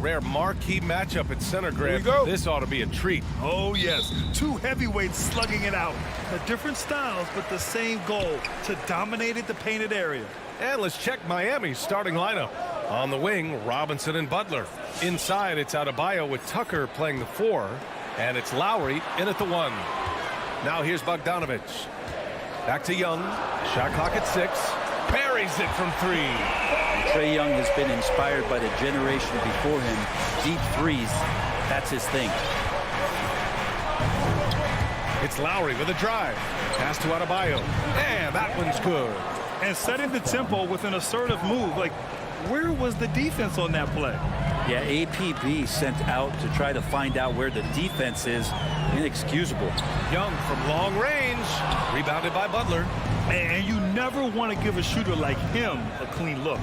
rare marquee matchup at center, Grant. Here we go. This ought to be a treat. Oh, yes. Two heavyweights slugging it out. Different styles, but the same goal, to dominate at the painted area. And let's check Miami's starting lineup. On the wing, Robinson and Butler. Inside, it's Adebayo with Tucker playing the 4. And it's Lowry in at the 1. Now here's Bogdanovich. Back to Young. Shot clock at 6. Buries it from 3. Trae Young has been inspired by the generation before him. Deep threes, that's his thing. It's Lowry with a drive. Pass to Adebayo. And that one's good. And setting the tempo with an assertive move. Like, where was the defense on that play? Yeah, APB sent out to try to find out where the defense is. Inexcusable. Young from long range. Rebounded by Butler. And you never want to give a shooter like him a clean look.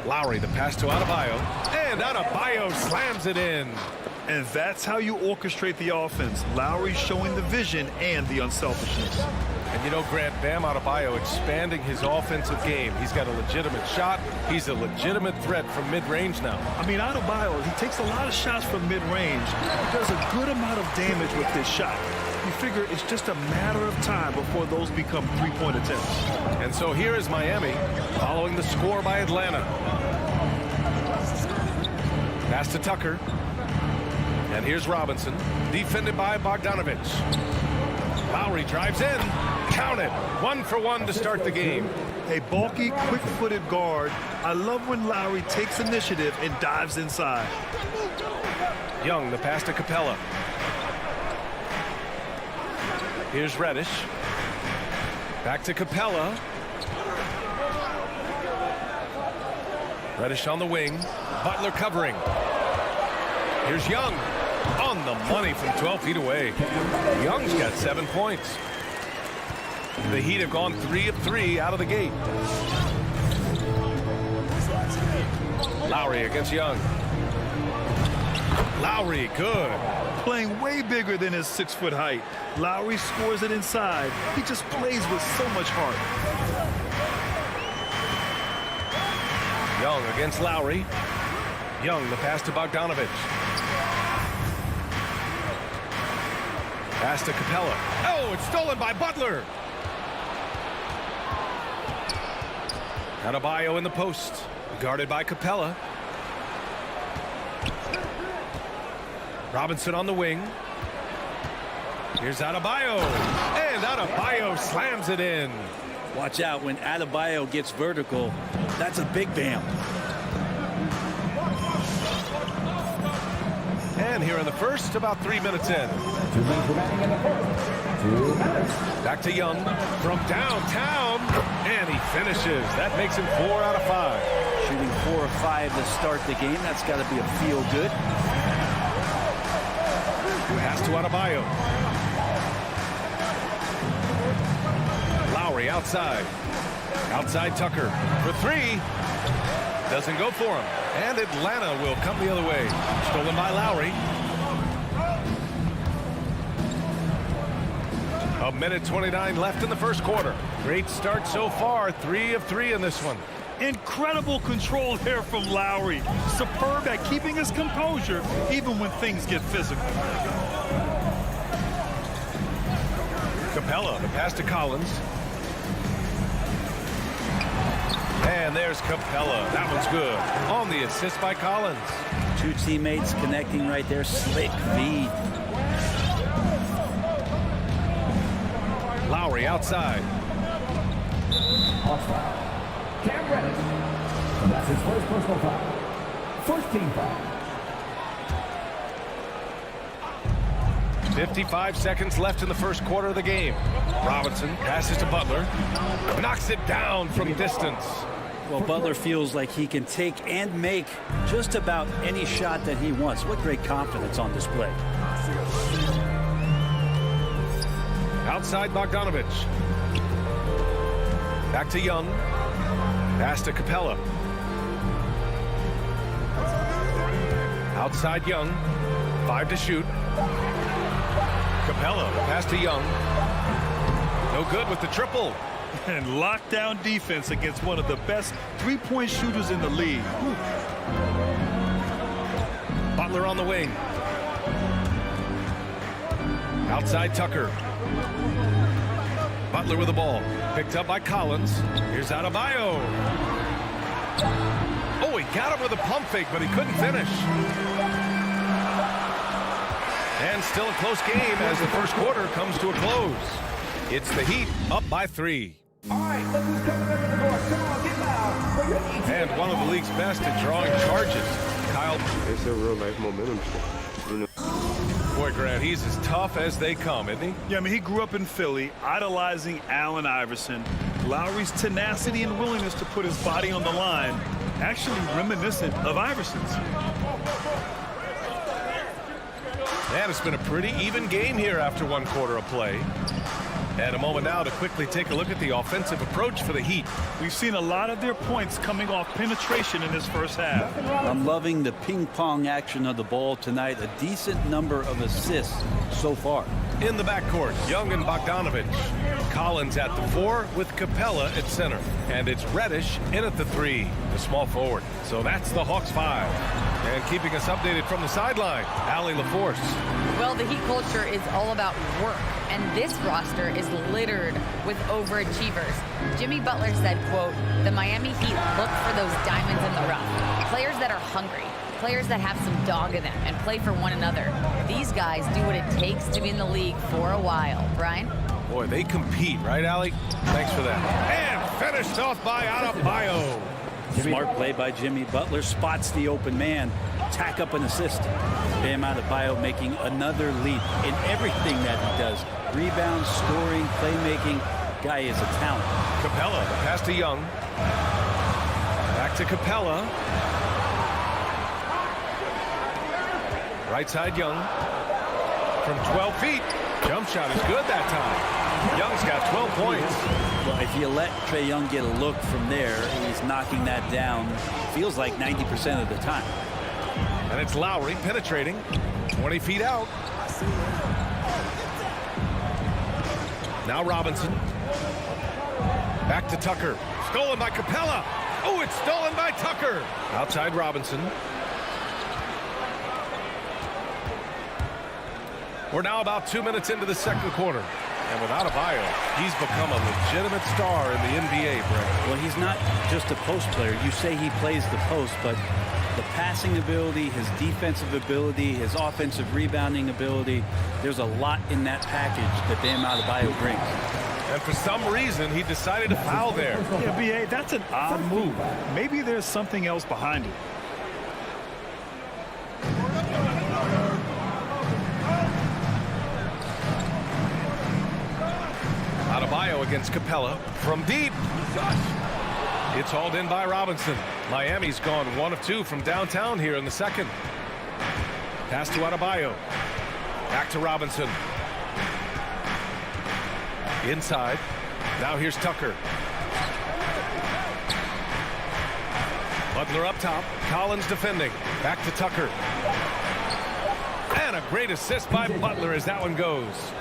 Lowry, the pass to Adebayo. And Adebayo slams it in. And that's how you orchestrate the offense. Lowry showing the vision and the unselfishness. And you know, Grant, Bam Adebayo expanding his offensive game. He's got a legitimate shot. He's a legitimate threat from mid-range now. I mean, Adebayo, he takes a lot of shots from mid-range. He does a good amount of damage with this shot. You figure it's just a matter of time before those become three-point attempts. And so here is Miami following the score by Atlanta. Pass to Tucker. And here's Robinson, defended by Bogdanovich. Lowry drives in. Count it. 1 for 1 to start the game. A bulky, quick-footed guard. I love when Lowry takes initiative and dives inside. Young, the pass to Capella. Here's Reddish. Back to Capella. Reddish on the wing. Butler covering. Here's Young. On the money from 12 feet away. Young's got 7 points. The Heat have gone 3 of 3 out of the gate. Lowry against Young. Lowry, good. Playing way bigger than his 6-foot height. Lowry scores it inside. He just plays with so much heart. Young against Lowry. Young, the pass to Bogdanovich. Pass to Capella. Oh, it's stolen by Butler. Adebayo in the post. Guarded by Capella. Robinson on the wing. Here's Adebayo. And Adebayo slams it in. Watch out when Adebayo gets vertical. That's a big bam. And here in the first, about 3 minutes in. 2 minutes remaining in the first. 2 minutes. Back to Young from downtown. And he finishes. That makes him 4 out of 5. Shooting 4 of 5 to start the game. That's got to be a feel good. Pass to Adebayo. Lowry outside. Outside Tucker for 3. Doesn't go for him. And Atlanta will come the other way. Stolen by Lowry. A minute 29 left in the first quarter. Great start so far. 3 of 3 in this one. Incredible control there from Lowry. Superb at keeping his composure even when things get physical. Capella, the pass to Collins. And there's Capella. That one's good. On the assist by Collins. 2 teammates connecting right there. Slick feed. Lowry outside. Offside. Cam Reddish. And that's his first personal foul. First team foul. 55 seconds left in the first quarter of the game. Robinson passes to Butler. Knocks it down from distance. Well, Butler feels like he can take and make just about any shot that he wants. What great confidence on display. Outside Bogdanovich. Back to Young. Pass to Capella. Outside Young. 5 to shoot. Capella, pass to Young. No good with the triple. And lockdown defense against one of the best three-point shooters in the league. Butler on the wing. Outside Tucker. Butler with the ball. Picked up by Collins. Here's Adebayo. Oh, he got him with a pump fake, but he couldn't finish. And still a close game as the first quarter comes to a close. It's the Heat up by 3. All right, look who's coming up in the door. Come on, get loud for your Heat. And one of the league's best at drawing charges. Kyle. It's a real life momentum shift. You know? Boy, Grant, he's as tough as they come, isn't he? Yeah, I mean, he grew up in Philly, idolizing Allen Iverson. Lowry's tenacity and willingness to put his body on the line, actually reminiscent of Iverson's. And it's been a pretty even game here after one quarter of play. And a moment now to quickly take a look at the offensive approach for the Heat. We've seen a lot of their points coming off penetration in this first half. I'm loving the ping-pong action of the ball tonight. A decent number of assists so far. In the backcourt, Young and Bogdanovich. Collins at the 4 with Capella at center. And it's Reddish in at the 3, the small forward. So that's the Hawks 5. And keeping us updated from the sideline, Allie LaForce. Well, the Heat culture is all about work, and this roster is littered with overachievers. Jimmy Butler said, quote, "The Miami Heat look for those diamonds in the rough. Players that are hungry, players that have some dog in them and play for one another. These guys do what it takes to be in the league for a while." Brian? Boy, they compete, right, Allie? Thanks for that. And finished off by Adebayo. Smart play by Jimmy Butler. Spots the open man. Tack up an assist. Bam Adebayo making another leap in everything that he does. Rebounds, scoring, playmaking. Guy is a talent. Capella, pass to Young. Back to Capella. Right side Young. From 12 feet. Jump shot is good that time. Young's got 12 points. Well, if you let Trae Young get a look from there, he's knocking that down. Feels like 90% of the time. And it's Lowry penetrating. 20 feet out. Now Robinson. Back to Tucker. Stolen by Capella. Oh, it's stolen by Tucker. Outside Robinson. We're now about 2 minutes into the second quarter. And without Adebayo, he's become a legitimate star in the NBA, Brett. Well, he's not just a post player. You say he plays the post, but the passing ability, his defensive ability, his offensive rebounding ability, there's a lot in that package that Bam Adebayo brings. And for some reason, he decided to foul there. Yeah, B.A., that's an odd move. Maybe there's something else behind it. Adebayo against Capella from deep. It's hauled in by Robinson. Miami's gone 1 of 2 from downtown here in the second. Pass to Adebayo. Back to Robinson. Inside. Now here's Tucker. Butler up top. Collins defending. Back to Tucker. And a great assist by Butler as that one goes.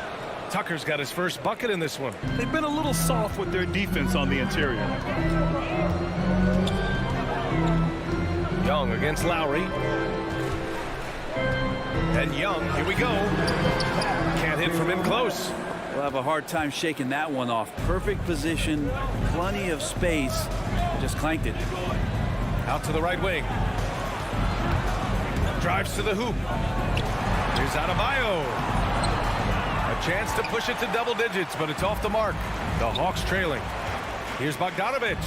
Tucker's got his first bucket in this one. They've been a little soft with their defense on the interior. Young against Lowry. And Young, here we go. Can't hit from in close. We'll have a hard time shaking that one off. Perfect position, plenty of space. Just clanked it. Out to the right wing. Drives to the hoop. Here's Adebayo. A chance to push it to double digits, but it's off the mark. The Hawks trailing. Here's Bogdanovich.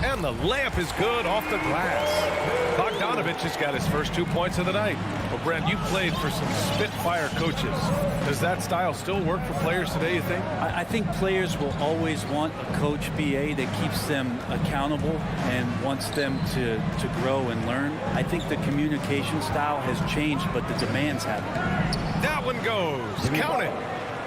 And the layup is good off the glass. Bogdanovich has got his first 2 points of the night. Well, Brent, you played for some Spitfire coaches. Does that style still work for players today, you think? I think players will always want a coach, BA, that keeps them accountable and wants them to grow and learn. I think the communication style has changed, but the demands haven't. That one goes. Count it.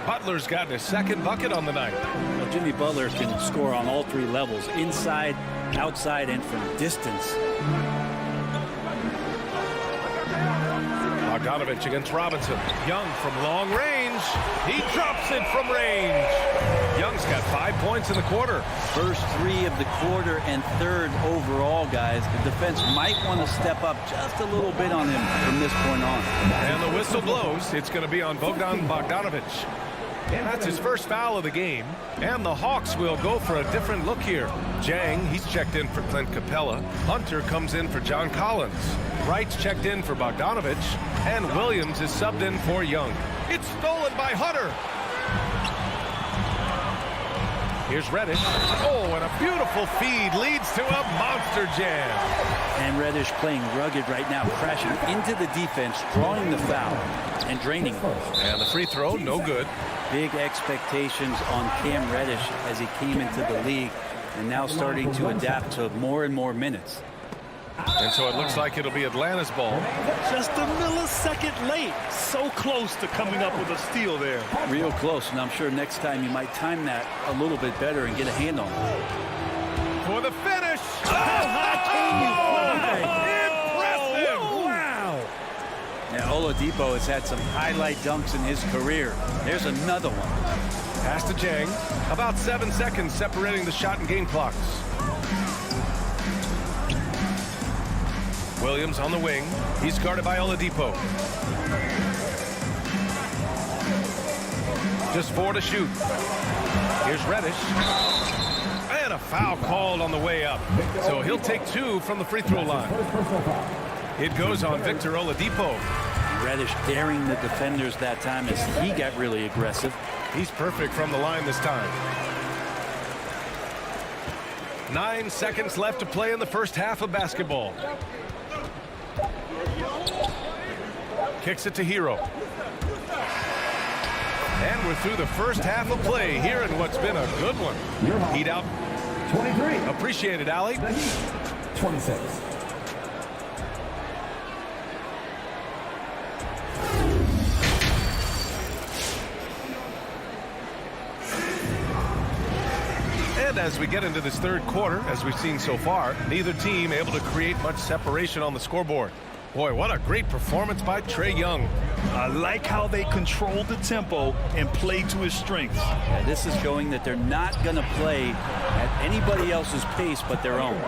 Butler's got his second bucket on the night. Well, Jimmy Butler can score on all 3 levels, inside, outside, and from distance. Bogdanovich against Robinson. Young from long range. He drops it from range. Young's got 5 points in the quarter. First 3 of the quarter and 3rd overall, guys. The defense might want to step up just a little bit on him from this point on. And the whistle blows. It's going to be on Bogdan Bogdanovic. That's his first foul of the game. And the Hawks will go for a different look here. Jang, he's checked in for Clint Capella. Hunter comes in for John Collins. Wright's checked in for Bogdanovic. And Williams is subbed in for Young. It's stolen by Hunter. Here's Reddish. Oh, and a beautiful feed leads to a monster jam. And Reddish playing rugged right now, crashing into the defense, drawing the foul, and draining. And the free throw, no good. Big expectations on Cam Reddish as he came into the league and now starting to adapt to more and more minutes. And so it looks like it'll be Atlanta's ball. Just a millisecond late. So close to coming up with a steal there. Real close, and I'm sure next time you might time that a little bit better and get a hand on it. For the finish. How high can you fly? Impressive. Wow. Now, Oladipo has had some highlight dunks in his career. There's another one. Pass to Jang. About 7 seconds separating the shot and game clocks. Williams on the wing. He's guarded by Oladipo. Just 4 to shoot. Here's Reddish. And a foul called on the way up. So he'll take 2 from the free throw line. It goes on Victor Oladipo. Reddish daring the defenders that time as he got really aggressive. He's perfect from the line this time. 9 seconds left to play in the first half of basketball. Kicks it to Hero. And we're through the first half of play here in what's been a good one. Heat out. 23. Appreciate it, Allie. 26. And as we get into this third quarter, as we've seen so far, neither team able to create much separation on the scoreboard. Boy, what a great performance by Trae Young. I like how they controlled the tempo and played to his strengths. Yeah, this is showing that they're not going to play at anybody else's pace but their own.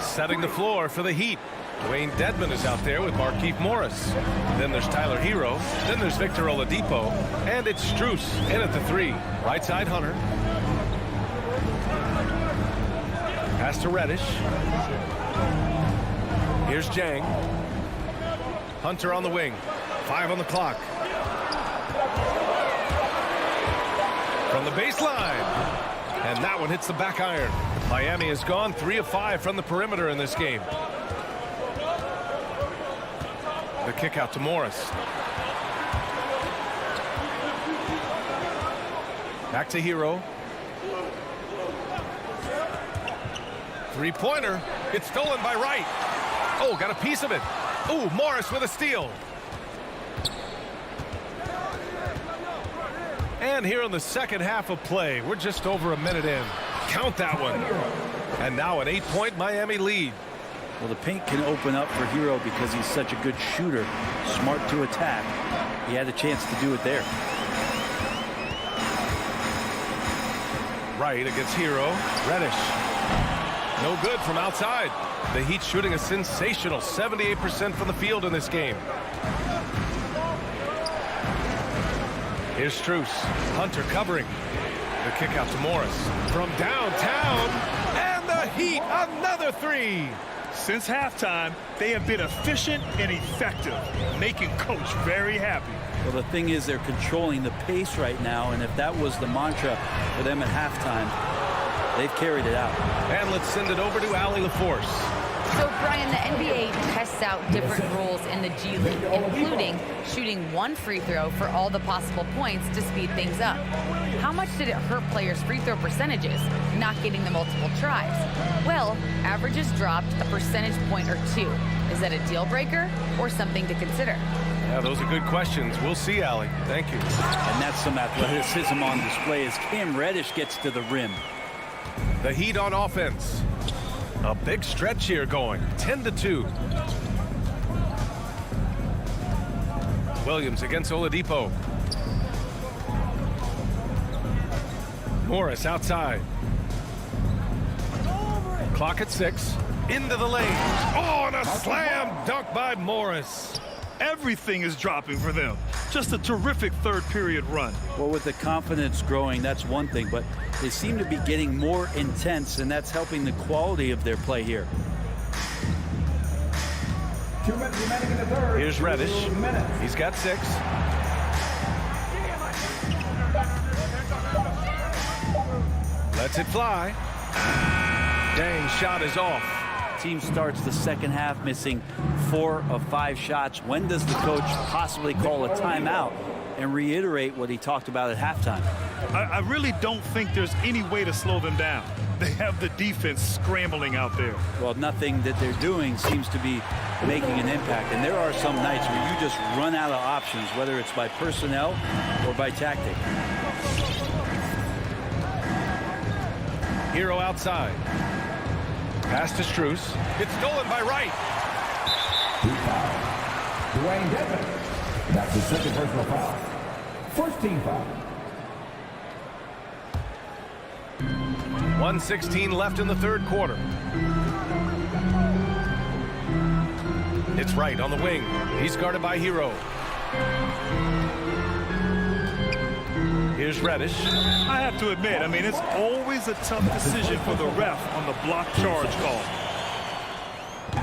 Setting the floor for the Heat. Dwayne Dedmon is out there with Markieff Morris. Then there's Tyler Hero. Then there's Victor Oladipo. And it's Strus in at the 3. Right side Hunter. Pass to Reddish. Here's Jang. Hunter on the wing. 5 on the clock. From the baseline. And that one hits the back iron. Miami has gone 3 of 5 from the perimeter in this game. The kick out to Morris. Back to Hero. Three-pointer. It's stolen by Wright. Oh, got a piece of it. Oh, Morris with a steal. And here in the second half of play, we're just over a minute in. Count that one. And now an 8-point Miami lead. Well, the paint can open up for Hero because he's such a good shooter, smart to attack. He had a chance to do it there. Right against Hero. Reddish. No good from outside. The Heat shooting a sensational 78% from the field in this game. Here's Strus. Hunter covering. The kick out to Morris. From downtown. And the Heat, another 3. Since halftime, they have been efficient and effective, making Coach very happy. Well, the thing is they're controlling the pace right now, and if that was the mantra for them at halftime, they've carried it out. And let's send it over to Allie LaForce. So, Brian, the NBA tests out different rules in the G League, including shooting 1 free throw for all the possible points to speed things up. How much did it hurt players' free throw percentages, not getting the multiple tries? Well, averages dropped a percentage point or 2. Is that a deal breaker or something to consider? Yeah, those are good questions. We'll see, Allie. Thank you. And that's some athleticism on display as Cam Reddish gets to the rim. The Heat on offense. A big stretch here going. 10-2. Williams against Oladipo. Morris outside. Clock at 6. Into the lane. Oh, and a slam dunk by Morris. Everything is dropping for them. Just a terrific third period run. Well, with the confidence growing, that's one thing, but they seem to be getting more intense, and that's helping the quality of their play here. 2 minutes remaining in the third. Here's Reddish. 2 minutes. He's got 6. Lets it fly. Dang, shot is off. Team starts the second half missing 4 of 5 shots. When does the coach possibly call a timeout and reiterate what he talked about at halftime? I really don't think there's any way to slow them down. They have the defense scrambling out there. Well, nothing that they're doing seems to be making an impact. And there are some nights where you just run out of options, whether it's by personnel or by tactic. Hero outside. Pass to Strus. It's stolen by Wright. Dwayne Dedmon. That's his second personal foul. First team foul. 1:16 left in the third quarter. It's Wright on the wing. He's guarded by Hero. Here's Reddish. I have to admit, it's always a tough decision for the ref on the block charge call.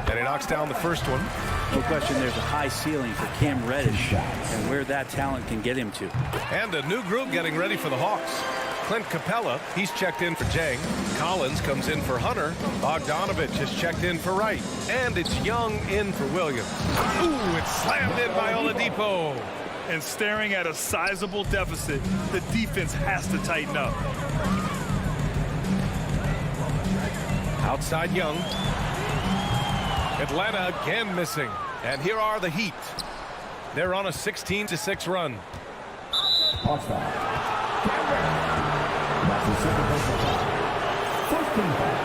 And he knocks down the first one. No question there's a high ceiling for Cam Reddish and where that talent can get him to. And a new group getting ready for the Hawks. Clint Capella, he's checked in for Jang. Collins comes in for Hunter. Bogdanovich has checked in for Wright. And it's Young in for Williams. Ooh, it's slammed in by Oladipo. And staring at a sizable deficit, the defense has to tighten up. Outside Young. Atlanta again missing. And here are the Heat. They're on a 16-6 run. Hawks foul. That's his second personal foul. First team foul.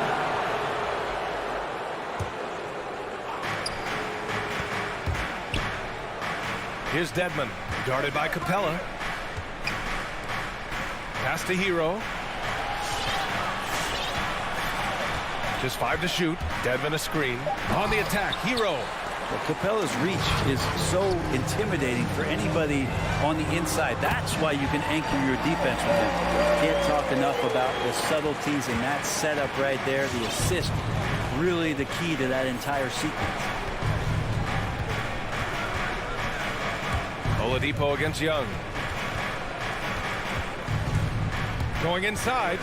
Here's Dedmon, guarded by Capella. Pass to Hero. Just 5 to shoot. Dedmon a screen. On the attack, Hero. Well, Capella's reach is so intimidating for anybody on the inside. That's why you can anchor your defense with him. Can't talk enough about the subtleties in that setup right there. The assist, really the key to that entire sequence. Oladipo against Young. Going inside.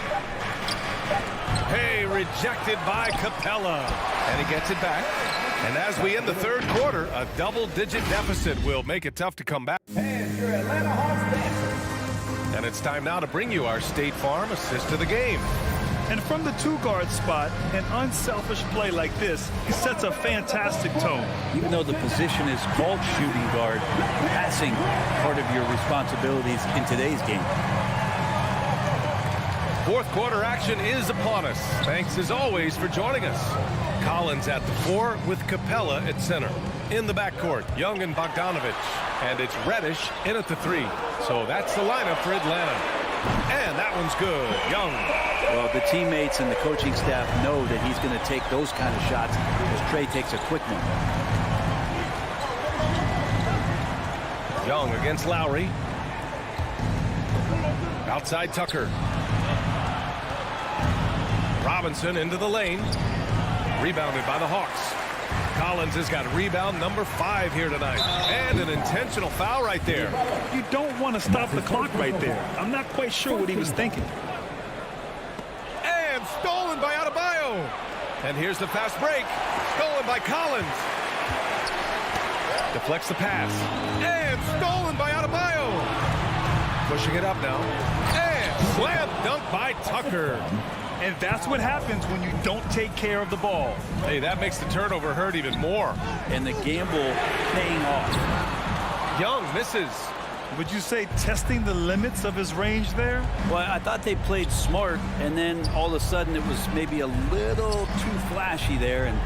Hey, rejected by Capella. And he gets it back. And as we end the third quarter, a double-digit deficit will make it tough to come back. And your Atlanta Hawks dancers. And it's time now to bring you our State Farm assist of the game. And from the two-guard spot, an unselfish play like this sets a fantastic tone. Even though the position is called shooting guard, passing part of your responsibilities in today's game. Fourth quarter action is upon us. Thanks as always for joining us. Collins at the 4 with Capella at center. In the backcourt, Young and Bogdanovich. And it's Reddish in at the 3. So that's the lineup for Atlanta. And that one's good. Young. Well, the teammates and the coaching staff know that he's going to take those kind of shots as Trey takes a quick one. Young against Lowry. Outside Tucker. Robinson into the lane. Rebounded by the Hawks. Collins has got rebound number 5 here tonight. And an intentional foul right there. You don't want to stop the clock right there. I'm not quite sure what he was thinking. And stolen by Adebayo. And here's the fast break. Stolen by Collins. Deflects the pass. And stolen by Adebayo. Pushing it up now. And slam dunk by Tucker. And that's what happens when you don't take care of the ball. Hey, that makes the turnover hurt even more. And the gamble paying off. Young misses. Would you say testing the limits of his range there? Well, I thought they played smart, and then all of a sudden it was maybe a little too flashy there, and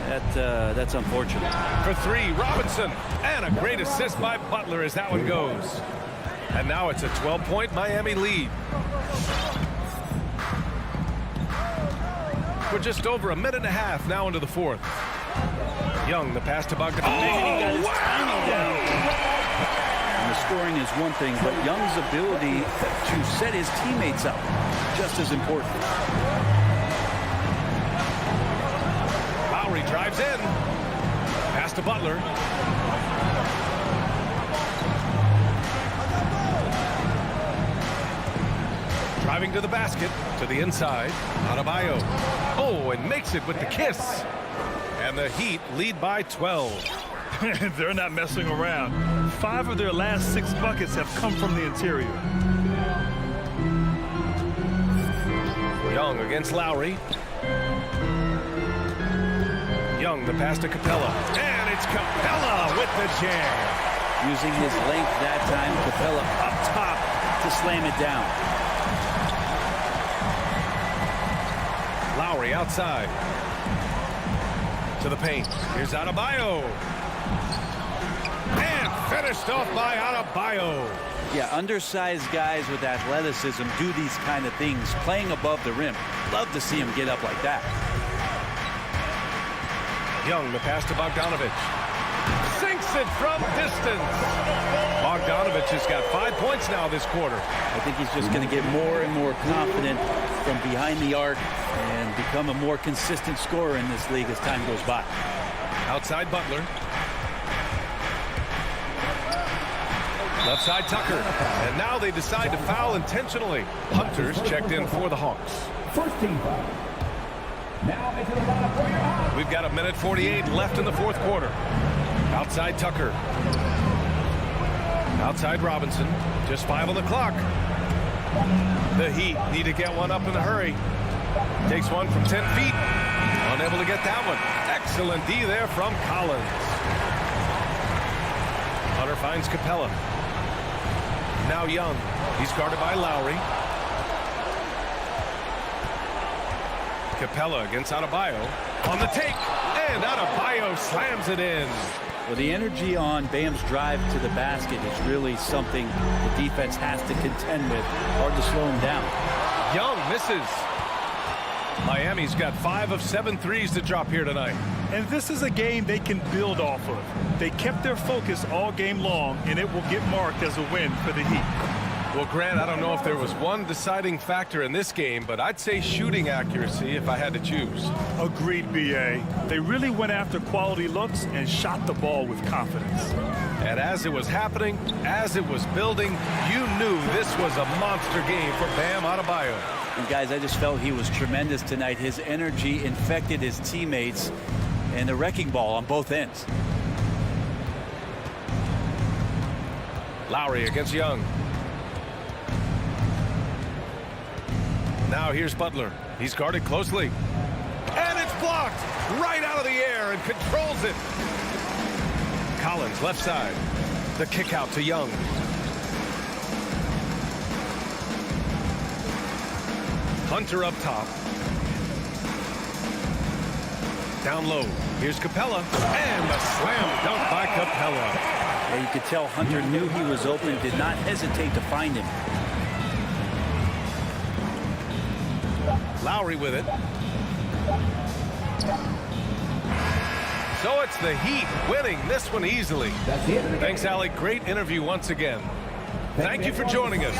that's unfortunate. For 3, Robinson. And a great assist by Butler as that one goes. And now it's a 12-point Miami lead. We're just over a minute and a half now into the fourth. Young, the pass to Bogdan. And the scoring is one thing, but Young's ability to set his teammates up just as important. Lowry drives in. Pass to Butler. Driving to the basket, to the inside. Adebayo. Oh, and makes it with the kiss. And the Heat lead by 12. They're not messing around. 5 of their last 6 buckets have come from the interior. Young against Lowry. Young, the pass to Capella. And it's Capella with the jam. Using his length that time, Capella up top to slam it down. Lowry outside. To the paint. Here's Adebayo. And finished off by Adebayo. Yeah, undersized guys with athleticism do these kind of things, playing above the rim. Love to see him get up like that. Young, the pass to Bogdanovich. Sinks it from distance. Bogdanovich has got 5 points now this quarter. I think he's just going to get more and more confident from behind the arc and become a more consistent scorer in this league as time goes by. Outside Butler. Left side Tucker. And now they decide to foul intentionally. Hunter's checked in for the Hawks. First team foul. Now into the lineup for your Hawks. We've got a minute 48 left in the fourth quarter. Outside Tucker. Outside Robinson. Just 5 on the clock. The Heat need to get one up in a hurry. Takes one from 10 feet. Unable to get that one. Excellent D there from Collins. Hunter finds Capella. Now Young. He's guarded by Lowry. Capella against Adebayo. On the take. And Adebayo slams it in. Well, the energy on Bam's drive to the basket is really something the defense has to contend with. Hard to slow him down. Young misses. Miami's got 5 of 7 threes to drop here tonight. And this is a game they can build off of. They kept their focus all game long, and it will get marked as a win for the Heat. Well, Grant, I don't know if there was one deciding factor in this game, but I'd say shooting accuracy if I had to choose. Agreed, B.A. They really went after quality looks and shot the ball with confidence. And as it was happening, as it was building, you knew this was a monster game for Bam Adebayo. And guys, I just felt he was tremendous tonight. His energy infected his teammates, and the wrecking ball on both ends. Lowry against Young. Now here's Butler. He's guarded closely. And it's blocked right out of the air and controls it. Collins left side. The kick out to Young. Hunter up top. Down low. Here's Capella. And the slam dunk by Capella. Yeah, you could tell Hunter knew he was open, did not hesitate to find him. Lowry with it. So it's the Heat winning this one easily. Thanks, Alec. Great interview once again. Thank you for joining us.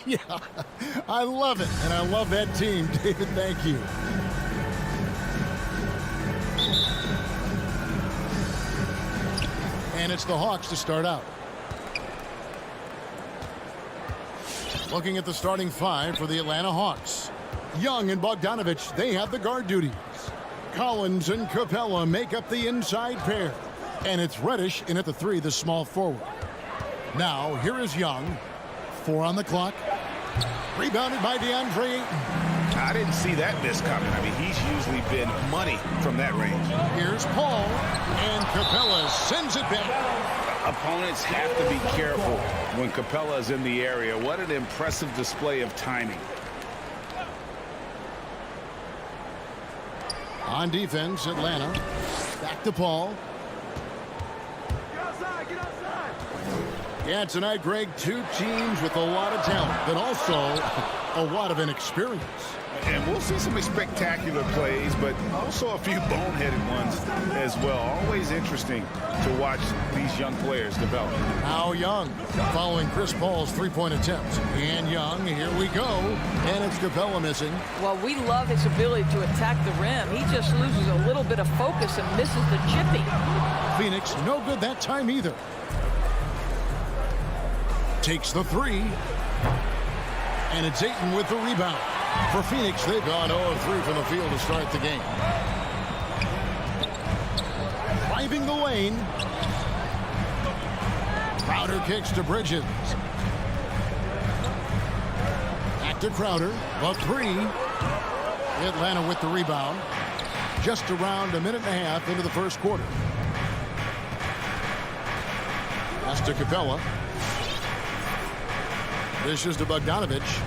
Yeah, I love it, and I love that team, David. Thank you. And it's the Hawks to start out. Looking at the starting five for the Atlanta Hawks. Young and Bogdanovich, they have the guard duties. Collins and Capella make up the inside pair. And it's Reddish in at the three, the small forward. Now, here is Young. 4 on the clock. Rebounded by DeAndre Ayton. I didn't see that miss coming. I mean, he's usually been money from that range. Here's Paul. And Capella sends it back. Opponents have to be careful when Capella is in the area. What an impressive display of timing. On defense, Atlanta. Back to Paul. Yeah, tonight, Greg, two teams with a lot of talent, but also a lot of inexperience. And we'll see some spectacular plays, but also a few boneheaded ones as well. Always interesting to watch these young players develop. Now Young following Chris Paul's three-point attempt. And Young, here we go. And it's Capella missing. Well, we love his ability to attack the rim. He just loses a little bit of focus and misses the chippy. Phoenix, no good that time either. Takes the three. And it's Ayton with the rebound. For Phoenix, they've gone 0-3 from the field to start the game. Driving the lane. Crowder kicks to Bridges. Back to Crowder. A three. Atlanta with the rebound. Just around a minute and a half into the first quarter. Pass to Capella. Dishes to Bogdanovich.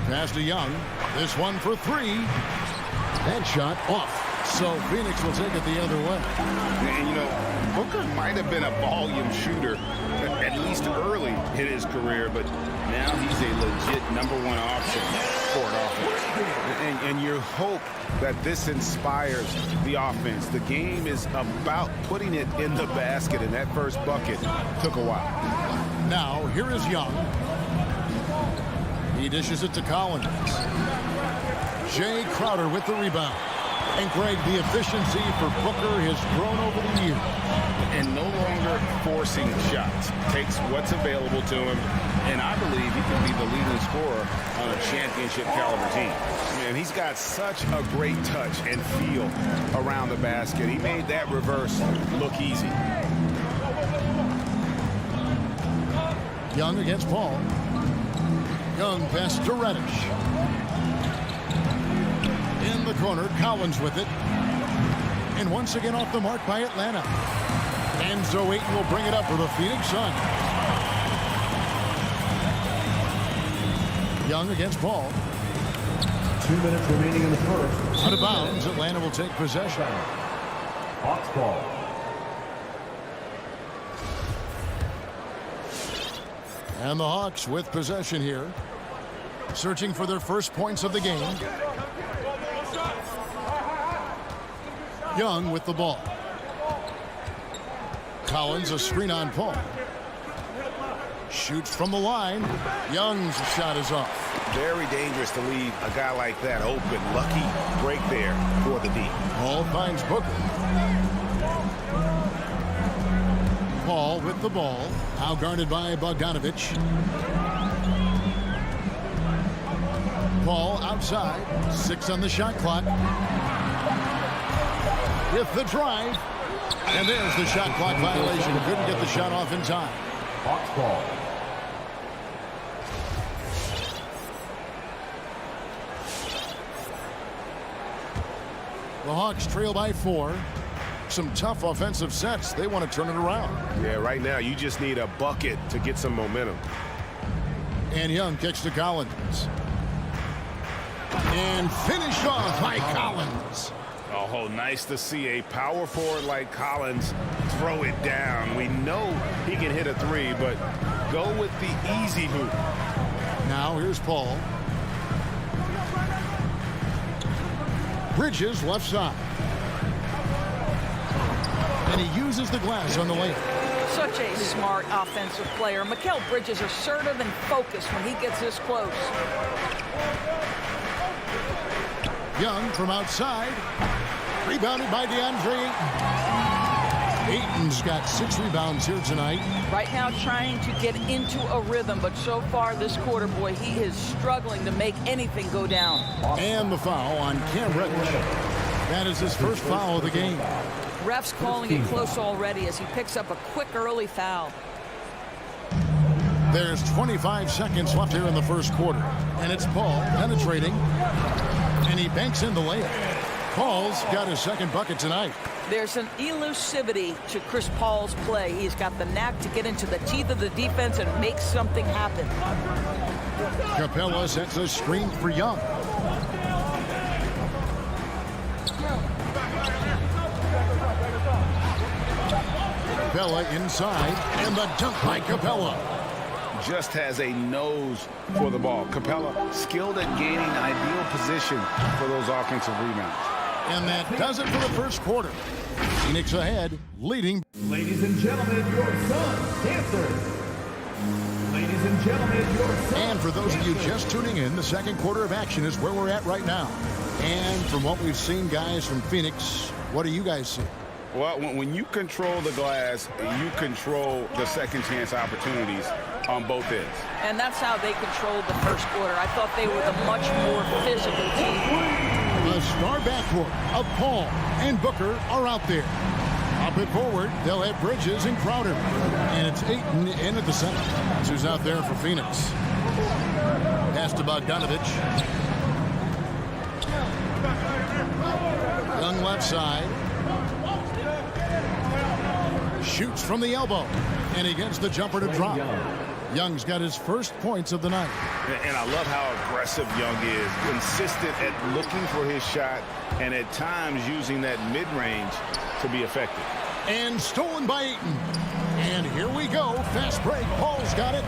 Pass to Young. This one for three. That shot off. So Phoenix will take it the other way. And, you know, Booker might have been a volume shooter, at least early in his career, but now he's a legit #1 option for an offense. And you hope that this inspires the offense. The game is about putting it in the basket, and that first bucket took a while. Now, here is Young. He dishes it to Collins. Jay Crowder with the rebound. And Greg, the efficiency for Booker has grown over the years. And no longer forcing shots. Takes what's available to him. And I believe he can be the leading scorer on a championship caliber team. And he's got such a great touch and feel around the basket. He made that reverse look easy. Young against Paul. Young pass to Reddish. In the corner, Collins with it. And once again off the mark by Atlanta. And so Ayton will bring it up for the Phoenix Suns. Young against Paul. 2 minutes remaining in the first. Out of bounds, Atlanta will take possession. Hawks ball. And the Hawks with possession here. Searching for their first points of the game. Young with the ball. Collins a screen on Paul. Shoots from the line. Young's shot is off. Very dangerous to leave a guy like that open. Lucky break there for the D. Paul finds Booker. Paul with the ball. Now guarded by Bogdanovich. Paul outside. 6 on the shot clock. With the drive. And there's the shot clock violation. Couldn't get the shot off in time. Hawks ball. The Hawks trail by 4. Some tough offensive sets. They want to turn it around. Yeah, right now you just need a bucket to get some momentum. And Young kicks to Collins. And finish off by Collins. Oh, nice to see a power forward like Collins throw it down. We know he can hit a three, but go with the easy hoop. Now here's Paul. Bridges left side. And he uses the glass on the layup. Such a smart offensive player. Mikal Bridges assertive and focused when he gets this close. Young from outside. Rebounded by DeAndre Ayton. Ayton's got 6 rebounds here tonight. Right now trying to get into a rhythm, but so far this quarter, boy, he is struggling to make anything go down. And the foul on Cam Reddish. That is his first foul of the game. Ref's calling it close already as he picks up a quick early foul. There's 25 seconds left here in the first quarter. And it's Paul penetrating. And he banks in the layup. Paul's got his second bucket tonight. There's an elusivity to Chris Paul's play. He's got the knack to get into the teeth of the defense and make something happen. Capella sets a screen for Young. Capella inside, and the dunk by Capella. Just has a nose for the ball. Capella skilled at gaining ideal position for those offensive rebounds. And that does it for the first quarter. Phoenix ahead, leading. Ladies and gentlemen, your son, dancer. Ladies and gentlemen, your son. And for those of you just tuning in, the second quarter of action is where we're at right now. And from what we've seen, guys, from Phoenix, what do you guys see? Well, when you control the glass, you control the second chance opportunities on both ends. And that's how they controlled the first quarter. I thought they were the much more physical team. The star backcourt of Paul and Booker are out there. Up it forward, they'll have Bridges and Crowder. And it's Ayton in at the center. That's who's out there for Phoenix. Pass to Bogdanovich. Young left side. Shoots from the elbow. And he gets the jumper to drop. Young's got his first points of the night. And I love how aggressive Young is. Consistent at looking for his shot and at times using that mid-range to be effective. And stolen by Ayton. And here we go. Fast break. Paul's got it.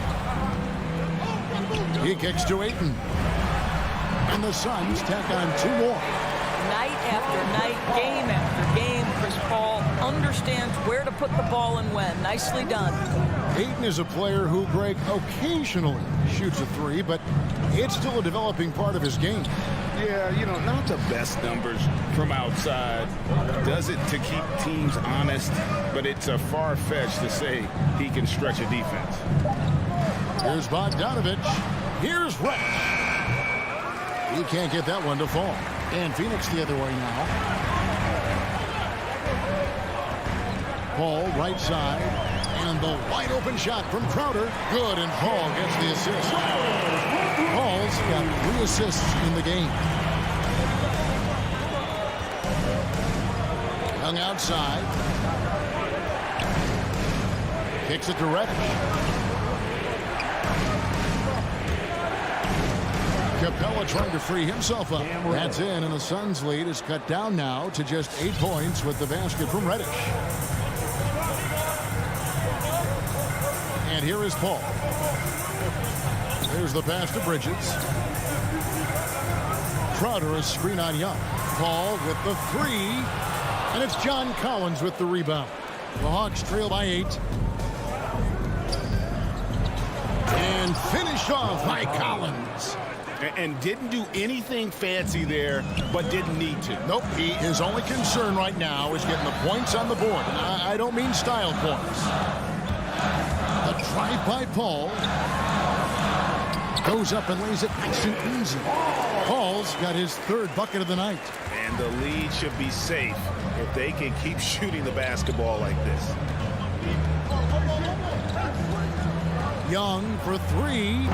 He kicks to Ayton. And the Suns tack on 2 more. Night after night, game after game, Chris Paul understands where to put the ball and when. Nicely done. Ayton is a player who, Greg, occasionally shoots a 3, but it's still a developing part of his game. Yeah, you know, not the best numbers from outside. Does it to keep teams honest, but it's a far-fetched to say he can stretch a defense. Here's Bogdanovich. Here's Rex. He can't get that one to fall. And Phoenix the other way now. Paul right side. And the wide open shot from Crowder. Good, and Paul gets the assist. Paul's got 3 assists in the game. Young outside. Kicks it to Reddish. Capella trying to free himself up. That's in, and the Suns' lead is cut down now to just 8 points with the basket from Reddish. And here is Paul. There's the pass to Bridges. Crowder a screen on Young. Paul with the 3. And it's John Collins with the rebound. The Hawks trail by 8. And finished off by Collins. And didn't do anything fancy there, but didn't need to. Nope, his only concern right now is getting the points on the board. I don't mean style points. The drive by Paul. Goes up and lays it nice and easy. Paul's got his 3rd bucket of the night. And the lead should be safe if they can keep shooting the basketball like this. Young for 3.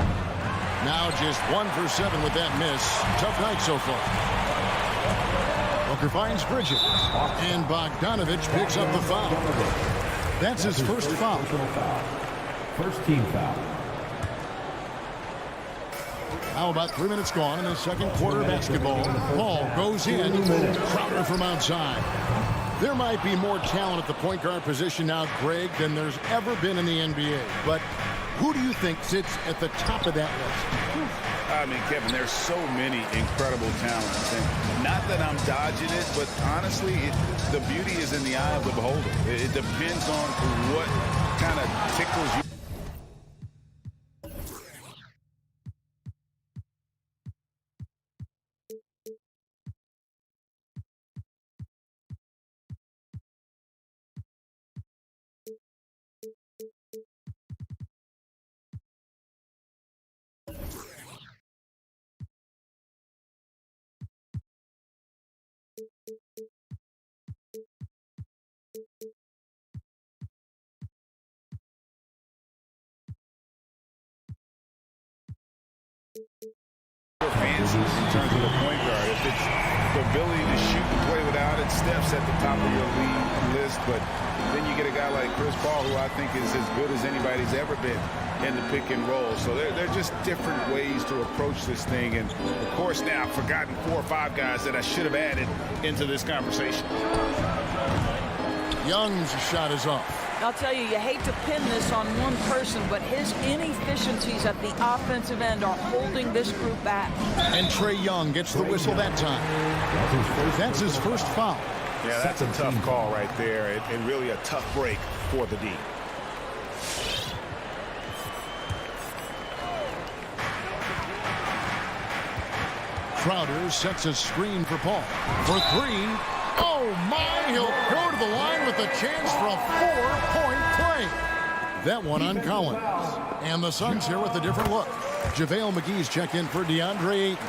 Now just 1 for 7 with that miss. Tough night so far. Booker finds Bridges. And Bogdanovich picks up the foul. That's his first foul. First team foul. Now about 3 minutes gone in the second quarter of basketball. Paul goes in. Crowder from outside. There might be more talent at the point guard position now, Greg, than there's ever been in the NBA. But Who do you think sits at the top of that list? I mean, Kevin, there's so many incredible talents. And not that I'm dodging it, but honestly, the beauty is in the eye of the beholder. It depends on what kind of tickles you. Fancy in terms of the point guard. If it's the ability to shoot and play without it, Steph's at the top of your league list. But then you get a guy like Chris Paul, who I think is as good as anybody's ever been in the pick and roll. So they're just different ways to approach this thing. And, of course, now I've forgotten 4 or 5 guys that I should have added into this conversation. Young's shot is off. I'll tell you, you hate to pin this on one person, but his inefficiencies at the offensive end are holding this group back. And Trae Young gets the whistle that time. That's his first foul. Yeah, that's a tough call right there, and really a tough break for the D. Crowder sets a screen for Paul. For 3. Oh, my. He'll go to the line with a chance for a 4-point play. That one on Collins. And the Suns here with a different look. JaVale McGee's checked in for DeAndre Ayton.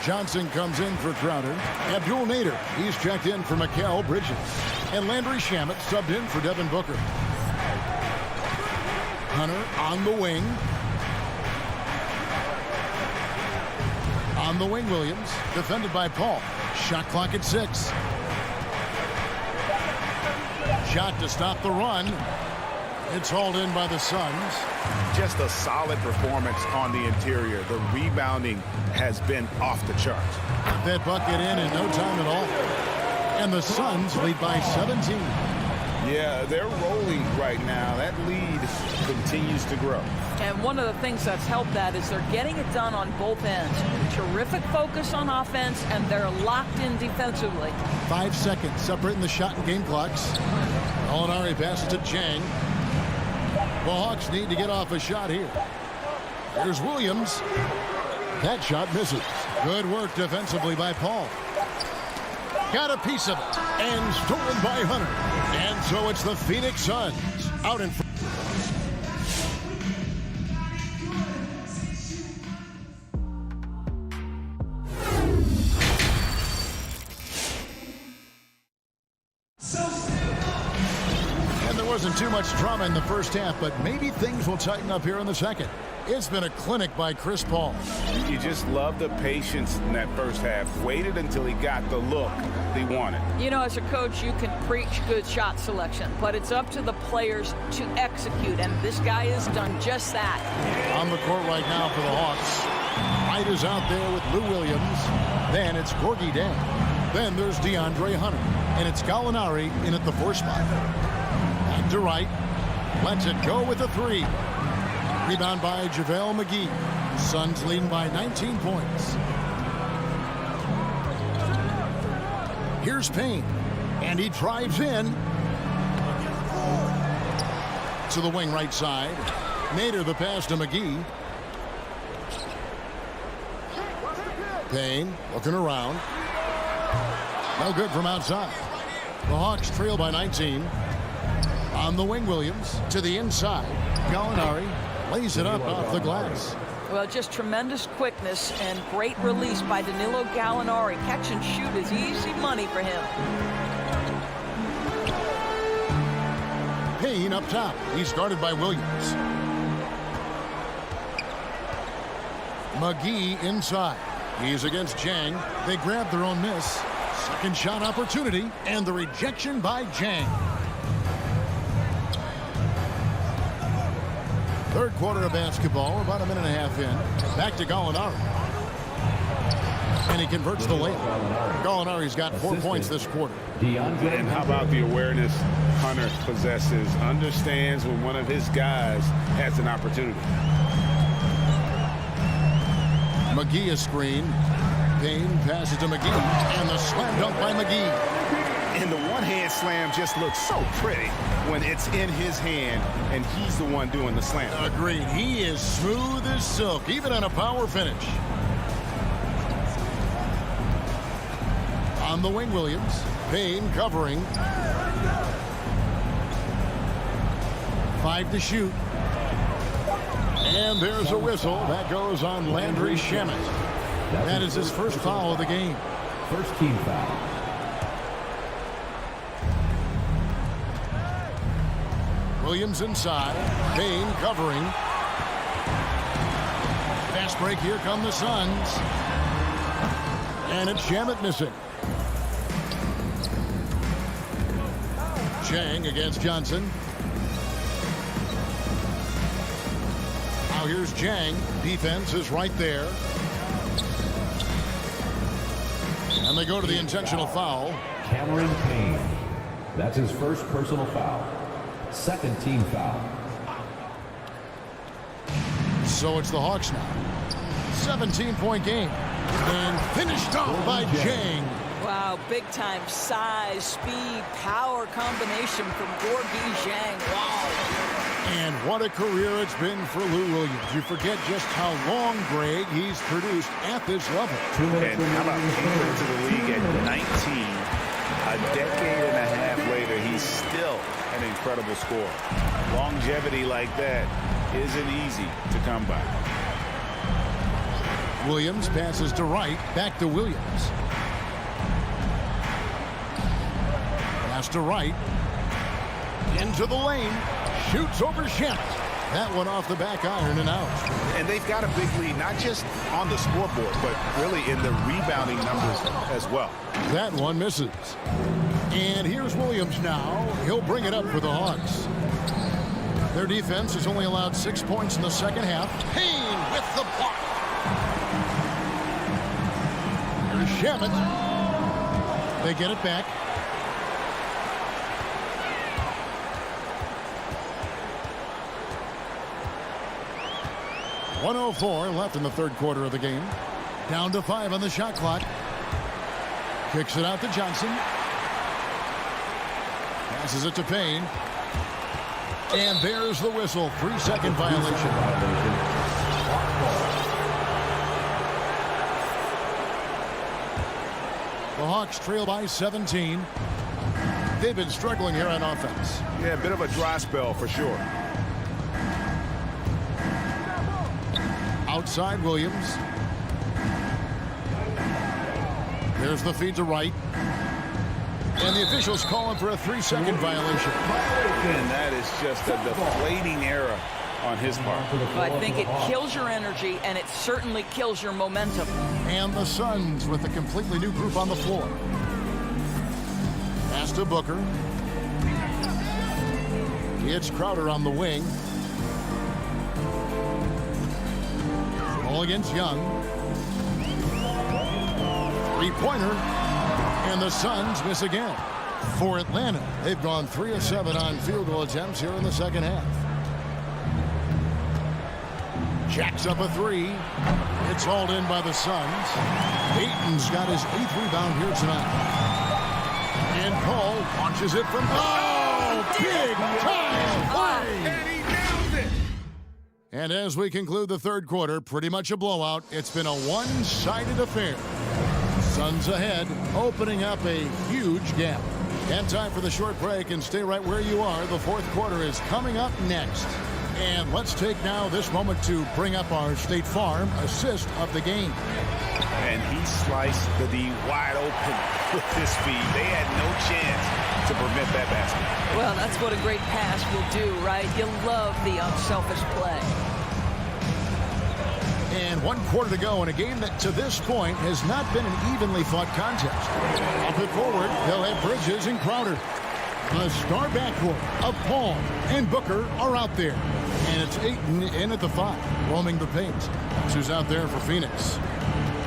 Johnson comes in for Crowder. Abdul Nader, he's checked in for Mikal Bridges. And Landry Shamet subbed in for Devin Booker. Hunter on the wing. On the wing, Williams, defended by Paul. Shot clock at 6. Shot to stop the run. It's hauled in by the Suns. Just a solid performance on the interior. The rebounding has been off the charts. That bucket in no time at all. And the Suns lead by 17. Yeah, they're rolling right now. That lead continues to grow. And one of the things that's helped that is they're getting it done on both ends. Terrific focus on offense, and they're locked in defensively. 5 seconds separating the shot and game clocks. Gallinari passes to Chang. The Hawks need to get off a shot here. Here's Williams. That shot misses. Good work defensively by Paul. Got a piece of it. And stolen by Hunter. And so it's the Phoenix Suns out in front. Wasn't too much drama in the first half, but maybe things will tighten up here in the second. It's been a clinic by Chris Paul. You just love the patience in that first half. Waited until he got the look he wanted. You know, as a coach, you can preach good shot selection, but it's up to the players to execute, and this guy has done just that. On the court right now for the Hawks. White is out there with Lou Williams. Then it's Gorgie Dan. Then there's DeAndre Hunter. And it's Gallinari in at the 4 spot. To right, lets it go with a 3. Rebound by JaVale McGee. Suns leading by 19 points. Here's Payne, and he drives in to the wing right side. Nader the pass to McGee. Payne looking around. No good from outside. The Hawks trail by 19. On the wing, Williams to the inside. Gallinari lays it up off the glass. Well, just tremendous quickness and great release by Danilo Gallinari. Catch and shoot is easy money for him. Payne up top. He's guarded by Williams. McGee inside. He's against Jang. They grab their own miss. Second shot opportunity, and the rejection by Jang. Third quarter of basketball, about a minute and a half in. Back to Gallinari. And he converts the layup. Gallinari's got 4 points this quarter. And how about the awareness Hunter possesses? Understands when one of his guys has an opportunity. McGee a screen. Payne passes to McGee. And the slam dunk by McGee. And the one-hand slam just looks so pretty when it's in his hand and he's the one doing the slam. Agreed. He is smooth as silk, even on a power finish. On the wing, Williams. Payne covering. 5 to shoot. And there's a whistle. That goes on Landry Shamet. That is his first foul of the game. First team foul. Williams inside. Payne covering. Fast break. Here come the Suns. And it's Shamet missing. Chang against Johnson. Now here's Chang. Defense is right there. And they go to the intentional foul. Cameron Payne. That's his first personal foul. Second team foul. So it's the Hawks now. 17-point game. And finished off by Chang. Wow, big-time size, speed, power combination from Gorgui Zhang. Wow. And what a career it's been for Lou Williams. You forget just how long, Greg, he's produced at this level. And how about he came into the league at 19? A decade and a half later, he's still an incredible scorer. Longevity like that isn't easy to come by. Williams passes to Wright, back to Williams. Pass to Wright. Into the lane. Shoots over Shamet. That one off the back iron and out. And they've got a big lead, not just on the scoreboard, but really in the rebounding numbers as well. That one misses. And here's Williams now. He'll bring it up for the Hawks. Their defense has only allowed 6 points in the second half. Payne with the block. Here's Shamet. They get it back. .104 left in the third quarter of the game. Down to 5 on the shot clock. Kicks it out to Johnson. Passes it to Payne. And there's the whistle. 3-second violation. The Hawks trail by 17. They've been struggling here on offense. Yeah, a bit of a dry spell for sure. Outside Williams. There's the feed to Wright. And the officials calling for a 3-second violation. And that is just a deflating error on his part. I think it kills your energy, and it certainly kills your momentum. And the Suns with a completely new group on the floor. Pass to Booker. It's Crowder on the wing. Ball against Young. Three-pointer. And the Suns miss again. For Atlanta, they've gone 3 of 7 on field goal attempts here in the second half. Jacks up a 3. It's hauled in by the Suns. Ayton's got his 8th rebound here tonight. And Paul launches it from... Oh, big time play! And he nails it! And as we conclude the third quarter, pretty much a blowout. It's been a one-sided affair. Suns ahead, opening up a huge gap. And time for the short break, and stay right where you are. The fourth quarter is coming up next. And let's take now this moment to bring up our State Farm assist of the game. And he sliced the D wide open with his feed. They had no chance to prevent that basket. Well, that's what a great pass will do, right? You love the unselfish play. And 1 quarter to go in a game that to this point has not been an evenly fought contest. Up and forward, they'll have Bridges and Crowder. The star backcourt of Paul and Booker are out there. And it's Ayton in at the 5, roaming the paint. Who's out there for Phoenix.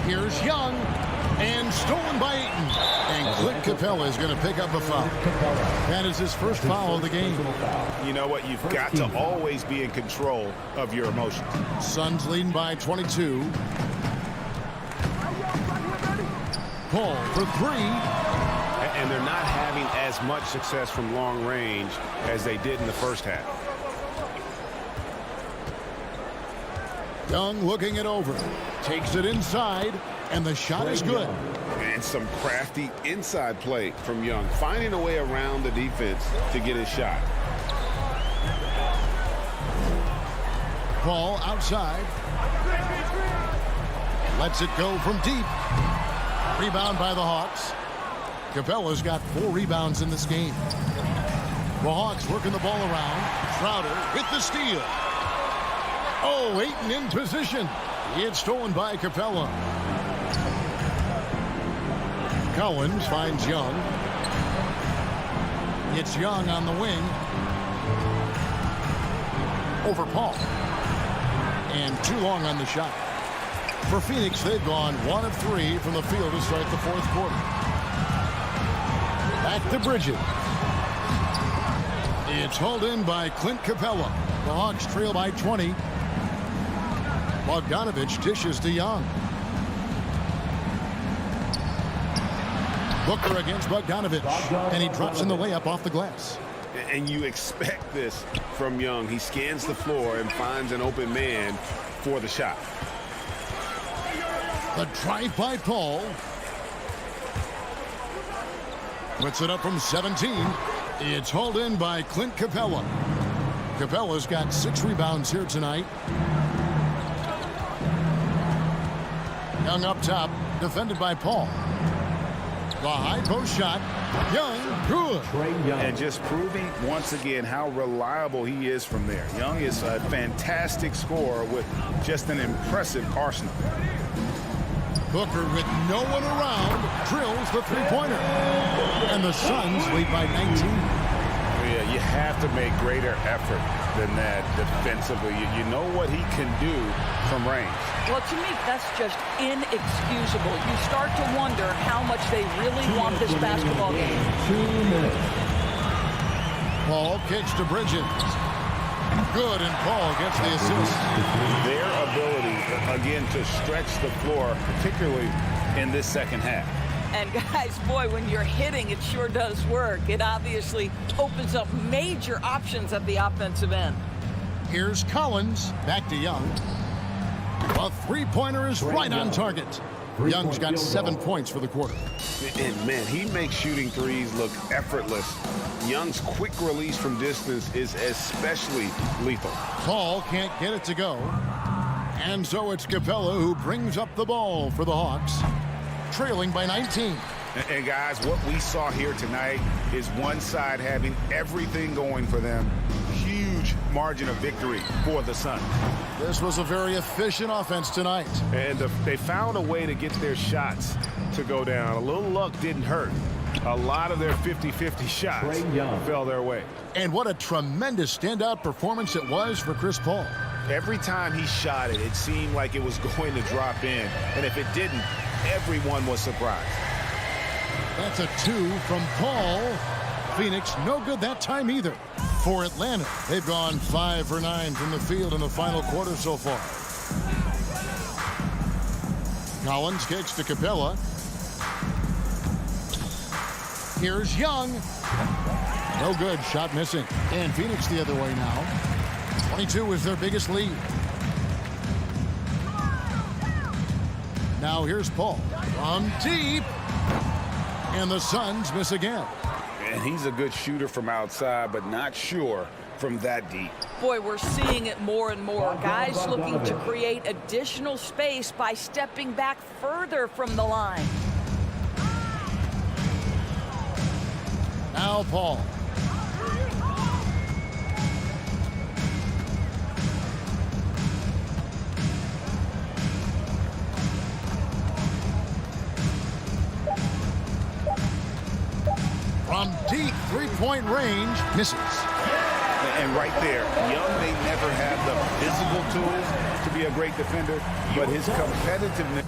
Here's Young. And stolen by Ayton. And Clint Capella is going to pick up a foul. That is his first foul of the game. You know what? You've got to always be in control of your emotions. Suns leading by 22. Paul for three. And they're not having as much success from long range as they did in the first half. Young looking it over. Takes it inside. And the shot is good. And some crafty inside play from Young, finding a way around the defense to get his shot. Paul outside. Lets it go from deep. Rebound by the Hawks. Capella's got 4 rebounds in this game. The Hawks working the ball around. Crowder with the steal. Oh, Ayton in position. It's stolen by Capella. Collins finds Young. It's Young on the wing. Over Paul. And too long on the shot. For Phoenix, they've gone 1 of 3 from the field to start the fourth quarter. Back to Bridges. It's hauled in by Clint Capella. The Hawks trail by 20. Bogdanovich dishes to Young. Booker against Bogdanovich. And he drops in the layup off the glass. And you expect this from Young. He scans the floor and finds an open man for the shot. The drive by Paul. Puts it up from 17. It's hauled in by Clint Capella. Capella's got 6 rebounds here tonight. Young up top, defended by Paul. The high post shot. Young, good. And just proving once again how reliable he is from there. Young is a fantastic scorer with just an impressive arsenal. Booker with no one around drills the three-pointer. And the Suns lead by 19. Yeah, you have to make greater effort than that defensively. You know what he can do from range. Well, to me, that's just inexcusable. You start to wonder how much they really want this basketball game. 2 minutes. Paul kicks to Bridges. Good, and Paul gets the assist. Their ability, again, to stretch the floor, particularly in this second half. And guys, boy, when you're hitting, it sure does work. It obviously opens up major options at the offensive end. Here's Collins. Back to Young. A three-pointer is right on target. Young's got 7 points for the quarter. And, man, he makes shooting threes look effortless. Young's quick release from distance is especially lethal. Paul can't get it to go. And so it's Capella who brings up the ball for the Hawks, trailing by 19. And guys, what we saw here tonight is one side having everything going for them. Huge margin of victory for the Suns. This was a very efficient offense tonight. And they found a way to get their shots to go down. A little luck didn't hurt. A lot of their 50-50 shots fell their way. And what a tremendous standout performance it was for Chris Paul. Every time he shot it, it seemed like it was going to drop in. And if it didn't, everyone was surprised. That's a 2 from Paul. Phoenix no good that time either. For Atlanta, they've gone 5 for 9 from the field in the final quarter so far. Collins kicks to Capella. Here's Young. No good. Shot missing. And Phoenix the other way now. 22 is their biggest lead. Now here's Paul. From deep. And the Suns miss again. And he's a good shooter from outside, but not sure from that deep. Boy, we're seeing it more and more. Guys looking to create additional space by stepping back further from the line. Now Paul. From deep three-point range, misses. And right there, Young may never have the physical tools to be a great defender, but his competitiveness.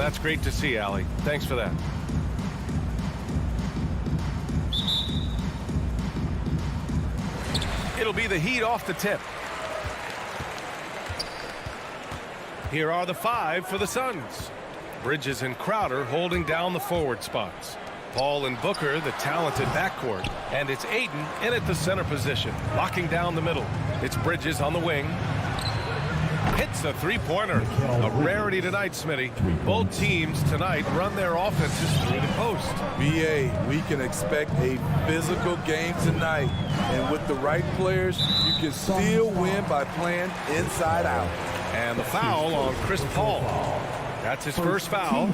That's great to see, Allie. Thanks for that. It'll be the Heat off the tip. Here are the 5 for the Suns. Bridges and Crowder holding down the forward spots. Paul and Booker, the talented backcourt. And it's Ayton in at the center position, locking down the middle. It's Bridges on the wing. Hits a three-pointer. A rarity tonight, Smitty. Both teams tonight run their offenses through the post. BA, we can expect a physical game tonight. And with the right players, you can still win by playing inside out. And the foul on Chris Paul. That's his first foul.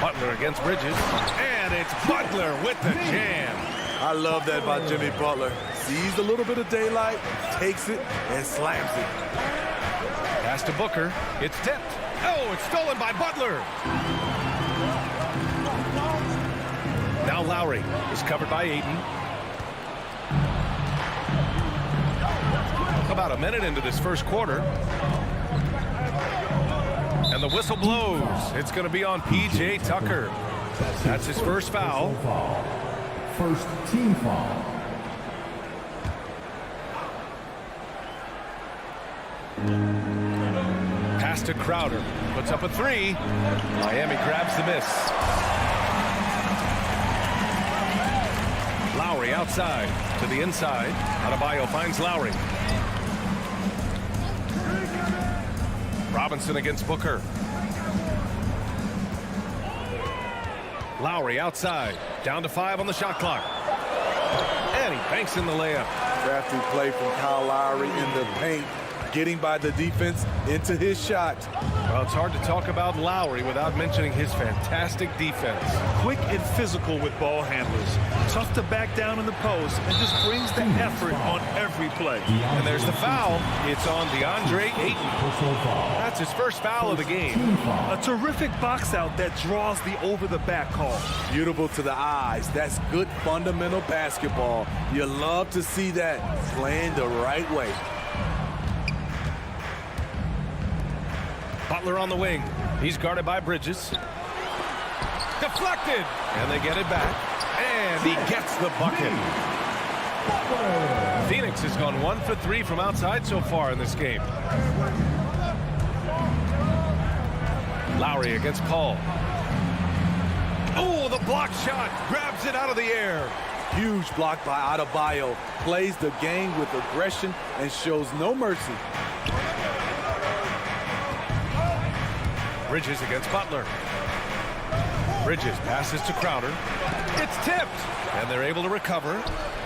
Butler against Bridges. And it's Butler with the jam. I love that by Jimmy Butler. Sees a little bit of daylight, takes it, and slams it. Pass to Booker. It's tipped. Oh, it's stolen by Butler. Now Lowry is covered by Ayton. About a minute into this first quarter. And the whistle blows. It's going to be on P.J. Tucker. That's his first foul. First team foul. Pass to Crowder. Puts up a 3. Miami grabs the miss. Lowry outside to the inside. Adebayo finds Lowry. Robinson against Booker. Lowry outside. Down to 5 on the shot clock. And he banks in the layup. Crafty play from Kyle Lowry in the paint, getting by the defense into his shot. Well, it's hard to talk about Lowry without mentioning his fantastic defense. Quick and physical with ball handlers. Tough to back down in the post and just brings the effort on every play. And there's the foul. It's on DeAndre Ayton. That's his first foul of the game. A terrific box out that draws the over-the-back call. Beautiful to the eyes. That's good fundamental basketball. You love to see that playing the right way. Butler on the wing. He's guarded by Bridges. Deflected. And they get it back. And he gets the bucket. Phoenix has gone 1 for 3 from outside so far in this game. Lowry against Paul. Oh, the block shot. Grabs it out of the air. Huge block by Adebayo. Plays the game with aggression and shows no mercy. Bridges against Butler. Bridges passes to Crowder. It's tipped. And they're able to recover.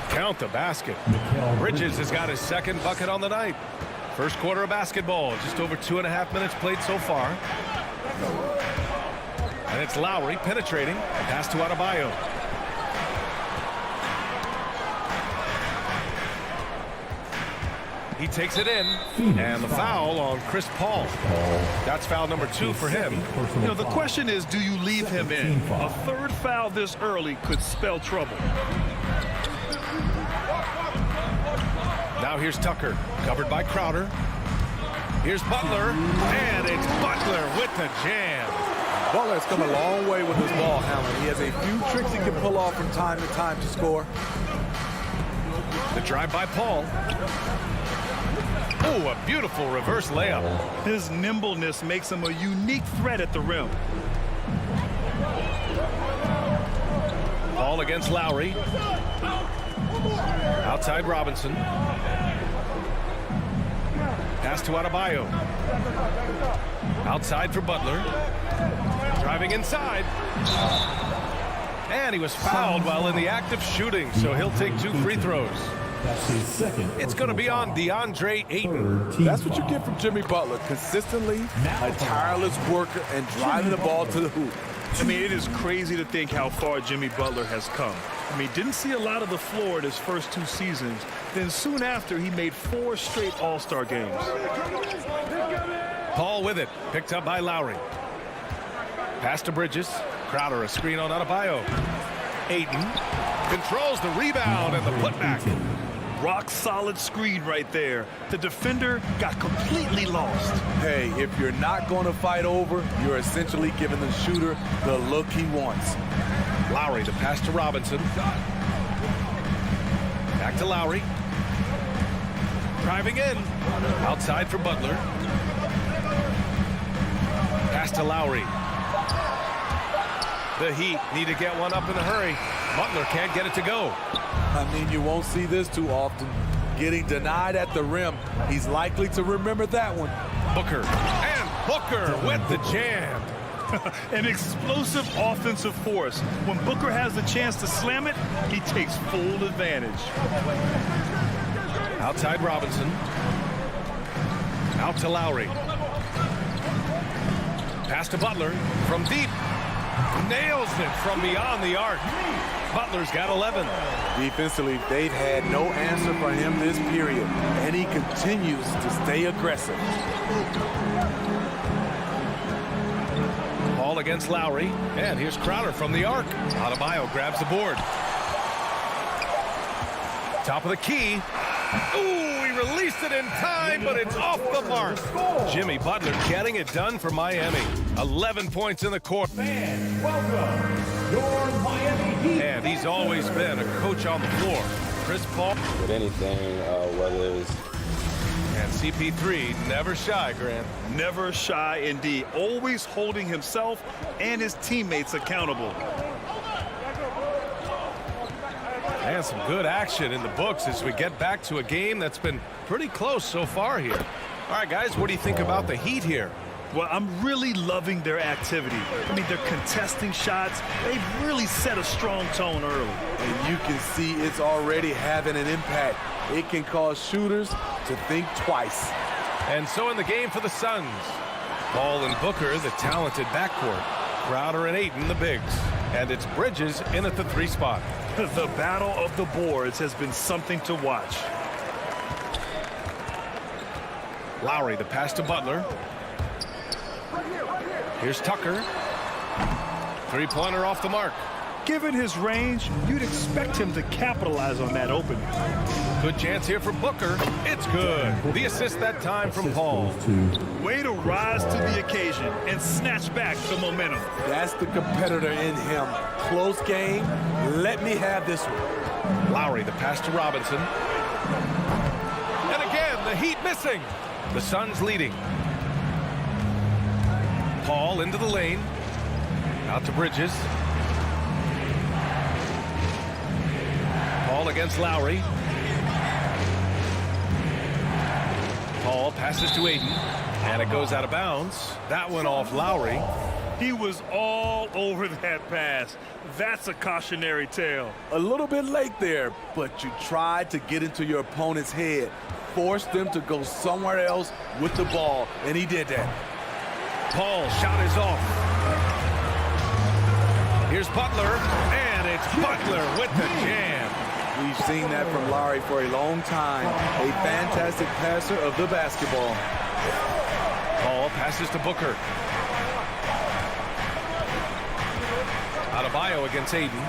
Count the basket. Bridges has got his second bucket on the night. First quarter of basketball. Just over 2.5 minutes played so far. And it's Lowry penetrating. Pass to Adebayo. He takes it in, and the foul on Chris Paul. That's foul number 2 for him. You know, the question is, do you leave him in? A third foul this early could spell trouble. Now here's Tucker, covered by Crowder. Here's Butler, and it's Butler with the jam. Butler has come a long way with his ball handling. He has a few tricks he can pull off from time to time to score. The drive by Paul. Oh, a beautiful reverse layup. His nimbleness makes him a unique threat at the rim. Paul against Lowry. Outside Robinson. Pass to Adebayo. Outside for Butler. Driving inside. And he was fouled while in the act of shooting, so he'll take 2 free throws. That's his second. It's going to be on DeAndre Ayton. That's what you get from Jimmy Butler. Consistently, a tireless worker and driving the ball to the hoop. I mean, it is crazy to think how far Jimmy Butler has come. I mean, didn't see a lot of the floor in his first 2 seasons. Then soon after, he made 4 straight All-Star games. Paul with it. Picked up by Lowry. Pass to Bridges. Crowder a screen on Adebayo. Ayton controls the rebound and the putback. rock-solid screen right there. The defender got completely lost. Hey, if you're not going to fight over, you're essentially giving the shooter the look he wants. Lowry, the pass to Robinson. Back to Lowry. Driving in. Outside for Butler. Pass to Lowry. The Heat need to get one up in a hurry. Butler can't get it to go. I mean, you won't see this too often. Getting denied at the rim. He's likely to remember that one. Booker. And Booker with the jam. An explosive offensive force. When Booker has the chance to slam it, he takes full advantage. Outside Robinson. Out to Lowry. Pass to Butler from deep. Nails it from beyond the arc. Butler's got 11. Defensively, they've had no answer for him this period, and he continues to stay aggressive. Ball against Lowry, and here's Crowder from the arc. Adebayo grabs the board. Top of the key. Ooh, he released it in time, but it's off the mark. Jimmy Butler getting it done for Miami. 11 points in the court. Fans, welcome your Miami Heat. And he's always been a coach on the floor. Chris Paul. With anything, whether it's... And CP3, never shy, Grant. Never shy indeed. Always holding himself and his teammates accountable. And some good action in the books as we get back to a game that's been pretty close so far here. All right, guys, what do you think about the Heat here? Well, I'm really loving their activity. I mean, they're contesting shots. They've really set a strong tone early. And you can see it's already having an impact. It can cause shooters to think twice. And so in the game for the Suns, Paul and Booker, the talented backcourt. Crowder and Ayton, the bigs. And it's Bridges in at the 3 spot. The battle of the boards has been something to watch. Lowry, the pass to Butler. Here's Tucker. 3-pointer off the mark. Given his range, you'd expect him to capitalize on that opening. Good chance here for Booker. It's good. The assist that time from Paul. Way to rise to the occasion and snatch back the momentum. That's the competitor in him. Close game. Let me have this one. Lowry, the pass to Robinson. And again, the Heat missing. The Suns leading. Paul into the lane. Out to Bridges. Paul against Lowry. Paul passes to Ayton. And it goes out of bounds. That went off Lowry. He was all over that pass. That's a cautionary tale. A little bit late there, but you tried to get into your opponent's head. Forced them to go somewhere else with the ball, and he did that. Paul shot is off. Here's Butler, and it's Butler with the jam. We've seen that from Lowry for a long time. A fantastic passer of the basketball. Paul passes to Booker. Adebayo against Ayton.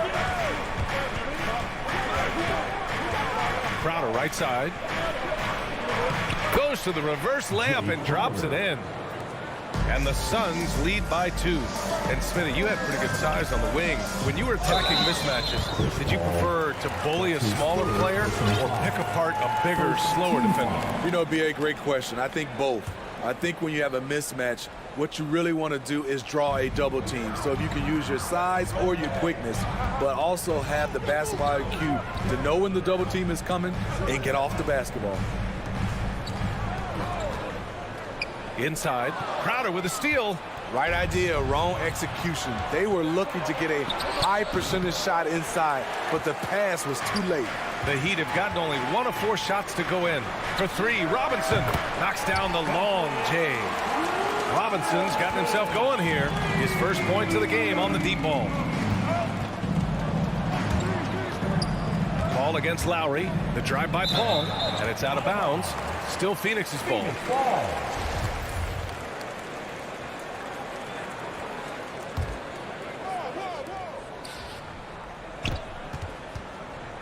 Crowder right side. Goes to the reverse layup and drops it in. And the Suns lead by 2. And Smitty, you had pretty good size on the wing. When you were attacking mismatches, did you prefer to bully a smaller player or pick apart a bigger, slower defender? You know, it'd be a great question. I think both. I think when you have a mismatch, what you really want to do is draw a double team. So if you can use your size or your quickness, but also have the basketball IQ to know when the double team is coming and get off the basketball. Inside, Crowder with a steal. Right idea, wrong execution. They were looking to get a high percentage shot inside, but the pass was too late. The Heat have gotten only 1 of 4 shots to go in. For 3, Robinson knocks down the long J. Robinson's gotten himself going here. His first points of the game on the deep ball. Paul against Lowry. The drive by Paul, and it's out of bounds. Still Phoenix's ball.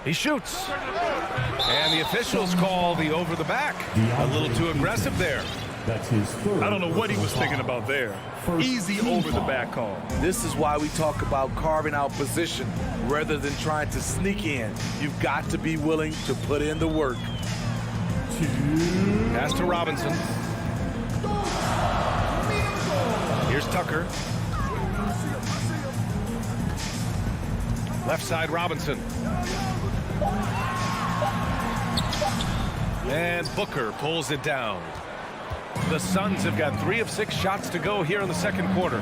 He shoots. And the officials call the over the back. A little too aggressive there. That's his third. I don't know what he was thinking about there. Easy over the back call. This is why we talk about carving out position rather than trying to sneak in. You've got to be willing to put in the work. Pass to Robinson. Here's Tucker. Left side Robinson. And Booker pulls it down. The Suns have got 3 of 6 shots to go here in the second quarter.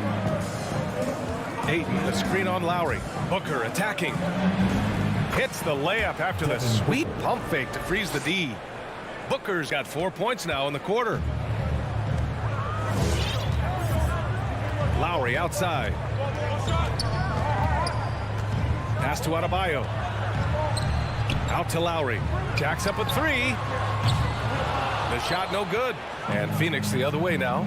Ayton, the screen on Lowry. Booker attacking. Hits the layup after the sweet pump fake to freeze the D. Booker's got 4 points now in the quarter. Lowry outside. Pass to Adebayo. Out to Lowry. Jacks up a 3. The shot no good. And Phoenix the other way now.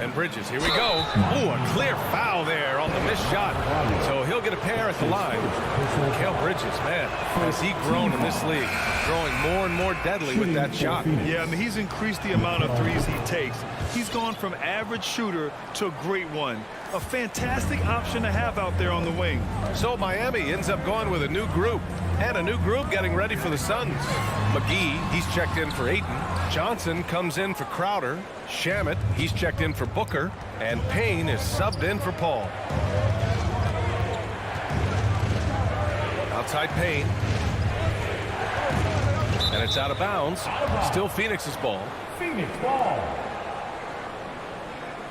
And Bridges, here we go. Ooh, a clear foul there on the missed shot. So he'll get a pair at the line. Mikal Bridges, man, has he grown in this league? Growing more and more deadly with that shot. Yeah, I mean, he's increased the amount of threes he takes. He's gone from average shooter to a great one. A fantastic option to have out there on the wing. So Miami ends up going with a new group. And a new group getting ready for the Suns. McGee, he's checked in for Ayton. Johnson comes in for Crowder. Shamet, he's checked in for Booker. And Payne is subbed in for Paul. Outside Payne. And it's out of bounds. Still Phoenix's ball. Phoenix ball.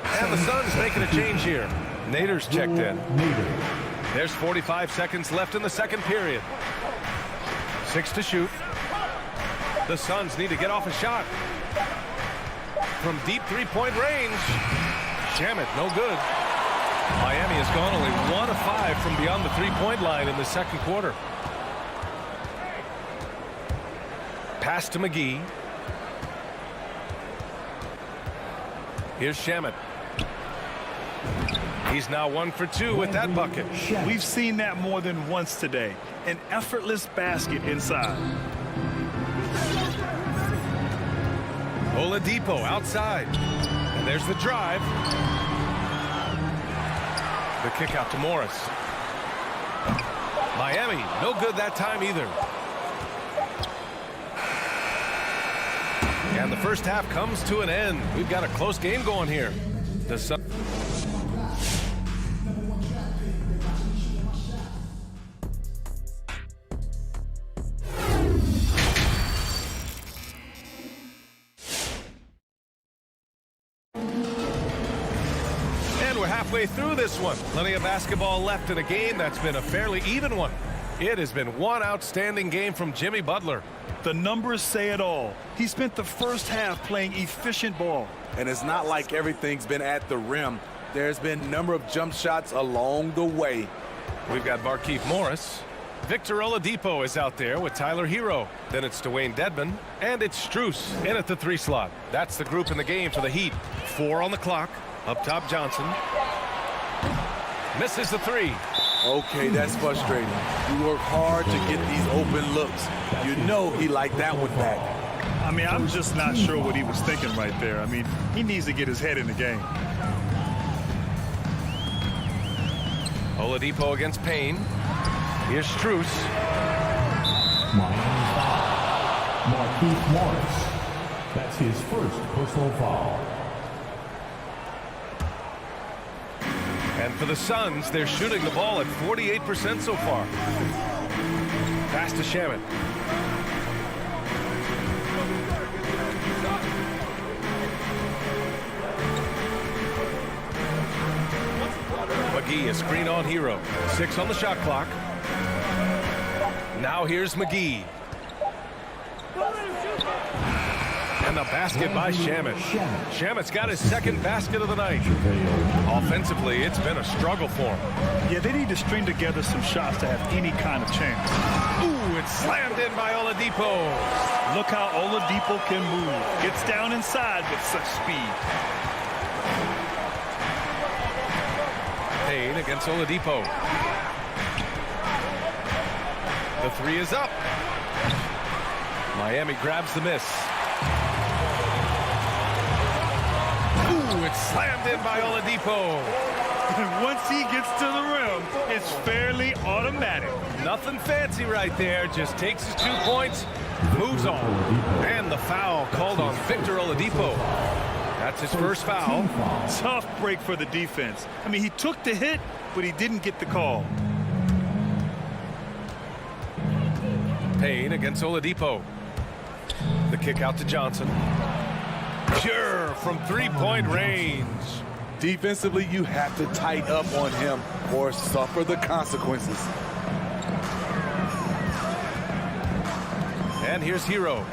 And the Suns making a change here. Nader's checked in. Nader. There's 45 seconds left in the second period. 6 to shoot. The Suns need to get off a shot. From deep three-point range. Shamet, no good. Miami has gone only 1 of 5 from beyond the three-point line in the second quarter. Pass to McGee. Here's Shamet. He's now 1 for 2 with that bucket. We've seen that more than once today. An effortless basket inside. Oladipo outside. And there's the drive. The kick out to Morris. Miami, no good that time either. And the first half comes to an end. We've got a close game going here. The Suns. Halfway through this one. Plenty of basketball left in a game that's been a fairly even one. It has been one outstanding game from Jimmy Butler. The numbers say it all. He spent the first half playing efficient ball. And it's not like everything's been at the rim. There's been a number of jump shots along the way. We've got Markieff Morris. Victor Oladipo is out there with Tyler Hero. Then it's Dwayne Dedmon. And it's Strus in at the 3 slot. That's the group in the game for the Heat. 4 on the clock. Up top, Johnson. Misses the 3. Okay, that's frustrating. You work hard to get these open looks. You know he liked that one back. I mean, I'm just not sure what he was thinking right there. I mean, he needs to get his head in the game. Oladipo against Payne. Here's Strus. Markieff Morris. That's his first personal foul. And for the Suns, they're shooting the ball at 48% so far. Pass to Shamet. McGee, a screen on Hero. 6 on the shot clock. Now here's McGee. And the basket by Shamet. Shamet's got his second basket of the night. Offensively, it's been a struggle for him. Yeah, they need to string together some shots to have any kind of chance. Ooh, it's slammed in by Oladipo. Look how Oladipo can move. Gets down inside with such speed. Payne against Oladipo. The three is up. Miami grabs the miss. Ooh, it's slammed in by Oladipo. Once he gets to the rim, it's fairly automatic. Nothing fancy right there. Just takes his 2 points, moves on. And the foul called on Victor Oladipo. That's his first foul. Tough break for the defense. I mean, he took the hit, but he didn't get the call. Payne against Oladipo. The kick out to Johnson. Pure from three-point range. Defensively, you have to tighten up on him or suffer the consequences. And here's Hero.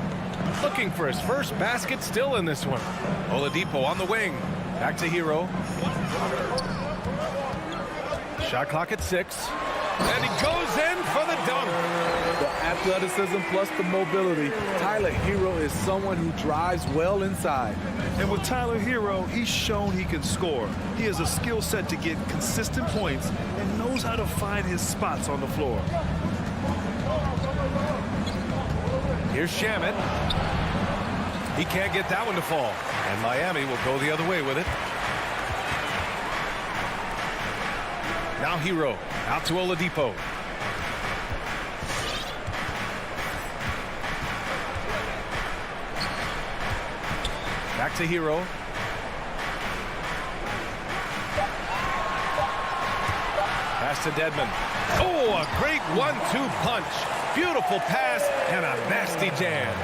Looking for his first basket, still in this one. Oladipo on the wing. Back to Hero. Shot clock at 6. And he goes in for the dunk. The athleticism plus the mobility. Tyler Hero is someone who drives well inside. And with Tyler Hero, he's shown he can score. He has a skill set to get consistent points and knows how to find his spots on the floor. Here's Shamet. He can't get that one to fall. And Miami will go the other way with it. Now Hero out to Oladipo. Back to Hero. Pass to Dedmon. Oh, a great 1-2 punch. Beautiful pass and a nasty jam.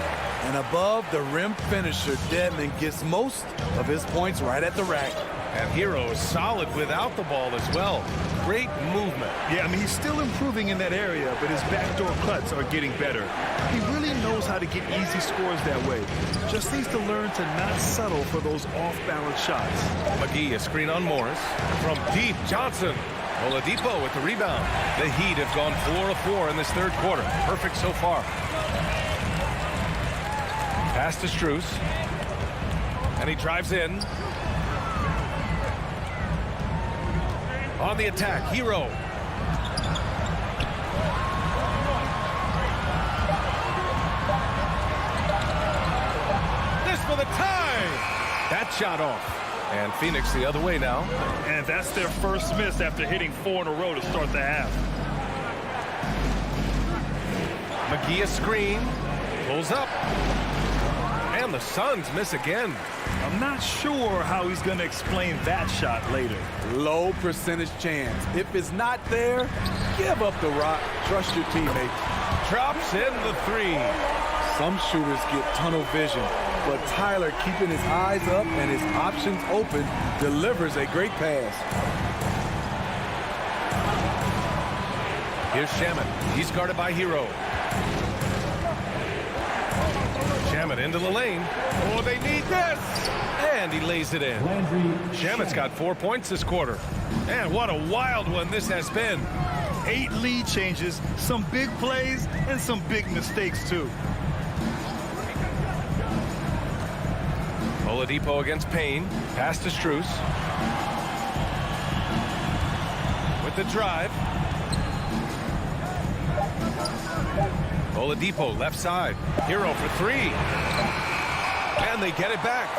And above the rim finisher, Dedmon gets most of his points right at the rack. And Hero is solid without the ball as well. Great movement. Yeah, I mean, he's still improving in that area, but his backdoor cuts are getting better. He really knows how to get easy scores that way. Just needs to learn to not settle for those off-balance shots. McGee, a screen on Morris. From deep, Johnson. Oladipo with the rebound. The Heat have gone 4 of 4 in this third quarter. Perfect so far. Pass to Strus. And he drives in. On the attack, Hero. This for the tie. That shot off. And Phoenix the other way now. And that's their first miss after hitting 4 in a row to start the half. McGee a screen. Pulls up. And the Suns miss again. I'm not sure how he's going to explain that shot later. Low percentage chance. If it's not there, give up the rock. Trust your teammate. Drops in the 3. Some shooters get tunnel vision, but Tyler, keeping his eyes up and his options open, delivers a great pass. Here's Shamet. He's guarded by Hero. Shamet into the lane. Oh, they need this. And he lays it in. Shamet's got 4 points this quarter. And what a wild one this has been. 8 lead changes, some big plays, and some big mistakes, too. Oladipo against Payne. Pass to Strus. With the drive. Oladipo left side. Hero for 3. And they get it back.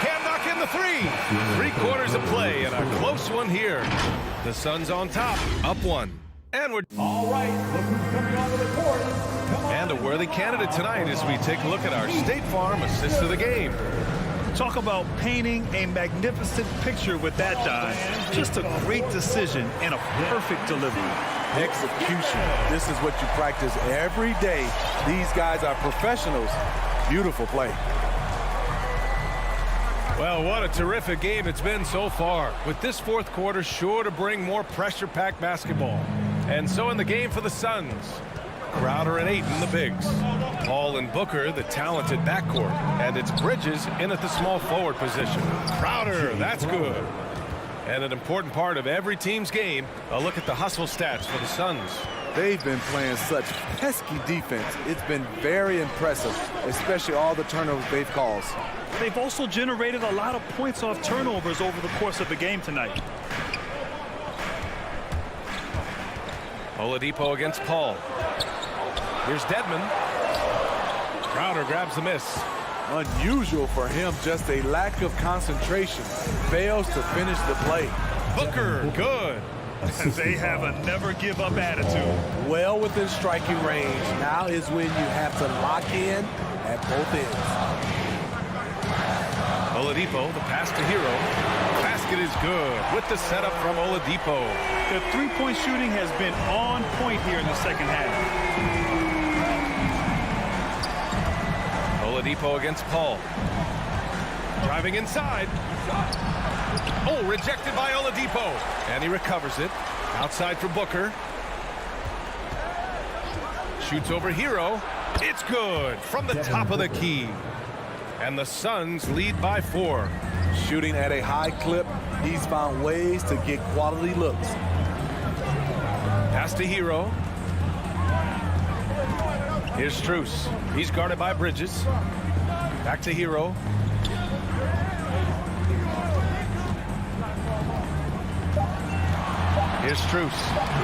Can't knock in the 3. 3 quarters of play and a close one here. The Suns on top, up 1. And we're all right. Look who's coming onto the court. And a worthy candidate tonight as we take a look at our State Farm assist of the game. Talk about painting a magnificent picture with that dive. Just a great decision and a perfect delivery. Execution. This is what you practice every day. These guys are professionals. Beautiful play. Well, what a terrific game it's been so far. With this fourth quarter sure to bring more pressure-packed basketball. And so in the game for the Suns, Crowder and Ayton, the bigs. Paul and Booker, the talented backcourt. And it's Bridges in at the small forward position. Crowder, that's good. And an important part of every team's game, a look at the hustle stats for the Suns. They've been playing such pesky defense. It's been very impressive, especially all the turnovers they've caused. They've also generated a lot of points off turnovers over the course of the game tonight. Oladipo against Paul. Here's Dedmon. Crowder grabs the miss. Unusual for him, just a lack of concentration. Fails to finish the play. Booker, good. They have a never-give-up attitude. Well within striking range. Now is when you have to lock in at both ends. Oladipo, the pass to Hero. Basket is good with the setup from Oladipo. The three-point shooting has been on point here in the second half. Oladipo against Paul. Driving inside. Oh, rejected by Oladipo. And he recovers it. Outside for Booker. Shoots over Hero. It's good from the top of the key. And the Suns lead by 4. Shooting at a high clip, he's found ways to get quality looks. Pass to Hero. Here's Strus. He's guarded by Bridges. Back to Hero. Here's Strus.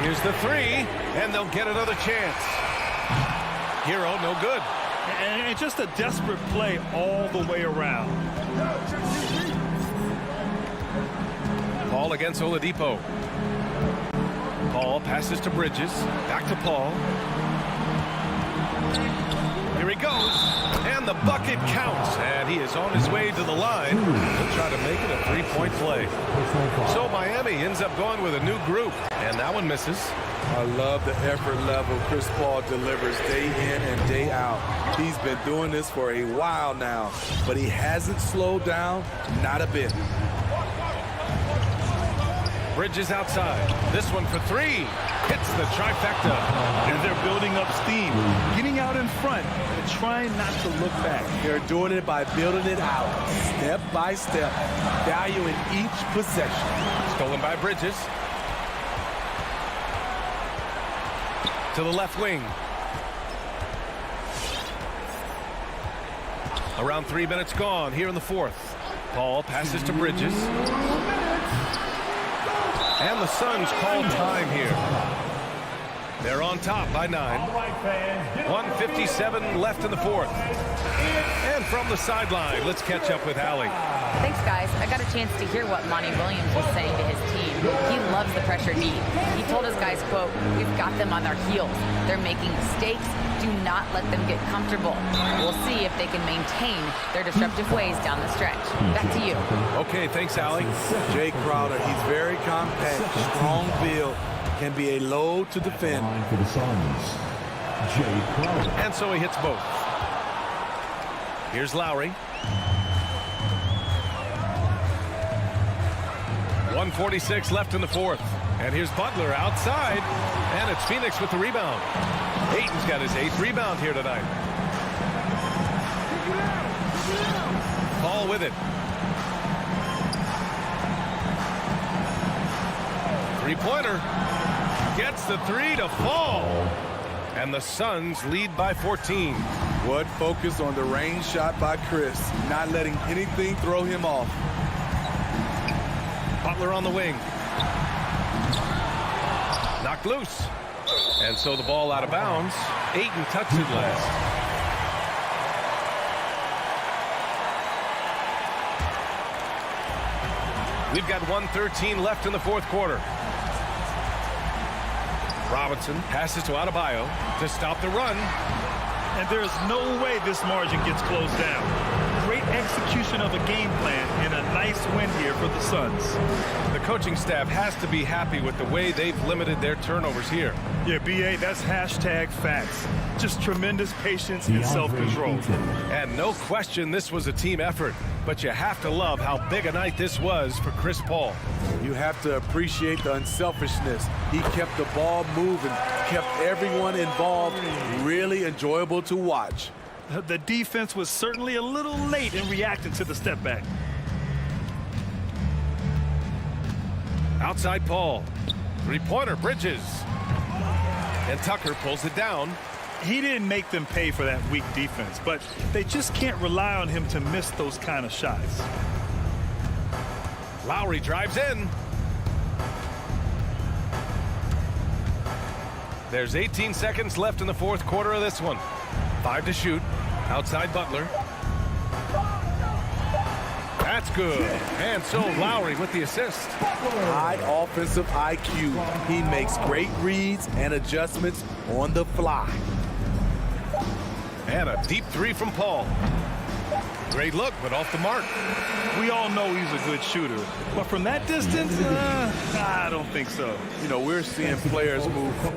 Here's the 3, and they'll get another chance. Hero, no good. And just a desperate play all the way around. Paul against Oladipo. Paul passes to Bridges. Back to Paul. Here he goes. And the bucket counts. And he is on his way to the line. He'll try to make it a 3-point play. So Miami ends up going with a new group. And that one misses. I love the effort level Chris Paul delivers day in and day out. He's been doing this for a while now, but he hasn't slowed down, not a bit. Bridges outside. This one for 3. Hits the trifecta. And they're building up steam, getting out in front and trying not to look back. They're doing it by building it out, step by step, valuing each possession. Stolen by Bridges. To the left wing. Around 3 minutes gone here in the 4th. Paul passes to Bridges. And the Suns call time here. They're on top by 9. 1:57 left in the 4th. And from the sideline, let's catch up with Allie. Thanks, guys. I got a chance to hear what Monty Williams was saying to his team. He loves the pressure D. He told his guys, quote, "We've got them on their heels. They're making mistakes. Do not let them get comfortable. We'll see if they can maintain their disruptive ways down the stretch." Back to you. Okay, thanks, Allie. Jay Crowder, he's very compact, strong build, can be a load to defend. For the Suns, Jay Crowder. And so he hits both. Here's Lowry. 1:46 left in the 4th. And here's Butler outside. And it's Phoenix with the rebound. Ayton's got his 8th rebound here tonight. Paul with it. Three-pointer. Gets the 3 to fall. And the Suns lead by 14. What focus on the range shot by Chris, not letting anything throw him off. Butler on the wing. Knocked loose. And so the ball out of bounds. Ayton touched it last. We've got 1:13 left in the 4th quarter. Robinson passes to Adebayo to stop the run. And there's no way this margin gets closed down. Great execution of a game plan and a nice win here for the Suns. The coaching staff has to be happy with the way they've limited their turnovers here. Yeah, BA, that's hashtag facts. Just tremendous patience and self-control. And no question this was a team effort. But you have to love how big a night this was for Chris Paul. You have to appreciate the unselfishness. He kept the ball moving, kept everyone involved, really enjoyable to watch. The defense was certainly a little late in reacting to the step back. Outside Paul. Three-pointer, Bridges. And Tucker pulls it down. He didn't make them pay for that weak defense, but they just can't rely on him to miss those kind of shots. Lowry drives in. There's 18 seconds left in the fourth quarter of this one. 5 to shoot. Outside Butler. That's good. And so Lowry with the assist. High offensive IQ. He makes great reads and adjustments on the fly. And a deep three from Paul. Great look, but off the mark. We all know he's a good shooter, but from that distance, I don't think so. You know, we're seeing players move.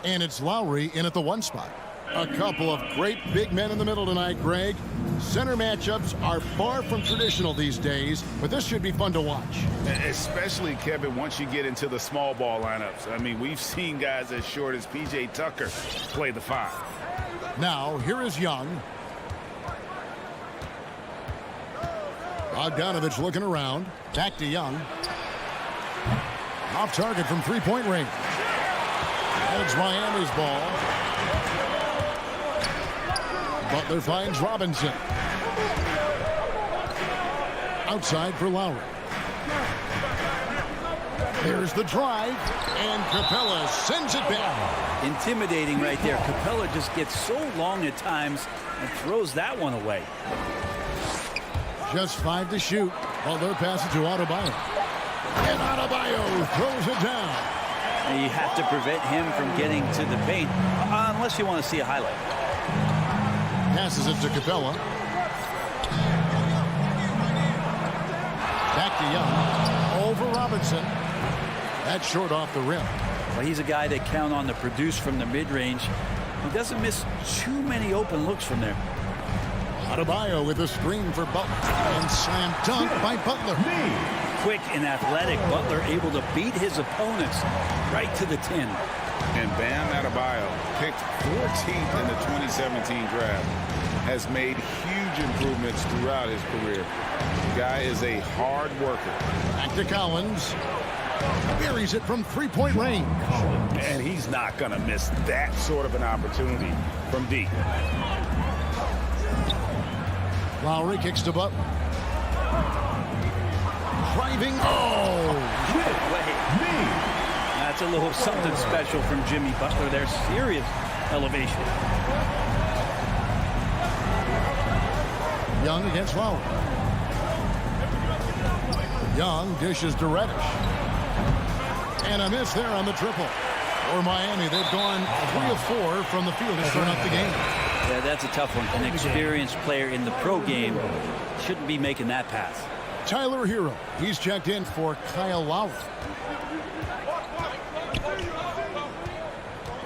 And it's Lowry in at the 1 spot. A couple of great big men in the middle tonight, Greg. Center matchups are far from traditional these days, but this should be fun to watch. Especially, Kevin, once you get into the small ball lineups. I mean, we've seen guys as short as P.J. Tucker play the 5. Now, here is Young. Bogdanovich looking around. Back to Young. Off target from three-point range. It's Miami's ball. Butler finds Robinson. Outside for Lowry. There's the drive, and Capella sends it back. Intimidating right there. Capella just gets so long at times and throws that one away. Just 5 to shoot. Butler passes to Adebayo. And Adebayo throws it down. And you have to prevent him from getting to the paint, unless you want to see a highlight. Passes it to Capella. Back to Young. Over Robinson. That's short off the rim. Well, he's a guy they count on to produce from the mid-range. He doesn't miss too many open looks from there. Adebayo with a screen for Butler. And slam dunk by Butler. Quick and athletic, Butler able to beat his opponents right to the 10. And Bam Adebayo, picked 14th in the 2017 draft, has made huge improvements throughout his career. The guy is a hard worker. Back to Collins. Buries it from three-point range. And he's not going to miss that sort of an opportunity from deep. Lowry kicks to Butler. Driving. Oh! That's a little something special from Jimmy Butler. There's serious elevation. Young against Lowry. Young dishes to Reddish. And a miss there on the triple. For Miami, they've gone 3 of 4 from the field to start up the game. Yeah, that's a tough one. An experienced player in the pro game shouldn't be making that pass. Tyler Hero. He's checked in for Kyle Lowry.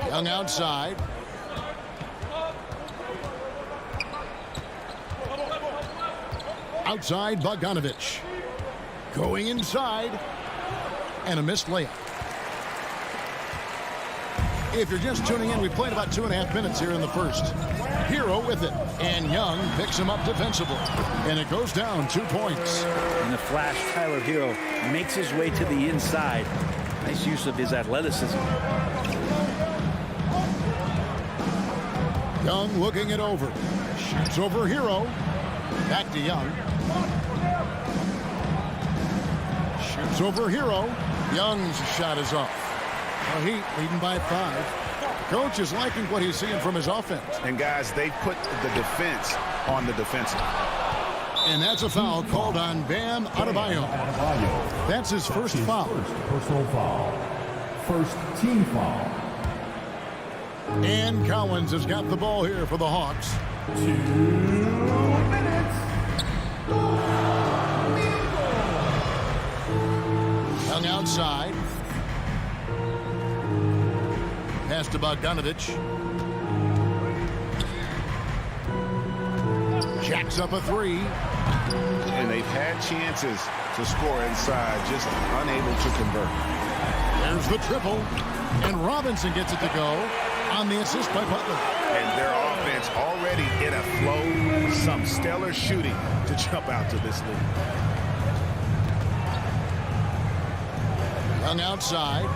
Young outside. Outside, Bogdanovich. Going inside. And a missed layup. If you're just tuning in, we played about 2.5 minutes here in the first. Hero with it. And Young picks him up defensively. And it goes down 2 points. In the flash, Tyler Hero makes his way to the inside. Nice use of his athleticism. Young looking it over. Shoots over Hero. Back to Young. Shoots over Hero. Young's shot is off. The Heat leading by 5. Coach is liking what he's seeing from his offense. And guys, they put the defense on the defensive. And that's a foul called on Bam Adebayo. That's his first foul. First personal foul. First team foul. And Collins has got the ball here for the Hawks. 2 minutes. Hung outside. Pass to Bogdanovich. Jacks up a three. And they've had chances to score inside, just unable to convert. There's the triple. And Robinson gets it to go on the assist by Butler. And their offense already in a flow. Some stellar shooting to jump out to this lead. Hung outside.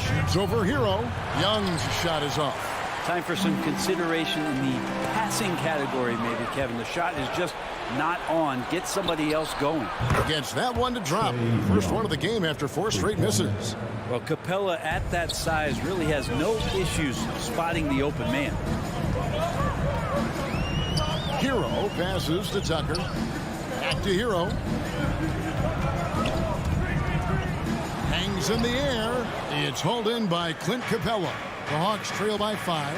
Shoots over Hero. Young's shot is off. Time for some consideration in the passing category, maybe, Kevin. The shot is just not on. Get somebody else going. Gets that one to drop. First one of the game after 4 straight misses. Well, Capella at that size really has no issues spotting the open man. Hero passes to Tucker. Back to Hero. Hangs in the air. It's hauled in by Clint Capella. The Hawks trail by 5.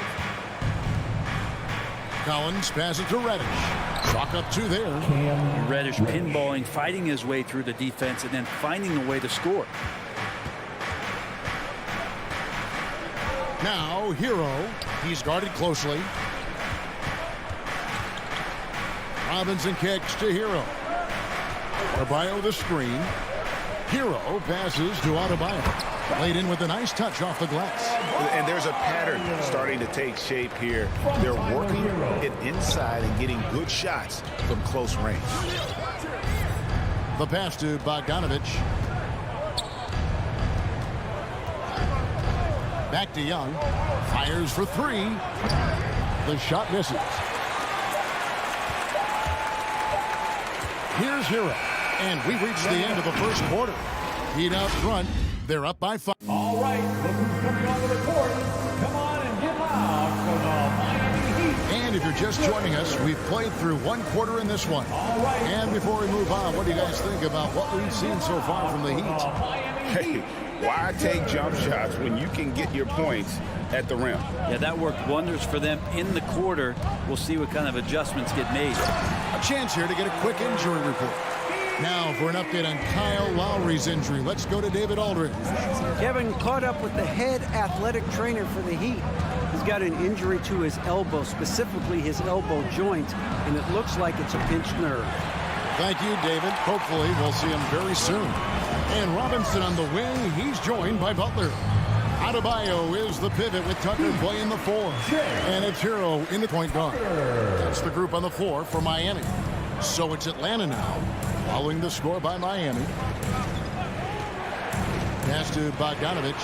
Collins passes to Reddish. Chalk up 2 there. Reddish pinballing, fighting his way through the defense, and then finding a way to score. Now Hero. He's guarded closely. Robinson kicks to Hero. Adebayo the screen. Hero passes to Adebayo. Laid in with a nice touch off the glass. And there's a pattern starting to take shape here. They're working it inside and getting good shots from close range. The pass to Bogdanovich. Back to Young. Fires for 3. The shot misses. Here's Hero. And we reached the end of the first quarter. Heat out front. They're up by 5. All right, look who's coming onto the court. Come on and get loud for the Miami Heat. And if you're just joining us, we've played through 1 quarter in this one. All right. And before we move on, what do you guys think about what we've seen so far from the Heat? Hey, why take jump shots when you can get your points at the rim? Yeah, that worked wonders for them in the quarter. We'll see what kind of adjustments get made. A chance here to get a quick injury report. Now for an update on Kyle Lowry's injury, let's go to David Aldridge. Kevin caught up with the head athletic trainer for the Heat. He's got an injury to his elbow, specifically his elbow joint, and it looks like it's a pinched nerve. Thank you, David. Hopefully we'll see him very soon. And Robinson on the wing, he's joined by Butler. Adebayo is the pivot with Tucker playing the 4. And it's Hero in the point guard. That's the group on the floor for Miami. So it's Atlanta now, following the score by Miami. Pass to Bogdanovich.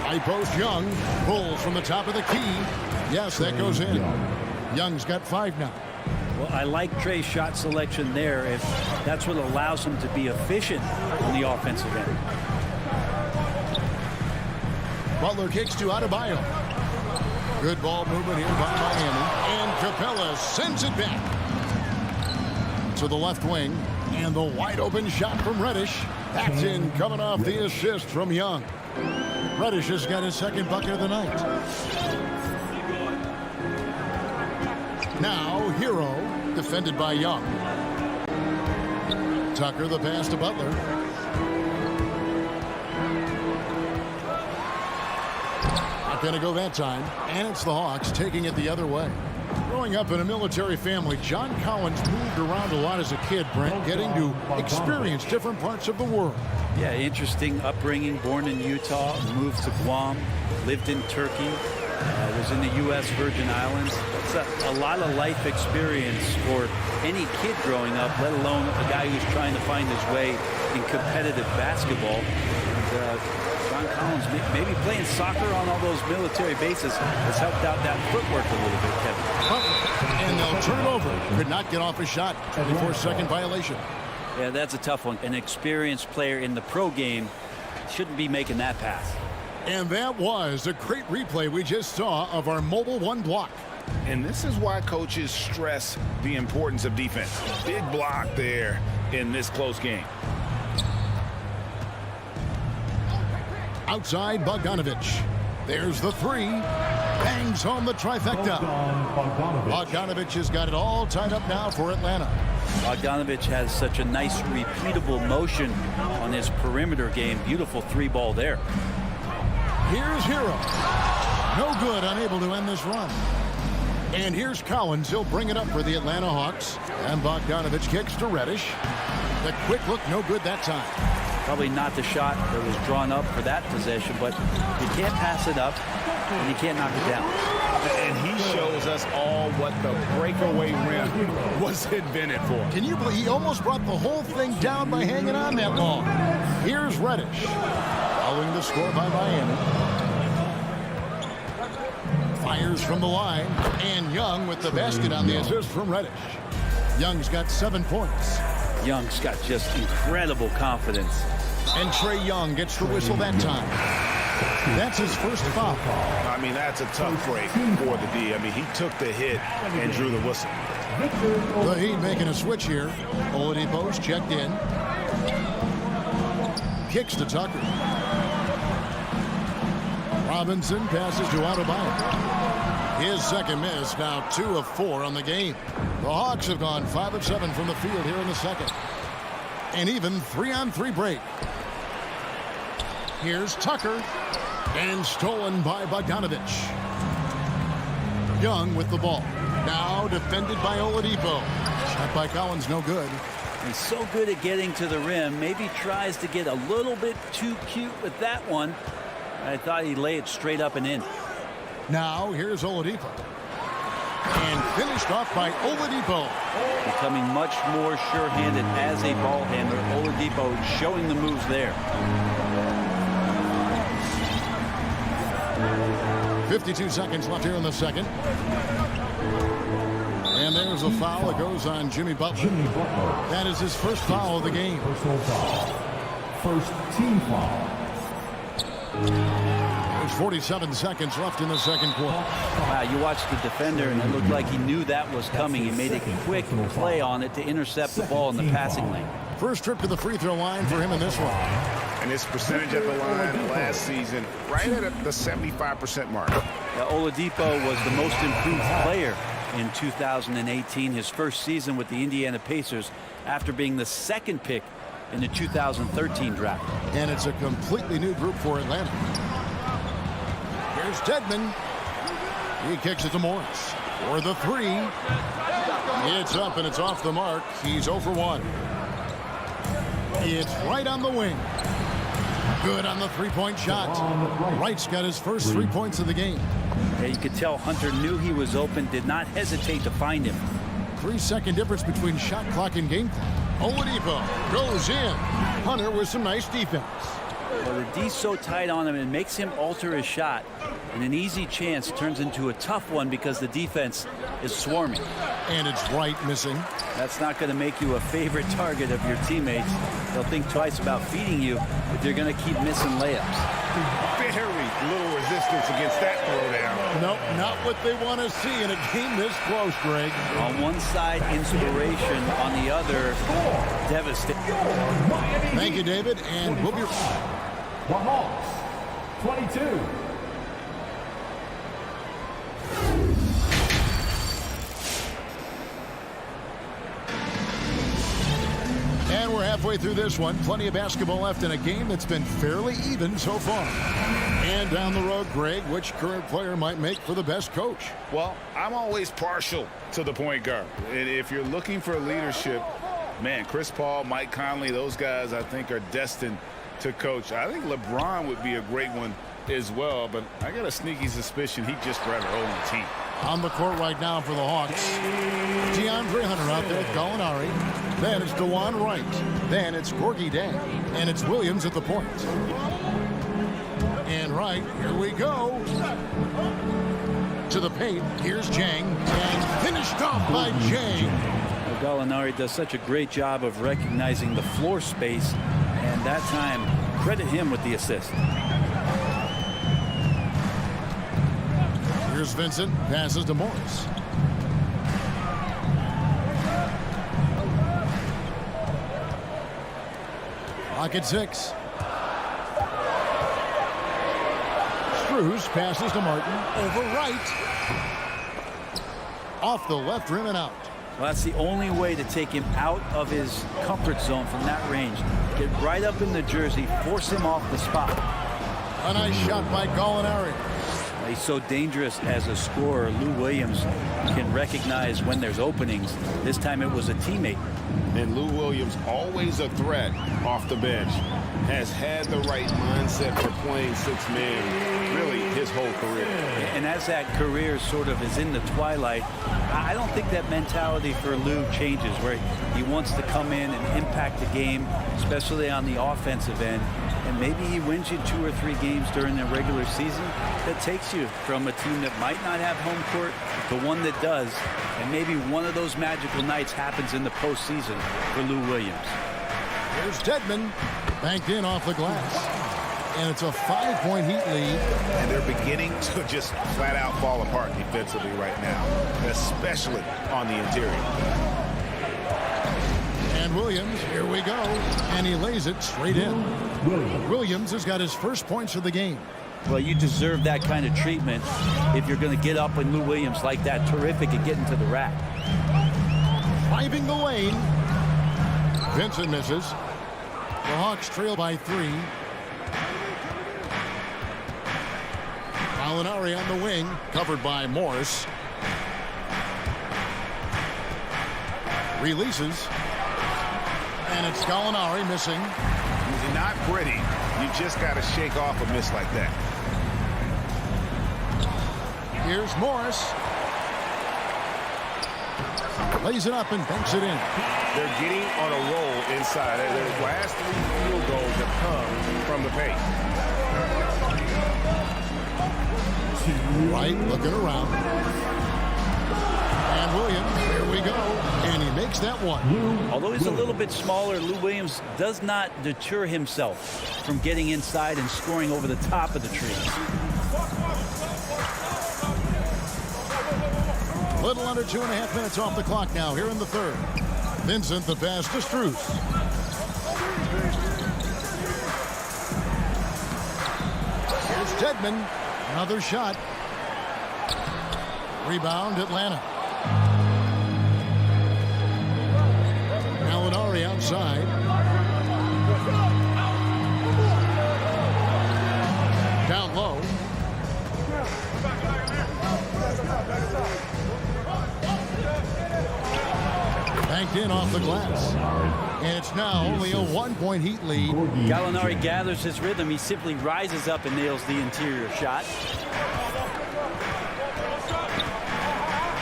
High post Young. Pulls from the top of the key. Yes, that goes in. Young's got 5 now. Well, I like Trey's shot selection there if that's what allows him to be efficient on the offensive end. Butler kicks to Adebayo. Good ball movement here by Miami. And Capella sends it back to the left wing. And the wide open shot from Reddish. That's in, coming off the assist from Young. Reddish has got his 2nd bucket of the night. Now Hero, defended by Young. Tucker the pass to Butler. Not going to go that time. And it's the Hawks taking it the other way. Growing up in a military family, John Collins moved around a lot as a kid, Brent, getting to experience different parts of the world. Yeah, interesting upbringing. Born in Utah, moved to Guam, lived in Turkey, was in the U.S. Virgin Islands. It's a lot of life experience for any kid growing up, let alone a guy who's trying to find his way in competitive basketball. And, John Collins, maybe playing soccer on all those military bases has helped out that footwork a little bit, Kevin. And they'll turn it over. Could not get off a shot. 24-second violation. Yeah, that's a tough one. An experienced player in the pro game shouldn't be making that pass. And that was a great replay we just saw of our Mobile One block. And this is why coaches stress the importance of defense. Big block there in this close game. Outside Bogdanovich. There's the three. Bangs home the trifecta. Bogdanovich has got it all tied up now for Atlanta. Bogdanovich has such a nice repeatable motion on his perimeter game. Beautiful three ball there. Here's Hero. No good, unable to end this run. And here's Collins. He'll bring it up for the Atlanta Hawks. And Bogdanovich kicks to Reddish. The quick look, no good that time. Probably not the shot that was drawn up for that possession, but you can't pass it up and you can't knock it down. And he shows us all what the breakaway rim was invented for. Can you believe he almost brought the whole thing down by hanging on that long? Here's Reddish. Following the score by Miami. Fires from the line. And Young with the basket on the assist from Reddish. Young's got 7 points. Young's got just incredible confidence. And Trae Young gets the whistle that time. That's his first foul. I mean, that's a tough break for the D. I mean, he took the hit and drew the whistle. The Heat making a switch here. Oladipo's checked in. Kicks to Tucker. Robinson passes to Adebayo. His second miss, now 2 of 4 on the game. The Hawks have gone 5 of 7 from the field here in the second. An even 3-on-3 break. Here's Tucker. And stolen by Bogdanovich. Young with the ball. Now defended by Oladipo. Shot by Collins, no good. He's so good at getting to the rim. Maybe tries to get a little bit too cute with that one. I thought he'd lay it straight up and in. Now here's Oladipo. And finished off by Oladipo. Becoming much more sure-handed as a ball handler. Oladipo showing the moves there. 52 seconds left here in the second. And there's a foul that goes on Jimmy Butler. That is his first foul of the game. Personal foul. First team foul. There's 47 seconds left in the second quarter. Wow, you watched the defender, and it looked like he knew that was coming. He made a quick play on it to intercept the ball in the passing lane. First trip to the free throw line for him in this one. And his percentage at the line last season, right at the 75% mark. Oladipo was the most improved player in 2018, his first season with the Indiana Pacers after being the second pick in the 2013 draft. And it's a completely new group for Atlanta. Here's Dedmon. He kicks it to Morris for the three. It's up and it's off the mark. He's 0 for 1. It's right on the wing. Good on the three-point shot. Wright's got his first 3 points of the game. Yeah, you could tell Hunter knew he was open, did not hesitate to find him. 3-second difference between shot clock and game clock. Oladipo goes in. Hunter with some nice defense. Well, the D's so tight on him, it makes him alter his shot. And an easy chance turns into a tough one because the defense is swarming. And it's Wright missing. That's not going to make you a favorite target of your teammates. They'll think twice about feeding you if you're going to keep missing layups. Very little resistance against that throwdown. Nope, not what they want to see in a game this close, Greg. On one side, inspiration. On the other, devastating. Thank you, David, and we'll be The Hawks, 22. And we're halfway through this one. Plenty of basketball left in a game that's been fairly even so far. And down the road, Greg, which current player might make for the best coach? Well, I'm always partial to the point guard. And if you're looking for leadership, man, Chris Paul, Mike Conley, those guys I think are destined to coach. I think LeBron would be a great one as well, but I got a sneaky suspicion he'd just rather own the team. On the court right now for the Hawks. DeAndre Hunter out there with Gallinari. Then it's DeJuan Wright. Then it's Gorgie Dang. And it's Williams at the point. And Wright, here we go. To the paint. Here's Jang. And finished off by Jang. Gallinari does such a great job of recognizing the floor space. And that time, credit him with the assist. Here's Vincent. Passes to Morris. Pocket 6. Struz passes to Martin. Over right. Off the left rim and out. Well, that's the only way to take him out of his comfort zone from that range. Get right up in the jersey, force him off the spot. A nice shot by Gallinari. He's so dangerous as a scorer. Lou Williams can recognize when there's openings. This time it was a teammate. And Lou Williams, always a threat off the bench, has had the right mindset for playing six-man really his whole career. And as that career sort of is in the twilight, I don't think that mentality for Lou changes, where he wants to come in and impact the game, especially on the offensive end. And maybe he wins you 2 or 3 games during the regular season that takes you from a team that might not have home court to one that does. And maybe one of those magical nights happens in the postseason for Lou Williams. Here's Dedmon. Banked in off the glass. And it's a 5-point Heat lead. And they're beginning to just flat out fall apart defensively right now, especially on the interior. And Williams, here we go. And he lays it straight in. Williams has got his first points of the game. Well, you deserve that kind of treatment if you're going to get up with Lou Williams like that. Terrific at getting to the rack. Driving the lane. Vincent misses. The Hawks trail by 3. Gallinari on the wing, covered by Morris. Releases. And it's Gallinari missing. He's not pretty. You just got to shake off a miss like that. Here's Morris. Lays it up and banks it in. They're getting on a roll inside. Their last 3 field goals have come from the paint. Right, looking around. And Williams, here we go. And he makes that one. Although he's a little bit smaller, Lou Williams does not deter himself from getting inside and scoring over the top of the tree. Little under 2.5 minutes off the clock now here in the third. Vincent the pass to Struz. Here's Dedmon. Another shot. Rebound Atlanta. Gallinari outside. Down low. Banked in off the glass. And it's now only a 1-point Heat lead. Gallinari gathers his rhythm. He simply rises up and nails the interior shot.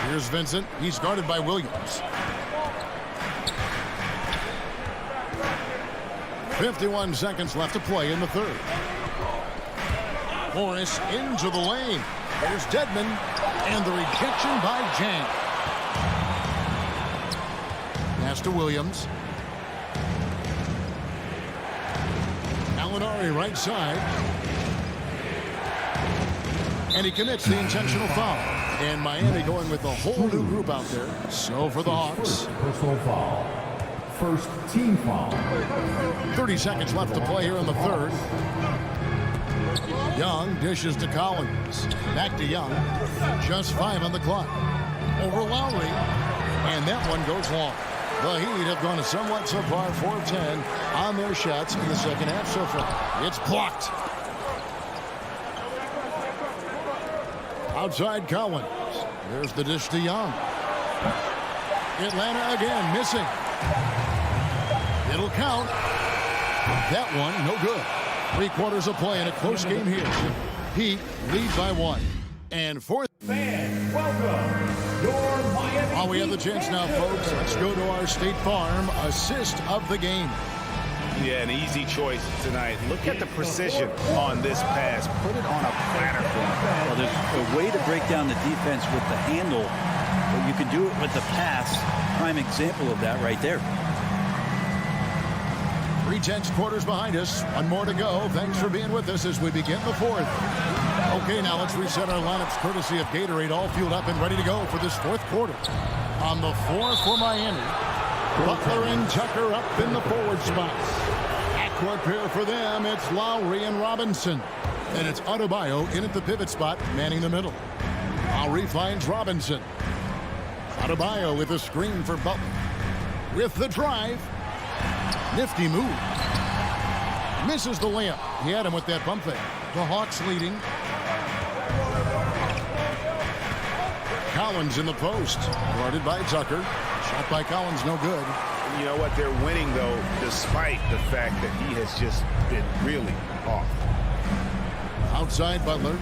Here's Vincent. He's guarded by Williams. 51 seconds left to play in the third. Morris into the lane. Here's Dedmon. And the rejection by Jang. Pass to Williams. Gallinari right side. And he commits the intentional foul. And Miami going with a whole new group out there. So for the Hawks. Personal foul. First team foul. 30 seconds left to play here in the third. Young dishes to Collins. Back to Young. Just 5 on the clock. Over Lowry. And that one goes long. The Heat have gone a somewhat subpar 4 of 10 on their shots in the second half so far. It's blocked. Outside Collins. There's the dish to Young. Atlanta again missing. It'll count. That one no good. 3/4 of play in a close game here. Heat lead by 1. And fourth. Fans, welcome. Your Miami. While we have the chance now, folks, let's go to our State Farm assist of the game. Yeah, an easy choice tonight. Look at the precision on this pass. Put it on a platter for him. Well, there's a way to break down the defense with the handle, but you can do it with the pass. Prime example of that right there. 3/10 quarters behind us. 1 more to go. Thanks for being with us as we begin the fourth. Okay, now let's reset our lineups courtesy of Gatorade, all fueled up and ready to go for this fourth quarter. On the floor for Miami, Butler and Tucker up in the forward spots. Backcourt pair for them, it's Lowry and Robinson. And it's Adebayo in at the pivot spot, manning the middle. Lowry finds Robinson. Adebayo with a screen for Butler. With the drive. Nifty move. Misses the layup. He had him with that bump fake. The Hawks leading. Collins in the post. Guarded by Tucker. Shot by Collins, no good. You know what? They're winning, though, despite the fact that he has just been really off. Outside Butler.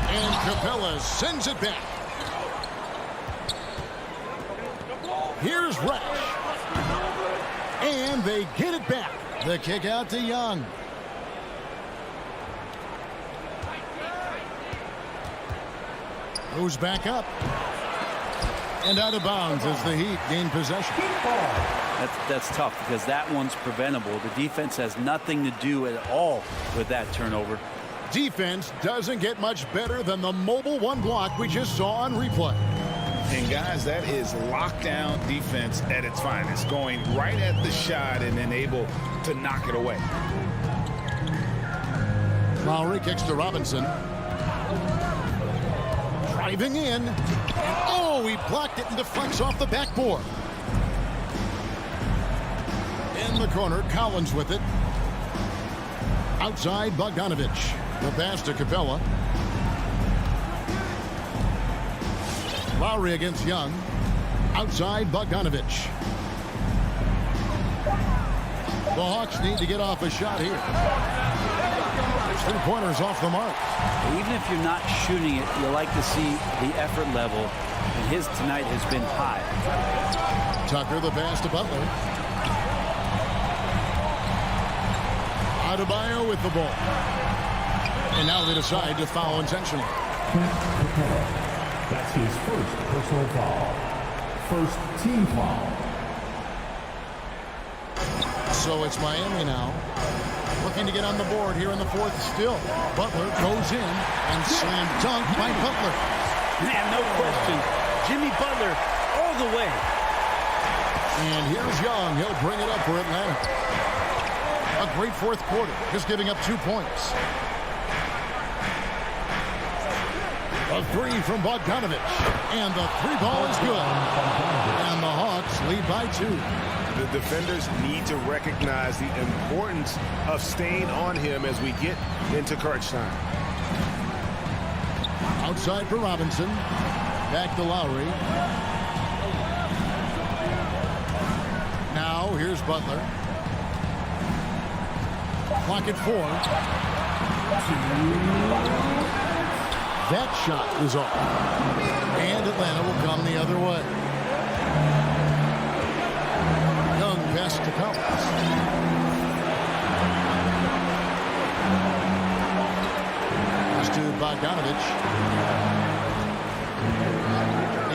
And Capella sends it back. Here's Resch. And they get it back. The kick out to Young. Goes back up. And out of bounds as the Heat gain possession. That's tough because that one's preventable. The defense has nothing to do at all with that turnover. Defense doesn't get much better than the mobile one block we just saw on replay. And guys, that is lockdown defense at its finest, going right at the shot and then able to knock it away. Lowry kicks to Robinson. Driving in. And oh, he blocked it and deflects off the backboard. In the corner, Collins with it. Outside, Bogdanovich. The pass to Capella. Lowry against Young. Outside, Bogdanovich. The Hawks need to get off a shot here. Three-pointers off the mark. Even if you're not shooting it, you like to see the effort level. And his tonight has been high. Tucker, the pass to Butler. Adebayo with the ball. And now they decide to foul intentionally. That's his first personal foul. First team foul. So it's Miami now. Looking to get on the board here in the fourth still. Butler goes in and slam dunk by Butler. Man, no question. Jimmy Butler all the way. And here's Young. He'll bring it up for Atlanta. A great fourth quarter, just giving up 2 points. A three from Bogdanovich. And the three ball is good. And the Hawks lead by 2. The defenders need to recognize the importance of staying on him as we get into crunch time. Outside for Robinson. Back to Lowry. Now here's Butler. Clock at 4. That shot is off. And Atlanta will come the other way. Young pass to Collins. Pass to Bogdanovich.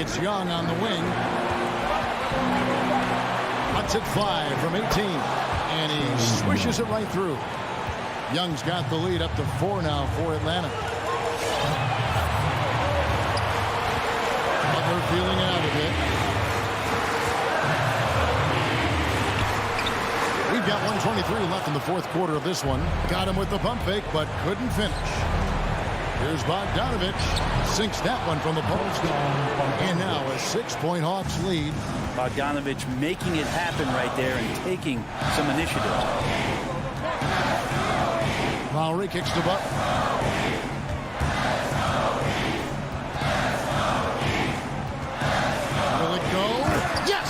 It's Young on the wing. Cuts it 5 from 18. And he swishes it right through. Young's got the lead up to 4 now for Atlanta. Butler feeling out of it. We've got 1:23 left in the fourth quarter of this one. Got him with the pump fake, but couldn't finish. Here's Bogdanovich. Sinks that one from the post. And now a 6-point Hawks lead. Bogdanovich making it happen right there and taking some initiative. Lowry kicks to Butler. Will it go? Yes!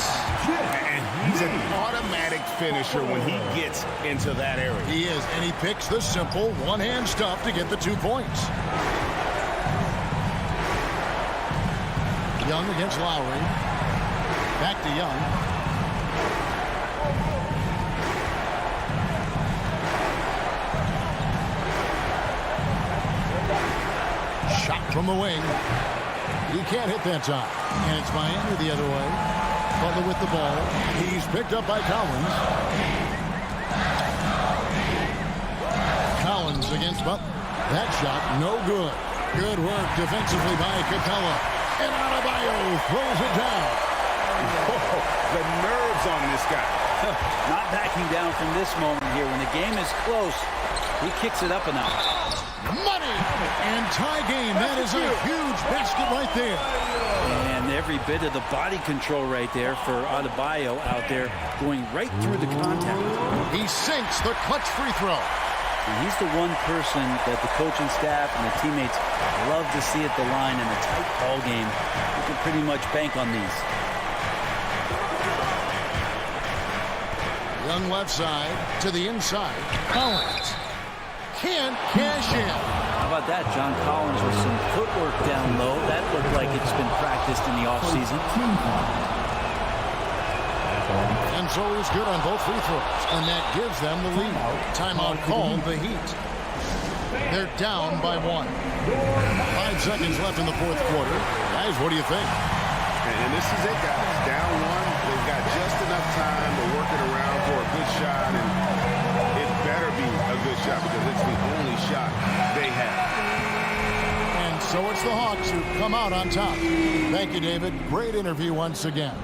And he's an automatic finisher when he gets into that area. He is, and he picks the simple one-hand stuff to get the 2 points. Young against Lowry. Back to Young. Shot from the wing. He can't hit that time. And it's Miami the other way. Butler with the ball. He's picked up by Collins. against Butler. That shot, no good. Good work defensively by Capella. And Adebayo throws it down. Oh, the nerves on this guy. Not backing down from this moment here. When the game is close, he kicks it up a notch. Money! And tie game. That is a huge basket right there. And every bit of the body control right there for Adebayo out there, going right through the contact. He sinks the clutch free throw. And he's the one person that the coaching staff and the teammates love to see at the line in a tight ball game. You can pretty much bank on these. Young left side to the inside. Collins can't cash in. How about that? John Collins with some footwork down low. That looked like it's been practiced in the offseason. And so he's good on both free throws. And that gives them the lead. Timeout called the Heat. They're down by 1. 5 seconds left in the fourth quarter. Guys, what do you think? And this is it, guys. Down 1. They've got just enough time to work it around for a good shot. And it better be a good shot because it's the only shot they have. And so it's the Hawks who come out on top. Thank you, David. Great interview once again.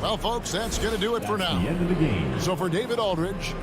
Well, folks, that's going to do it for now. The end of the game. So for David Aldridge...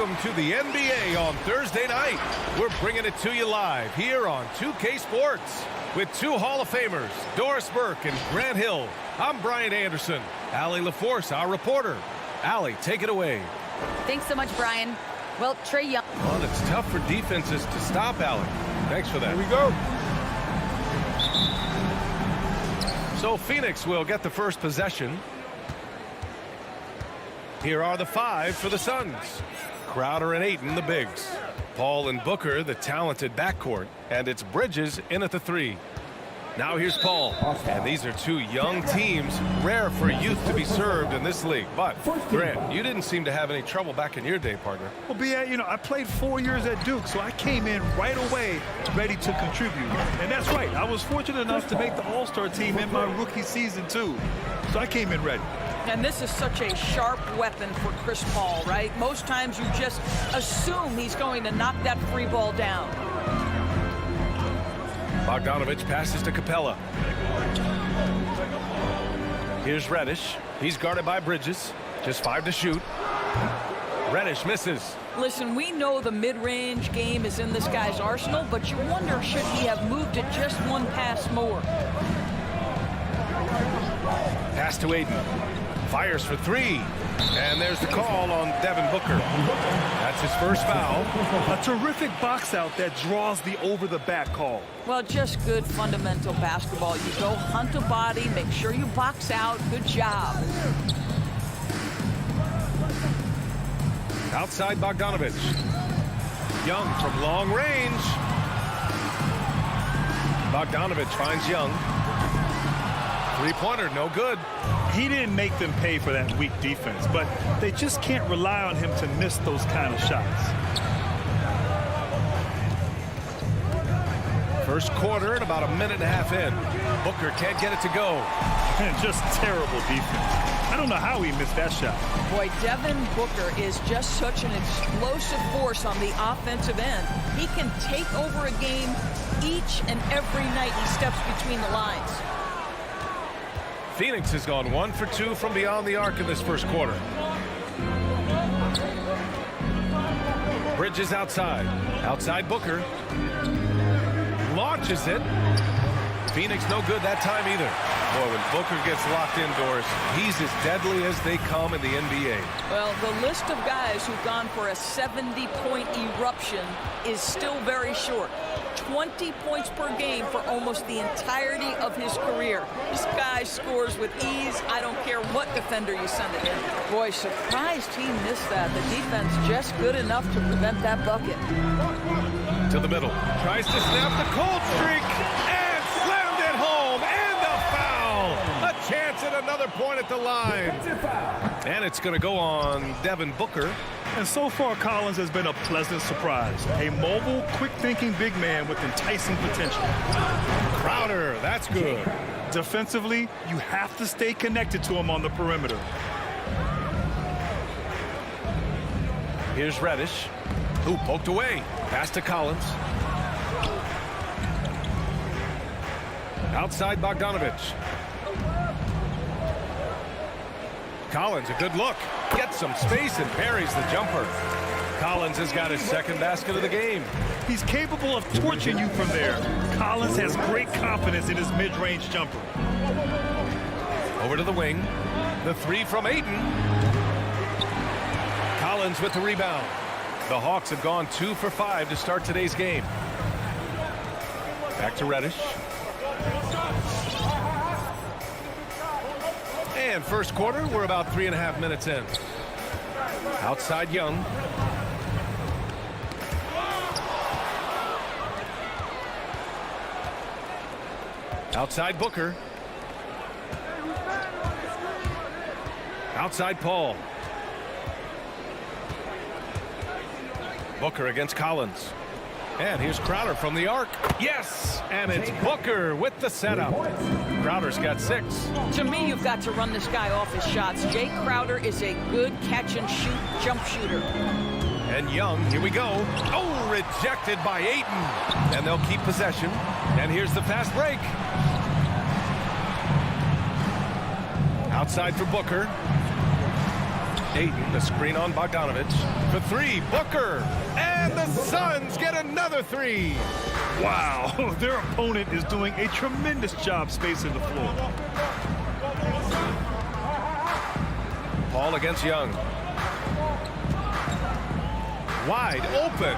welcome to the NBA on Thursday night. We're bringing it to you live here on 2K Sports with two Hall of Famers, Doris Burke and Grant Hill. I'm Brian Anderson. Allie LaForce, our reporter. Allie, take it away. Thanks so much, Brian. Well, Trae Young. Well, it's tough for defenses to stop Allie. Thanks for that. Here we go. So Phoenix will get the first possession. Here are the five for the Suns. Crowder and Ayton, the bigs. Paul and Booker, the talented backcourt. And it's Bridges in at the three. Now here's Paul. And these are two young teams. Rare for youth to be served in this league. But, Grant, you didn't seem to have any trouble back in your day, partner. Well, B.A., I played 4 years at Duke, so I came in right away ready to contribute. And that's right. I was fortunate enough to make the All-Star team in my rookie season, too. So I came in ready. And this is such a sharp weapon for Chris Paul, right? Most times you just assume he's going to knock that free ball down. Bogdanovich passes to Capella. Here's Reddish. He's guarded by Bridges. Just 5 to shoot. Reddish misses. Listen, we know the mid-range game is in this guy's arsenal, but you wonder, should he have moved it just one pass more? Pass to Ayton. Fires for three. And there's the call on Devin Booker. That's his first foul. A terrific box out that draws the over-the-back call. Well, just good fundamental basketball. You go hunt a body, make sure you box out. Good job. Outside Bogdanovich. Young from long range. Bogdanovich finds Young. Three-pointer, no good. He didn't make them pay for that weak defense, but they just can't rely on him to miss those kind of shots. First quarter and about a minute and a half in. Booker can't get it to go. Just terrible defense. I don't know how he missed that shot. Boy, Devin Booker is just such an explosive force on the offensive end. He can take over a game each and every night he steps between the lines. Phoenix has gone 1 for 2 from beyond the arc in this first quarter. Bridges outside. Outside Booker. Launches it. Phoenix no good that time either. Boy, when Booker gets locked indoors, he's as deadly as they come in the NBA. Well, the list of guys who've gone for a 70-point eruption is still very short. 20 points per game for almost the entirety of his career. This guy scores with ease. I don't care what defender you send it in. Boy, surprised he missed that. The defense just good enough to prevent that bucket. To the middle. Tries to snap the cold streak and slammed it home. And the foul. A chance at another point at the line. And it's going to go on Devin Booker. And so far, Collins has been a pleasant surprise. A mobile, quick-thinking big man with enticing potential. Crowder, that's good. Defensively, you have to stay connected to him on the perimeter. Here's Reddish. Who poked away. Pass to Collins. Outside Bogdanovich. Collins, a good look. Gets some space and parries the jumper. Collins has got his second basket of the game. He's capable of torching you from there. Collins has great confidence in his mid-range jumper. Over to the wing. The three from Ayton. Collins with the rebound. The Hawks have gone 2 for 5 to start today's game. Back to Reddish. And first quarter, we're about 3.5 minutes in. Outside Young. Outside Booker. Outside Paul. Booker against Collins. And here's Crowder from the arc. Yes! And it's Booker with the setup. Crowder's got 6. To me, you've got to run this guy off his shots. Jay Crowder is a good catch-and-shoot jump shooter. And Young, here we go. Oh, rejected by Ayton. And they'll keep possession. And here's the fast break. Outside for Booker. Ayton, the screen on Bogdanovich. For three, Booker. And the Suns get another three. Wow, their opponent is doing a tremendous job spacing the floor. Paul against Young. Wide open.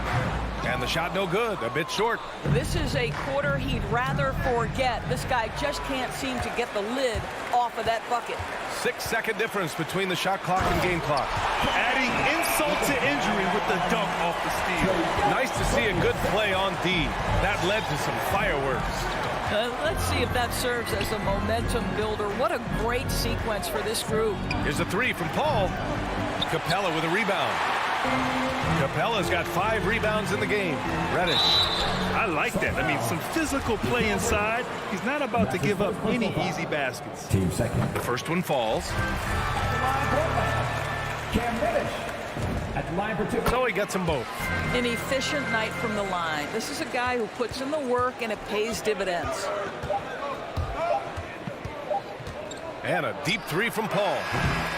And the shot no good, a bit short. This is a quarter he'd rather forget. This guy just can't seem to get the lid off of that bucket. 6-second difference between the shot clock and game clock. Adding insult to injury with the dunk off the steal. Nice to see a good play on D. That led to some fireworks. Let's see if that serves as a momentum builder. What a great sequence for this group. Here's a three from Paul. Capella with a rebound. Capella's got 5 rebounds in the game. Reddish. I like that. I mean, some physical play inside. He's not about to give up any easy baskets. Team second. The first one falls. Cam Reddish at the line for 2. So he gets them both. An efficient night from the line. This is a guy who puts in the work and it pays dividends. And a deep three from Paul.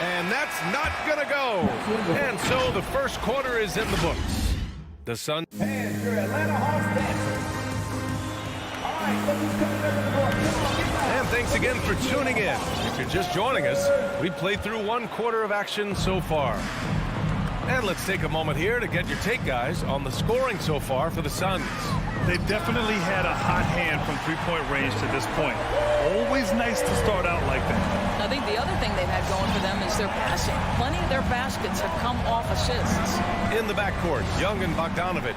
And that's not going to go. And so the first quarter is in the books. The Suns. And your Atlanta Hawks dancer. All right, look who's coming up to the board. Come on, get back. And thanks again for tuning in. If you're just joining us, we played through 1 quarter of action so far. And let's take a moment here to get your take, guys, on the scoring so far for the Suns. They've definitely had a hot hand from three-point range to this point. Always nice to start out like that. I think the other thing they've had going for them is their passing. Plenty of their baskets have come off assists. In the backcourt, Young and Bogdanovich.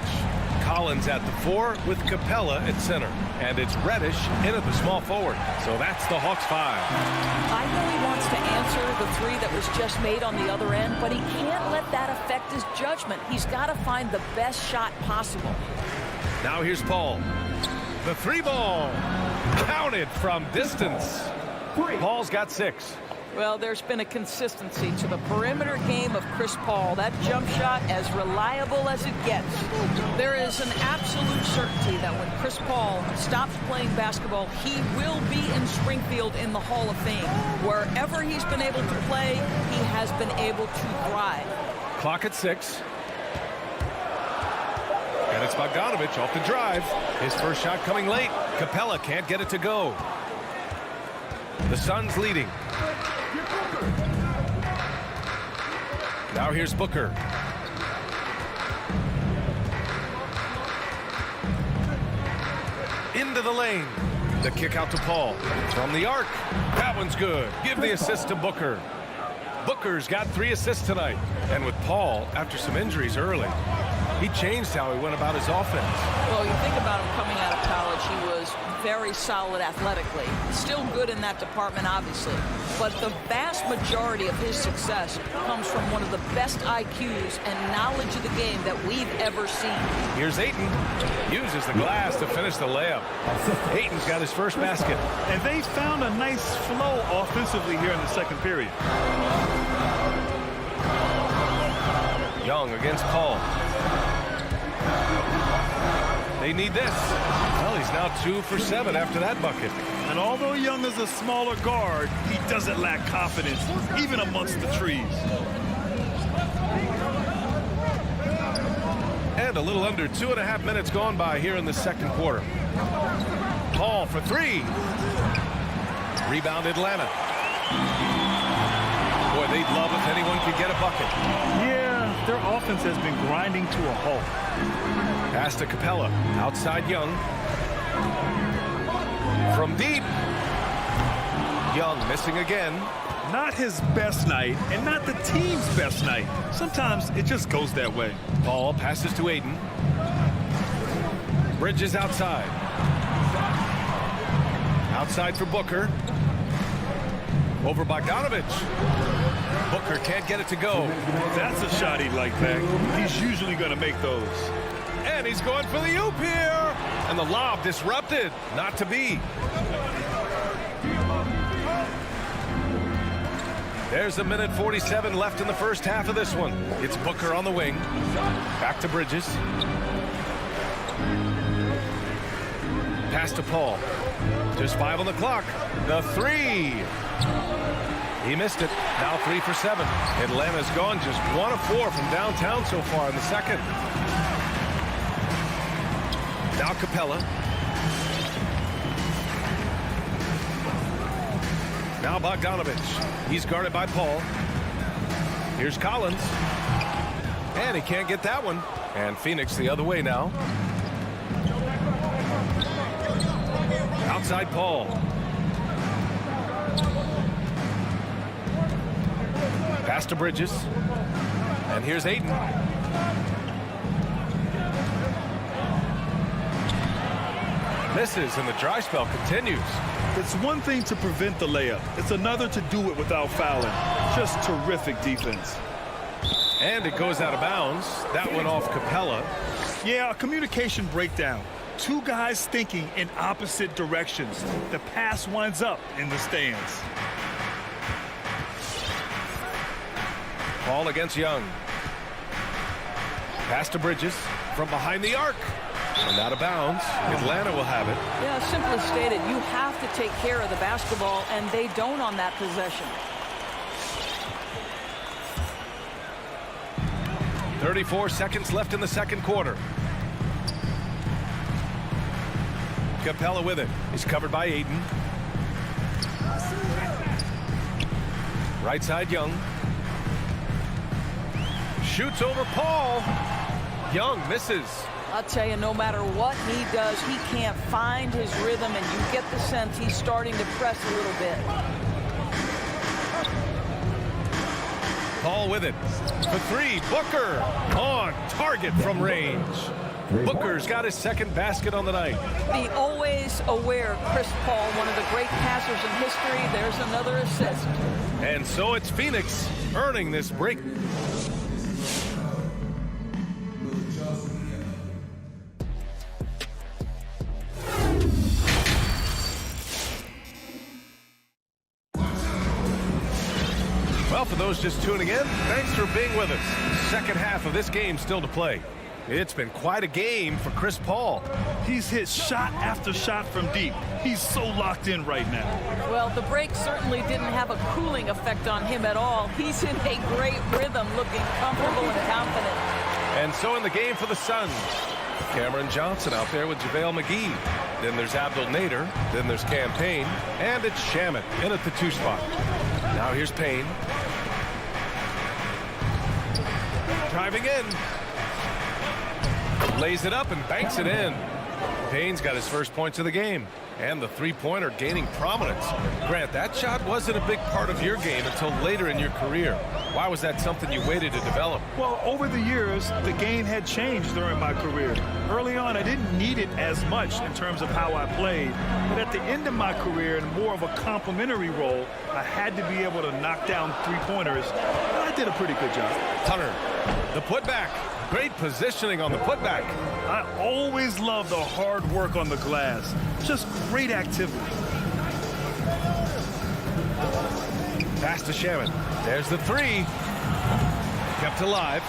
Collins at the 4 with Capella at center. And it's Reddish in at the small forward. So that's the Hawks 5. I know he wants to answer the three that was just made on the other end, but he can't let that affect his judgment. He's got to find the best shot possible. Now here's Paul. The 3 ball. Counted from distance. Paul's got 6. Well, there's been a consistency to the perimeter game of Chris Paul. That jump shot as reliable as it gets. There is an absolute certainty that when Chris Paul stops playing basketball, he will be in Springfield in the Hall of Fame. Wherever he's been able to play, he has been able to thrive. Clock at 6. And it's Bogdanovich off the drive. His first shot coming late. Capella can't get it to go. The Suns leading. Now here's Booker. Into the lane. The kick out to Paul. From the arc. That one's good. Give the assist to Booker. Booker's got 3 assists tonight. And with Paul, after some injuries early, he changed how he went about his offense. Well, you think about him coming out of college, he was very solid athletically. Still good in that department, obviously. But the vast majority of his success comes from one of the best IQs and knowledge of the game that we've ever seen. Here's Ayton. Uses the glass to finish the layup. Ayton's got his first basket. And they found a nice flow offensively here in the second period. Young against Paul. They need this. Well, he's now 2 for 7 after that bucket. And although Young is a smaller guard, he doesn't lack confidence, even amongst the trees. And a little under 2.5 minutes gone by here in the second quarter. Paul for 3. Rebound Atlanta. Boy, they'd love if anyone could get a bucket. Yeah, their offense has been grinding to a halt. Pass to Capella. Outside Young. From deep. Young missing again. Not his best night, and not the team's best night. Sometimes it just goes that way. Paul passes to Ayton. Bridges outside. Outside for Booker. Over Bogdanovich. Booker can't get it to go. That's a shot he'd like back. He's usually going to make those. And he's going for the oop here. And the lob disrupted. Not to be. There's 1:47 left in the first half of this one. It's Booker on the wing. Back to Bridges. Pass to Paul. Just 5 on the clock. The 3. He missed it. Now 3 for 7. Atlanta's gone just 1 of 4 from downtown so far in the second. Now Capella. Now Bogdanovich. He's guarded by Paul. Here's Collins. And he can't get that one. And Phoenix the other way now. Outside Paul. Pass to Bridges. And here's Ayton. Misses, and the dry spell continues. It's one thing to prevent the layup. It's another to do it without fouling. Just terrific defense. And it goes out of bounds. That went off Capella. Yeah, a communication breakdown. Two guys thinking in opposite directions. The pass winds up in the stands. Paul against Young. Pass to Bridges from behind the arc. And out of bounds. Atlanta will have it. Yeah, simply stated, you have to take care of the basketball, and they don't on that possession. 34 seconds left in the second quarter. Capella with it. He's covered by Ayton. Right side Young. Shoots over Paul. Young misses. I'll tell you, no matter what he does, he can't find his rhythm, and you get the sense he's starting to press a little bit. Paul with it. For 3, Booker on target from range. Booker's got his second basket on the night. The always aware Chris Paul, one of the great passers in history. There's another assist. And so it's Phoenix earning this break. Well, for those just tuning in, thanks for being with us. Second half of this game still to play. It's been quite a game for Chris Paul. He's hit shot after shot from deep. He's so locked in right now. Well, the break certainly didn't have a cooling effect on him at all. He's in a great rhythm, looking comfortable and confident. And so in the game for the Suns, Cameron Johnson out there with JaVale McGee. Then there's Abdul Nader. Then there's Cam Payne. And it's Shamet in at the 2 spot. Now here's Payne. Driving in. Lays it up and banks it in. Payne's got his first points of the game. And the three-pointer gaining prominence. Grant, that shot wasn't a big part of your game until later in your career. Why was that something you waited to develop? Well, over the years, the game had changed during my career. Early on, I didn't need it as much in terms of how I played. But at the end of my career, in more of a complementary role, I had to be able to knock down three-pointers. And I did a pretty good job. Hunter, the putback. Great positioning on the putback. I always love the hard work on the glass. Just great activity. Pass to Shamet. There's the 3. Kept alive.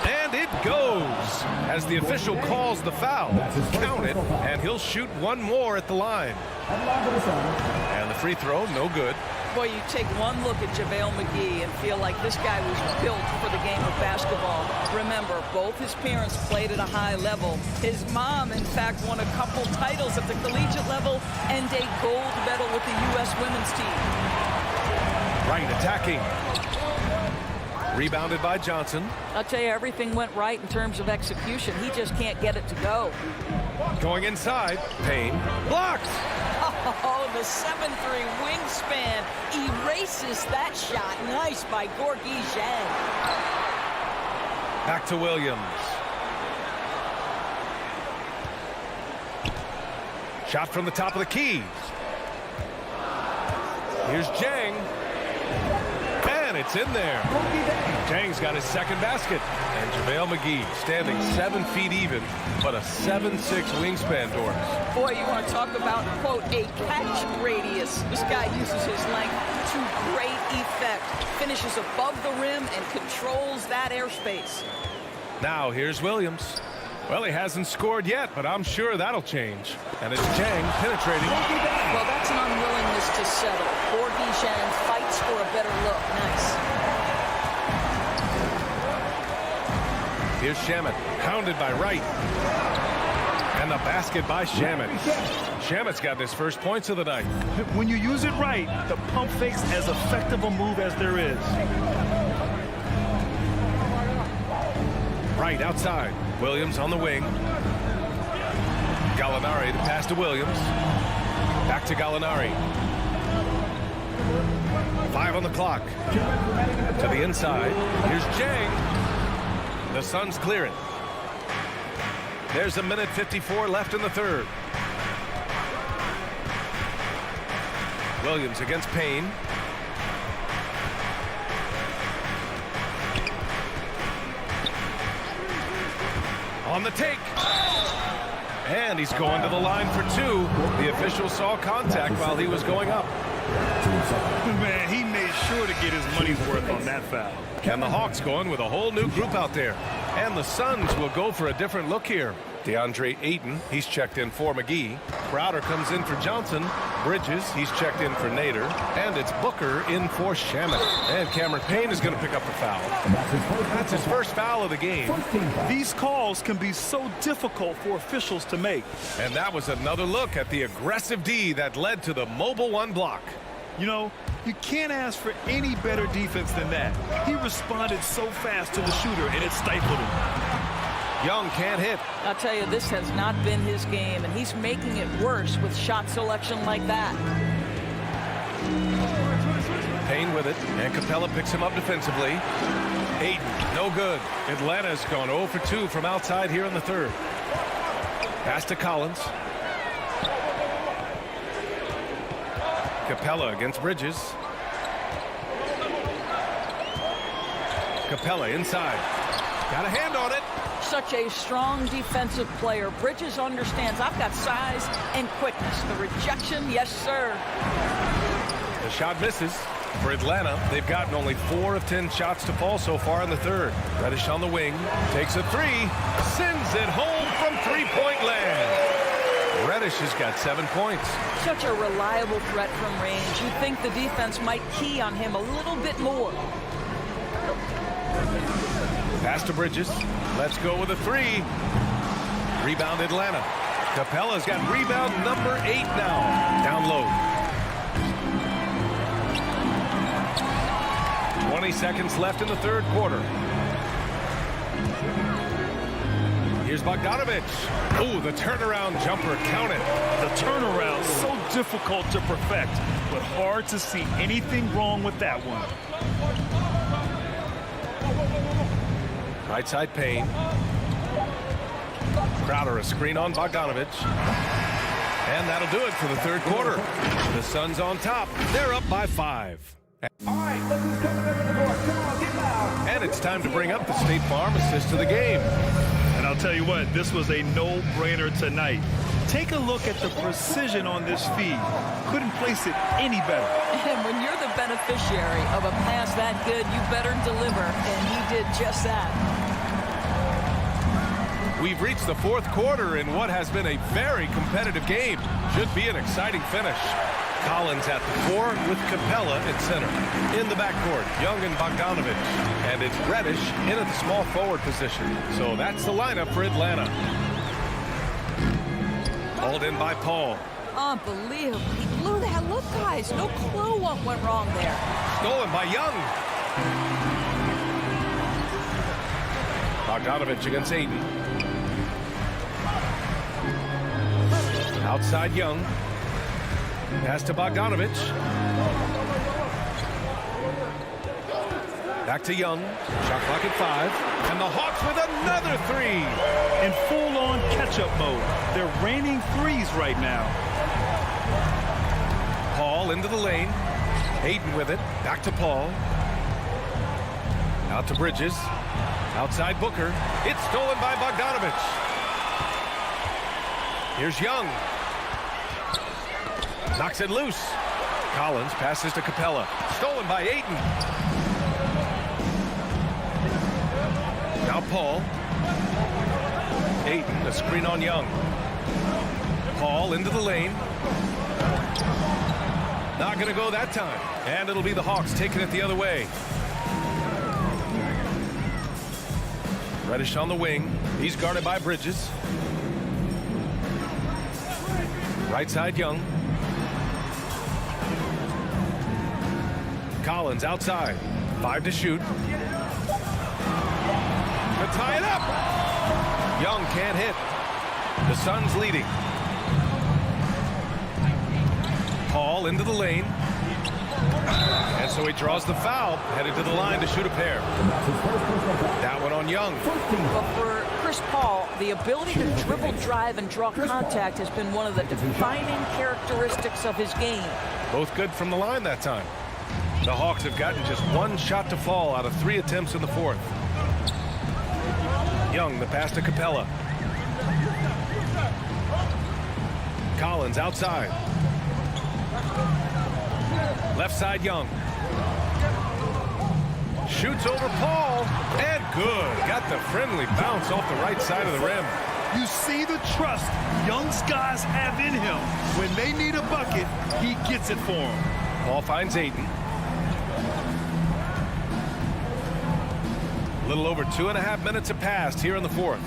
And it goes. As the official calls the foul. Count it, and he'll shoot one more at the line. And the free throw, no good. Boy, you take one look at JaVale McGee and feel like this guy was built for the game of basketball. Remember, both his parents played at a high level. His mom, in fact, won a couple titles at the collegiate level and a gold medal with the U.S. women's team. Right, attacking. Rebounded by Johnson. I'll tell you, everything went right in terms of execution. He just can't get it to go. Going inside. Payne. Blocked. Oh, the 7'3" wingspan erases that shot. Nice by Gorgui Dieng. Back to Williams. Shot from the top of the key. Here's Dieng. And it's in there. Dieng's got his second basket. And JaVale McGee standing 7 feet even, but a 7'6" wingspan, Doris. Boy, you want to talk about, quote, a catch radius. This guy uses his length to great effect. Finishes above the rim and controls that airspace. Now here's Williams. Well, he hasn't scored yet, but I'm sure that'll change. And it's Chang penetrating. Well, that's an unwillingness to settle. Borgie Zhang fights for a better look. Nice. Here's Shamet, hounded by Wright. And the basket by Shamet. Shamet's got his first points of the night. When you use it right, the pump fake's as effective a move as there is. Wright outside. Williams on the wing. Gallinari to pass to Williams. Back to Gallinari. 5 on the clock. To the inside. Here's Chang. The Suns clear it. There's a minute 54 left in the third. Williams against Payne. On the take. And he's going to the line for 2. The official saw contact while he was going up. Man, he made sure to get his money's worth on that foul. And the Hawks going with a whole new group out there. And the Suns will go for a different look here. DeAndre Ayton, he's checked in for McGee. Crowder comes in for Johnson. Bridges, he's checked in for Nader. And it's Booker in for Shamet. And Cameron Payne is going to pick up the foul. That's his first foul of the game. These calls can be so difficult for officials to make. And that was another look at the aggressive D that led to the mobile 1 block. You know, you can't ask for any better defense than that. He responded so fast to the shooter, and it stifled him. Young can't hit. I'll tell you, this has not been his game, and he's making it worse with shot selection like that. Payne with it, and Capella picks him up defensively. Ayton, no good. Atlanta's gone 0 for 2 from outside here in the third. Pass to Collins. Capella against Bridges. Capella inside. Got a hand on it. Such a strong defensive player. Bridges understands I've got size and quickness. The rejection, yes, sir. The shot misses. For Atlanta, they've gotten only 4 of 10 shots to fall so far in the third. Reddish on the wing. Takes a 3. Sends it home from three-point land. Reddish has got 7 points. Such a reliable threat from range. You'd think the defense might key on him a little bit more. Pass to Bridges. Let's go with a 3. Rebound Atlanta. Capella's got rebound number 8 now. Down low. 20 seconds left in the third quarter. Here's Bogdanovic. Oh, the turnaround jumper counted. The turnaround so difficult to perfect, but hard to see anything wrong with that one. Right side Payne. Crowder a screen on Bogdanovic. And that'll do it for the third quarter. The Suns on top. They're up by 5. And it's time to bring up the State Farm assist of the game. And I'll tell you what, this was a no-brainer tonight. Take a look at the precision on this feed. Couldn't place it any better. And when you're the beneficiary of a pass that good, you better deliver. And he did just that. We've reached the fourth quarter in what has been a very competitive game. Should be an exciting finish. Collins at the 4 with Capella at center. In the backcourt, Young and Bogdanovic. And it's Reddish in at the small forward position. So that's the lineup for Atlanta. Hauled in by Paul. Unbelievable. He blew that. Look, guys, no clue what went wrong there. Stolen by Young. Bogdanovic against Ayton. Outside Young. Pass to Bogdanovic. Back to Young. Shot clock at 5. And the Hawks with another 3. In full-on catch-up mode. They're raining threes right now. Paul into the lane. Ayton with it. Back to Paul. Out to Bridges. Outside Booker. It's stolen by Bogdanovic. Here's Young. Knocks it loose. Collins passes to Capella. Stolen by Ayton. Now Paul. Ayton, a screen on Young. Paul into the lane. Not going to go that time. And it'll be the Hawks taking it the other way. Reddish on the wing. He's guarded by Bridges. Right side, Young. Collins outside. 5 to shoot. To tie it up. Young can't hit. The Suns leading. Paul into the lane. And so he draws the foul, headed to the line to shoot a pair. That one on Young. But for Chris Paul, the ability to dribble, drive, and draw contact has been one of the defining characteristics of his game. Both good from the line that time. The Hawks have gotten just 1 shot to fall out of 3 attempts in the fourth. Young, the pass to Capella. Collins outside. Left side, Young. Shoots over Paul, and good. Got the friendly bounce off the right side of the rim. You see the trust Young's guys have in him. When they need a bucket, he gets it for them. Paul finds Ayton. A little over 2.5 minutes have passed here in the fourth.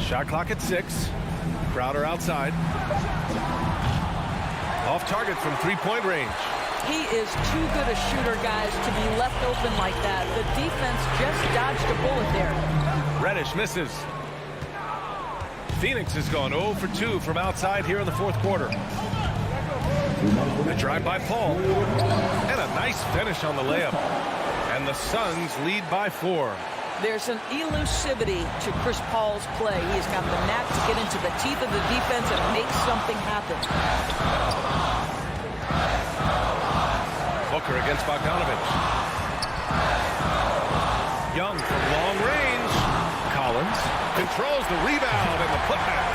Shot clock at 6. Crowder outside. Off target from 3-point range. He is too good a shooter, guys, to be left open like that. The defense just dodged a bullet there. Reddish misses. Phoenix has gone 0 for 2 from outside here in the fourth quarter. A drive by Paul. And a nice finish on the layup. And the Suns lead by 4. There's an elusivity to Chris Paul's play. He's got the knack to get into the teeth of the defense and make something happen. Booker against Bogdanovich. Young from long range. Collins controls the rebound and the putback.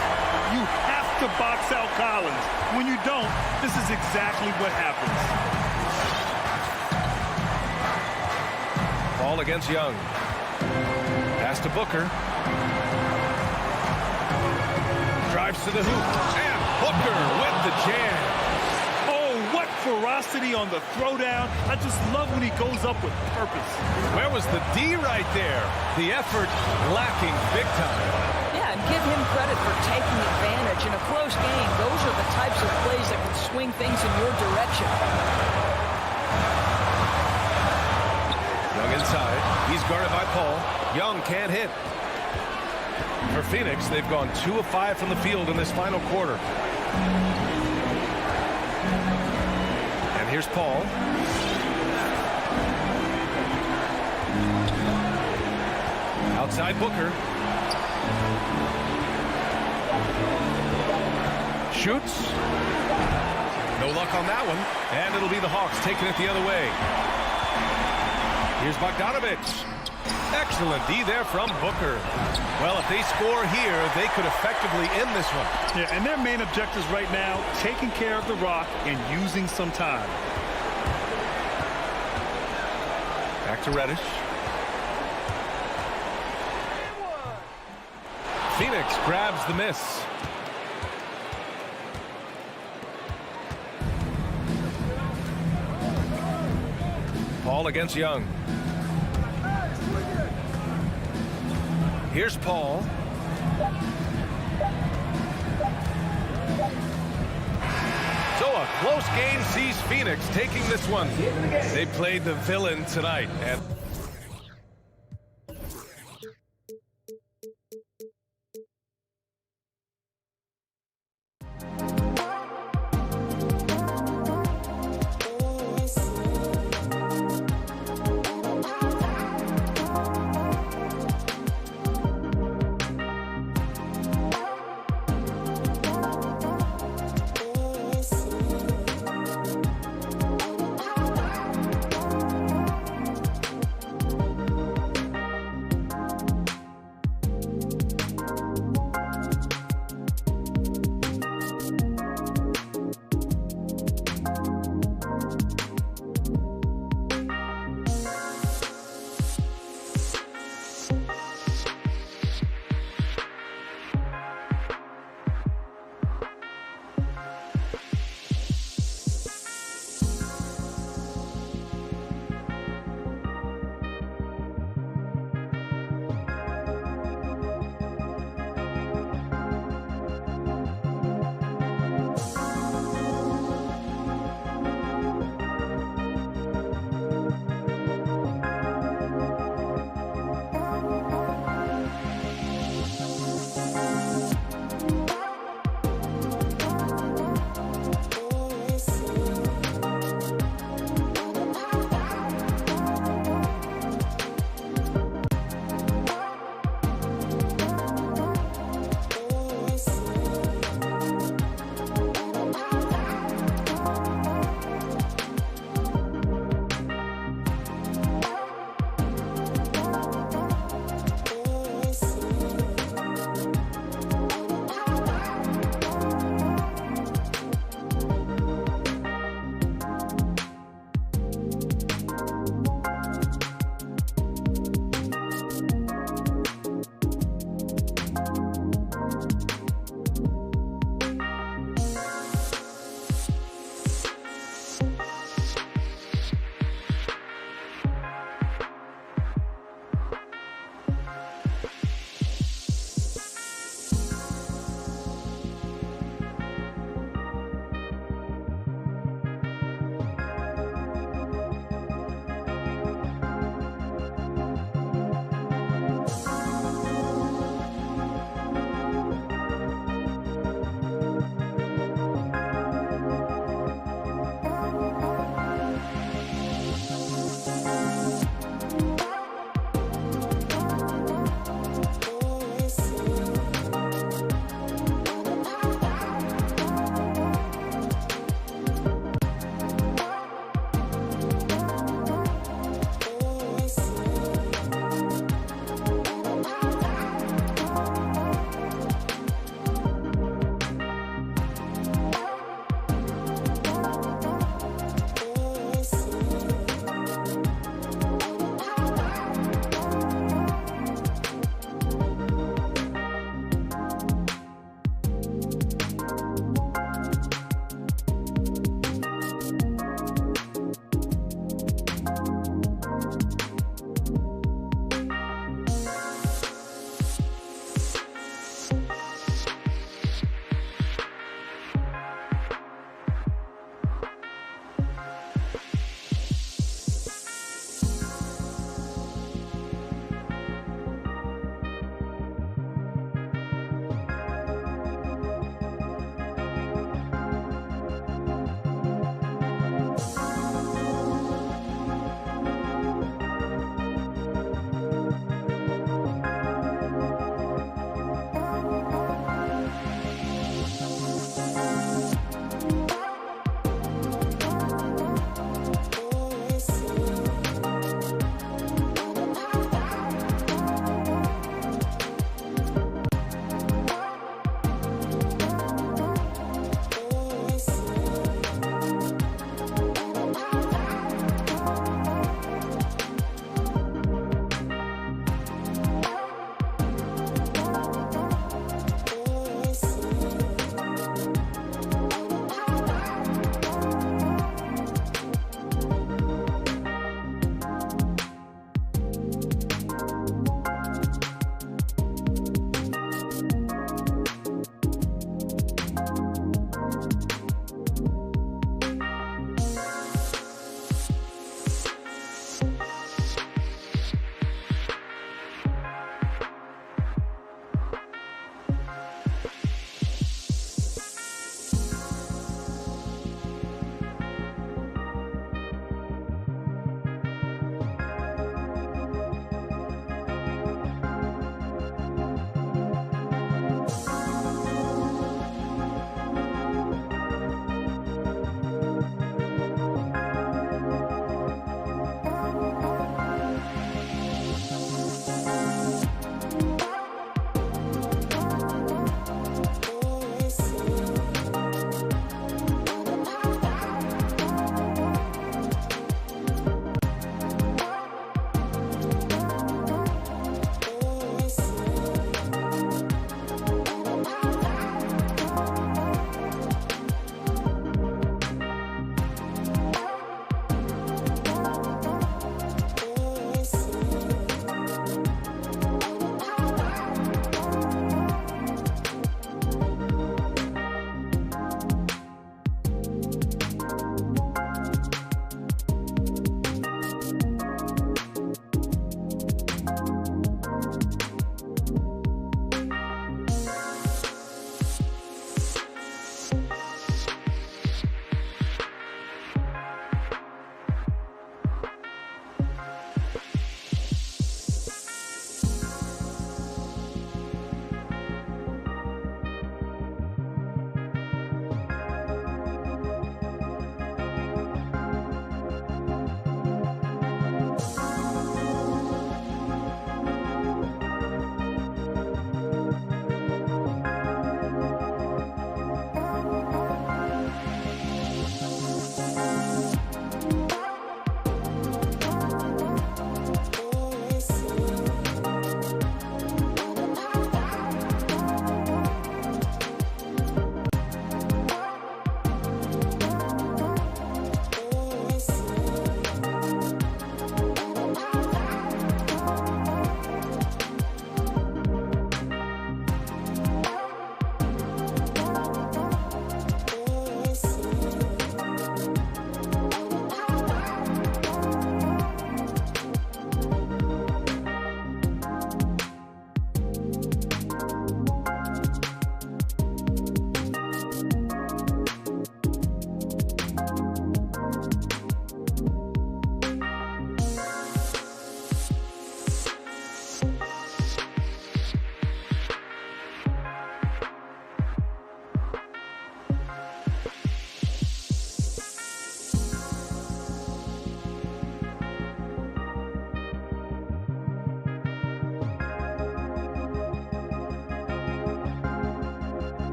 You have to box out Collins. When you don't, this is exactly what happens. Paul against Young. Pass to Booker. Drives to the hoop. And Booker with the jam. Oh, what ferocity on the throwdown. I just love when he goes up with purpose. Where was the D right there? The effort lacking big time. Yeah, and give him credit for taking advantage. In a close game, those are the types of plays that can swing things in your direction. Young inside. He's guarded by Paul. Young can't hit. For Phoenix, they've gone 2 of 5 from the field in this final quarter. And here's Paul. Outside Booker. Shoots. No luck on that one. And it'll be the Hawks taking it the other way. Here's Bogdanovich. Excellent D there from Booker. Well, if they score here, they could effectively end this one. Yeah, and their main objectives right now, taking care of the rock and using some time. Back to Reddish. Phoenix grabs the miss. Paul against Young. Here's Paul. So a close game sees Phoenix taking this one. They played the villain tonight. And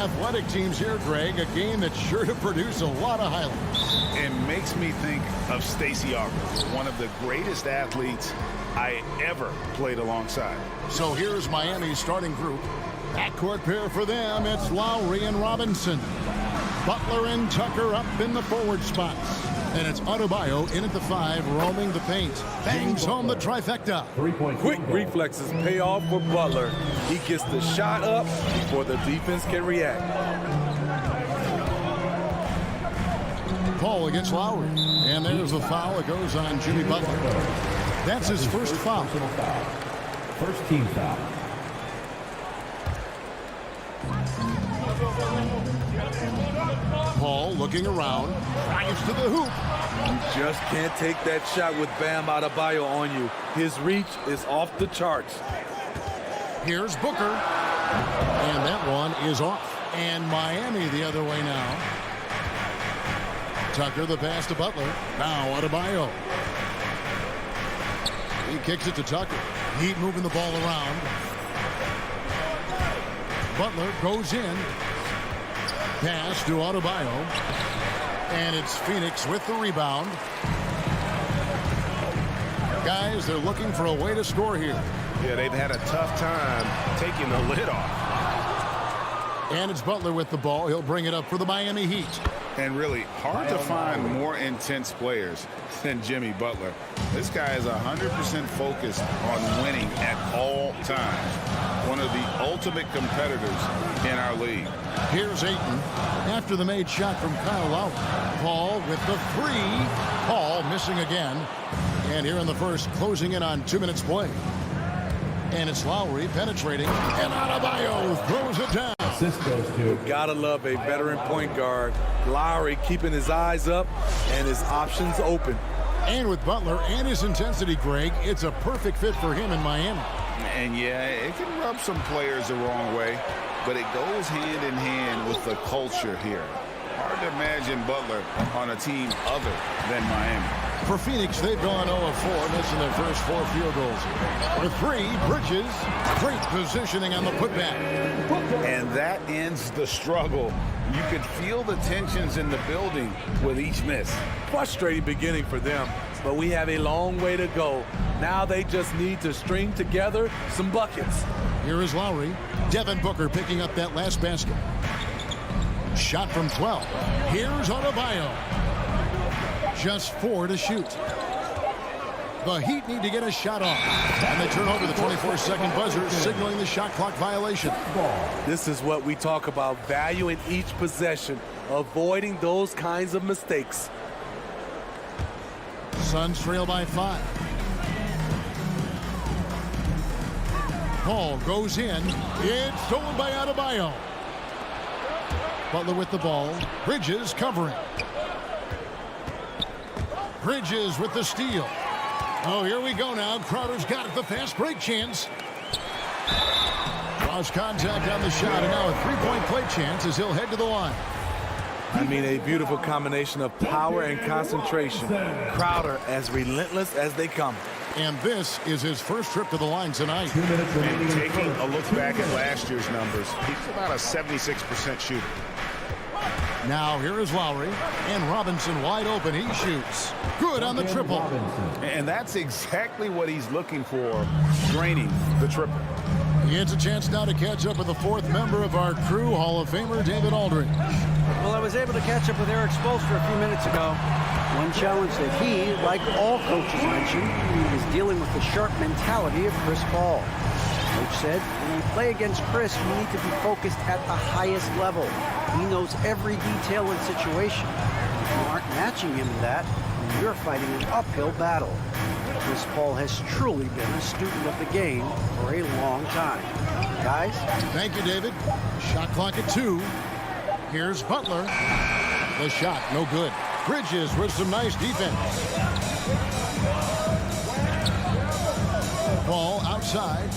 athletic teams here, Greg. A game that's sure to produce a lot of highlights. It makes me think of Stacey Augers, one of the greatest athletes I ever played alongside. So here's Miami's starting group. Backcourt pair for them, it's Lowry and Robinson. Butler and Tucker up in the forward spots. And it's Adebayo in at the 5, roaming the paint. Bangs home the trifecta. Quick reflexes pay off for Butler. He gets the shot up before the defense can react. Paul against Lowry. And there's the foul. It goes on Jimmy Butler. That's his first foul. First team foul. Paul looking around, drives to the hoop. You just can't take that shot with Bam Adebayo on you. His reach is off the charts. Here's Booker. And that one is off. And Miami the other way now. Tucker the pass to Butler. Now Adebayo. He kicks it to Tucker. Heat moving the ball around. Butler goes in. Pass to Adebayo. And it's Phoenix with the rebound. Guys, they're looking for a way to score here. Yeah, they've had a tough time taking the lid off. And it's Butler with the ball. He'll bring it up for the Miami Heat. And really hard to find more intense players than Jimmy Butler. This guy is 100% focused on winning at all times. One of the ultimate competitors in our league. Here's Ayton after the made shot from Kyle Lowry. Paul with the 3. Paul missing again. And here in the first, closing in on 2 minutes play. And it's Lowry penetrating. And Adebayo throws it down. Gotta love a veteran point guard. Lowry keeping his eyes up and his options open. And with Butler and his intensity, Greg, it's a perfect fit for him in Miami. And yeah, it can rub some players the wrong way, but it goes hand in hand with the culture here. Hard to imagine Butler on a team other than Miami. For Phoenix, they've gone 0-4, missing their first 4 field goals. For 3, Bridges, great positioning on the putback. And that ends the struggle. You could feel the tensions in the building with each miss. Frustrating beginning for them, but we have a long way to go. Now they just need to string together some buckets. Here is Lowry. Devin Booker picking up that last basket. Shot from 12. Here's Adebayo. Just 4 to shoot. The Heat need to get a shot off. And they turn over the 24-second buzzer, signaling the shot clock violation. This is what we talk about, value in each possession, avoiding those kinds of mistakes. Suns trail by 5. Paul goes in. It's stolen by Adebayo. Butler with the ball. Bridges covering. Bridges with the steal. Oh, here we go now. Crowder's got it. The fast break chance. Lost contact on the shot, and now a 3-point play chance as he'll head to the line. I mean, a beautiful combination of power and concentration. Crowder as relentless as they come. And this is his first trip to the line tonight. And taking a look back at last year's numbers, he's about a 76% shooter. Now here is Lowry, and Robinson wide open. He shoots. Good on the triple. And that's exactly what he's looking for, draining the triple. He gets a chance now to catch up with the 4th member of our crew, Hall of Famer David Aldridge. Well, I was able to catch up with Eric Spoelstra a few minutes ago. One challenge that he, like all coaches mentioned, is dealing with the sharp mentality of Chris Paul. Coach said, when you play against Chris, you need to be focused at the highest level. He knows every detail and situation. If you aren't matching him in that, you're fighting an uphill battle. Chris Paul has truly been a student of the game for a long time. Guys? Thank you, David. Shot clock at 2. Here's Butler. The shot, no good. Bridges with some nice defense. Ball outside.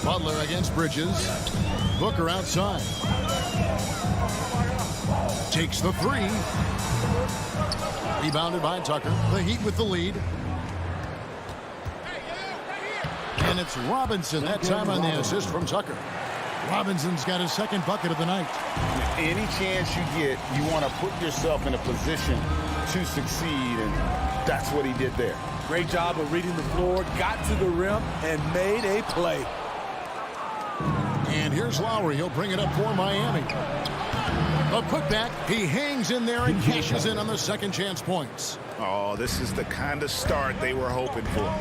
Butler against Bridges. Booker outside. Takes the 3. Rebounded by Tucker. The Heat with the lead. And it's Robinson that time on the assist from Tucker. Robinson's got his second bucket of the night. Any chance you get, you want to put yourself in a position to succeed, and that's what he did there. Great job of reading the floor, got to the rim, and made a play. And here's Lowry. He'll bring it up for Miami. A putback. He hangs in there and cashes in on the second chance points. Oh, this is the kind of start they were hoping for.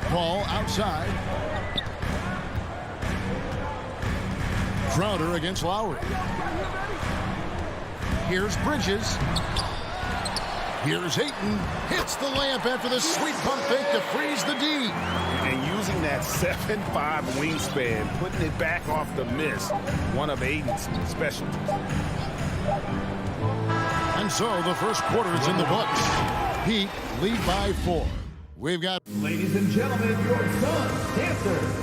Ball outside. Crowder against Lowry. Here's Bridges. Here's Hayton. Hits the layup after the sweet pump fake to freeze the D. And using that 7'5" wingspan, putting it back off the miss, one of Aiden's specialties. And so the first quarter is in the books. Heat lead by 4. We've got... Ladies and gentlemen, your Suns dancers.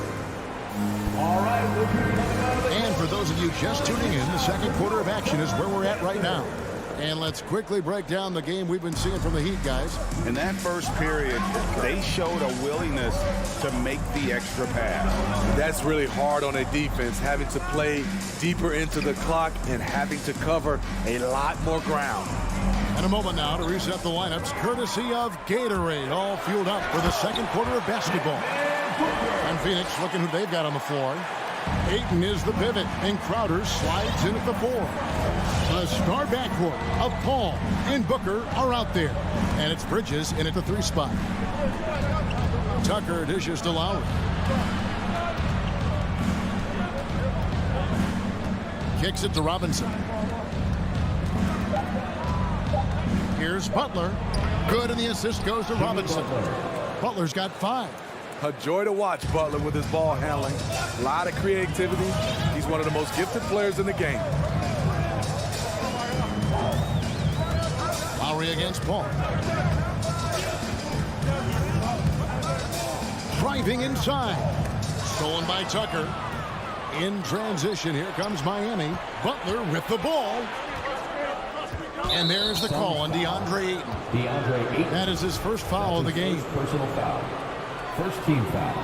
All right, we'll be coming out of the... And for those of you just tuning in, the second quarter of action is where we're at right now. And let's quickly break down the game we've been seeing from the Heat, guys. In that first period, they showed a willingness to make the extra pass. That's really hard on a defense, having to play deeper into the clock and having to cover a lot more ground. And a moment now to reset the lineups, courtesy of Gatorade, all fueled up for the second quarter of basketball. And Phoenix looking who they've got on the floor. Ayton is the pivot, and Crowder slides in at the 4. The star backcourt of Paul and Booker are out there. And it's Bridges in at the 3 spot. Tucker dishes to Lowry. Kicks it to Robinson. Here's Butler. Good, and the assist goes to Robinson. Butler's got 5. A joy to watch Butler with his ball handling. A lot of creativity. He's one of the most gifted players in the game. Lowry against Paul. Driving inside. Stolen by Tucker. In transition, here comes Miami. Butler with the ball. And there's the call on DeAndre Ayton. That is his first foul of the game. Personal foul. First team foul.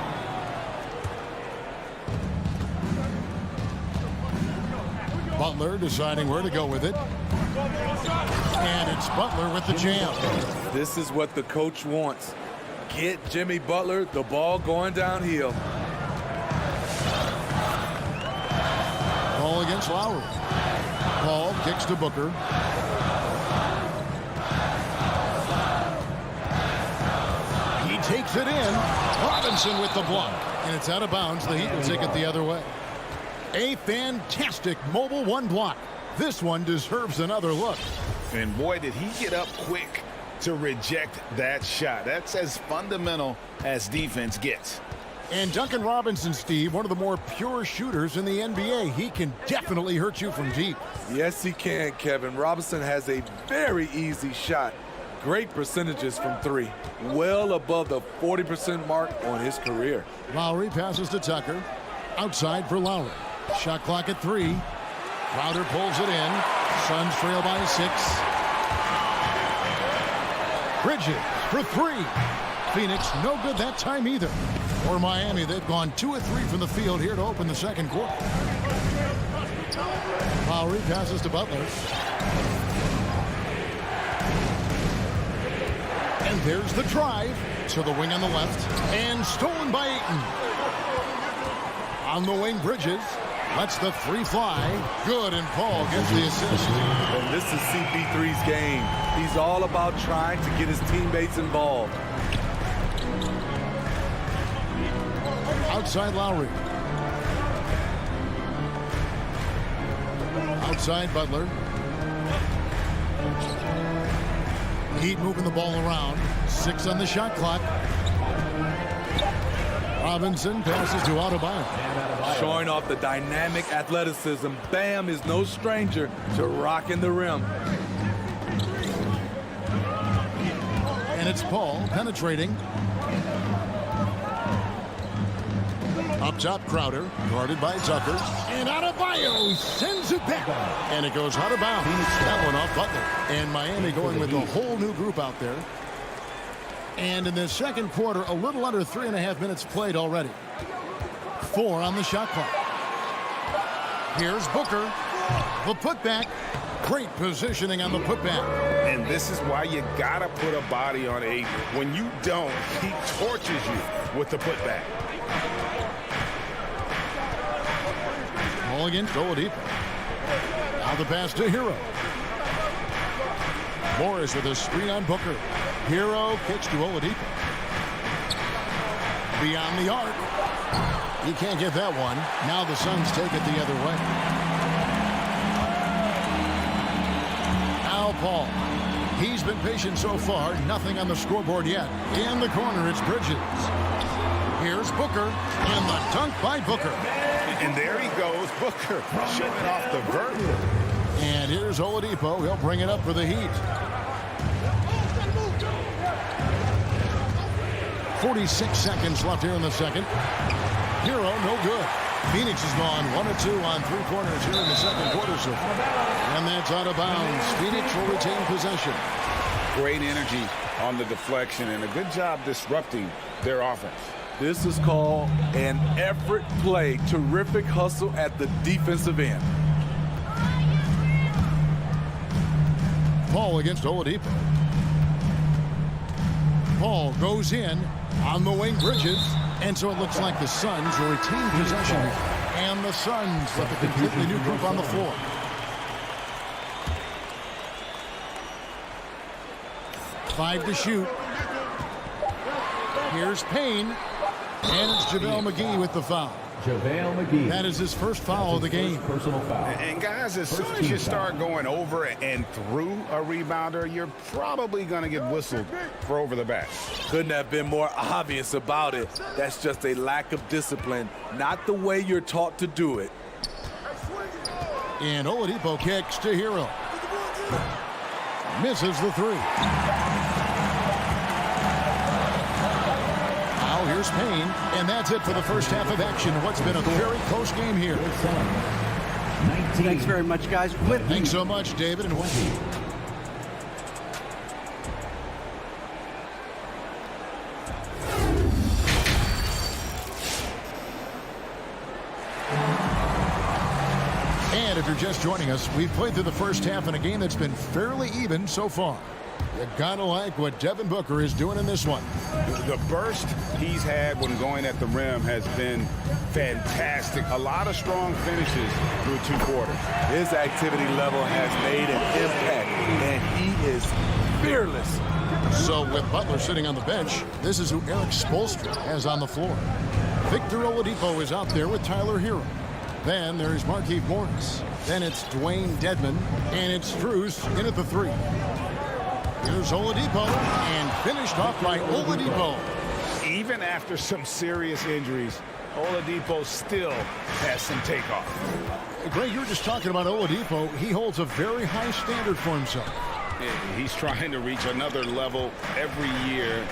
Butler deciding where to go with it. And it's Butler with the jam. This is what the coach wants. Get Jimmy Butler the ball going downhill. Ball against Lowry. Paul kicks to Booker. He takes it in. Robinson with the block. And it's out of bounds. The Heat will take it the other way. A fantastic mobile 1 block. This one deserves another look. And boy, did he get up quick to reject that shot. That's as fundamental as defense gets. And Duncan Robinson, Steve, one of the more pure shooters in the NBA. He can definitely hurt you from deep. Yes, he can, Kevin. Robinson has a very easy shot. Great percentages from 3. Well above the 40% mark on his career. Lowry passes to Tucker. Outside for Lowry. Shot clock at 3. Crowder pulls it in. Suns trail by 6. Bridges for 3. Phoenix no good that time either. For Miami, they've gone 2 of 3 from the field here to open the second quarter. Lowry passes to Butler. And there's the drive to the wing on the left. And stolen by Ayton. On the wing, Bridges lets the 3 fly. Good, and Paul gets the assist. And this is CP3's game. He's all about trying to get his teammates involved. Outside Lowry. Outside Butler. Heat moving the ball around. 6 on the shot clock. Robinson passes to Adebayo. Showing off the dynamic athleticism. Bam is no stranger to rocking the rim. And it's Paul penetrating. Up top, Crowder, guarded by Tucker. And Adebayo sends it back. And it goes out of bounds. That one off Butler. And Miami going with a whole new group out there. And in the second quarter, a little under 3.5 minutes played already. 4 on the shot clock. Here's Booker. The putback. Great positioning on the putback. And this is why you gotta put a body on Aiden. When you don't, he tortures you with the putback. Ball against Oladipo. Now the pass to Hero. Morris with a screen on Booker. Hero kicks to Oladipo. Beyond the arc. He can't get that one. Now the Suns take it the other way. Now Paul. He's been patient so far. Nothing on the scoreboard yet. In the corner, it's Bridges. Here's Booker. And the dunk by Booker. And there he goes, Booker, shooting off the vert. And here's Oladipo. He'll bring it up for the Heat. 46 seconds left here in the second. Hero, no good. Phoenix is gone 1-2 on 3 corners here in the second quarter. So, and that's out of bounds. Phoenix will retain possession. Great energy on the deflection and a good job disrupting their offense. This is called an effort play. Terrific hustle at the defensive end. Paul against Oladipo. Paul goes in on the wing. Bridges. And so it looks like the Suns will retain possession. And the Suns with a completely new group on the floor. Five to shoot. Here's Payne. And it's JaVale McGee with the foul. JaVale McGee. That is his first foul of the game. Personal foul. And guys, as soon as you start going over and through a rebounder, you're probably going to get whistled for over the back. Couldn't have been more obvious about it. That's just a lack of discipline, not the way you're taught to do it. And Oladipo kicks to Hero. Misses the three. Now here's Payne. And that's it for the first half of action. What's been a very close game here. Thanks very much, guys. Thanks so much, David. And And if you're just joining us, we've played through the first half in a game that's been fairly even so far. You gotta like what Devin Booker is doing in this one. The burst he's had when going at the rim has been fantastic. A lot of strong finishes through 2 quarters. His activity level has made an impact, and he is fearless. So with Butler sitting on the bench, this is who Eric Spoelstra has on the floor. Victor Oladipo is out there with Tyler Hero. Then there's Markieff Morris. Then it's Dwayne Dedmon. And it's Strus in at the 3. Here's Oladipo. And finished off by Oladipo. Even after some serious injuries, Oladipo still has some takeoff. Greg, you were just talking about Oladipo. He holds a very high standard for himself. He's trying to reach another level every year.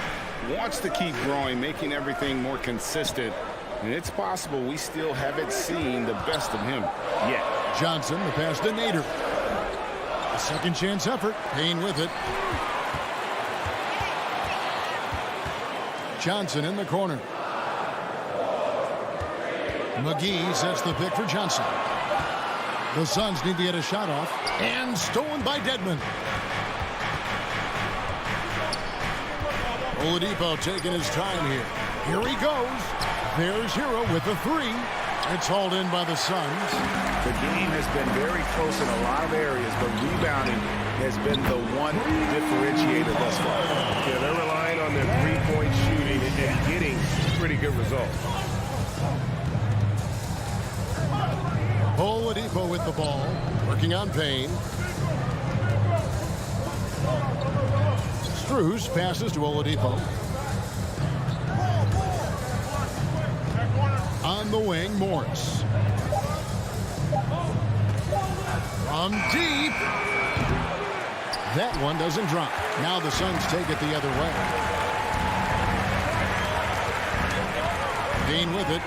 Wants to keep growing, making everything more consistent. And it's possible we still haven't seen the best of him yet. Johnson, the pass to Nader. A second chance effort. Payne with it. Johnson in the corner. McGee sets the pick for Johnson. The Suns need to get a shot off. And stolen by Dedmon. Oladipo taking his time here. Here he goes. There's Hero with the 3. It's hauled in by the Suns. The game has been very close in a lot of areas, but rebounding has been the one differentiator thus far. Yeah, they're relying on their three-point shooting and getting pretty good results. Oladipo with the ball, working on Payne. Strus passes to Oladipo. On the wing, Morris. From deep. That one doesn't drop. Now the Suns take it the other way. Payne with it.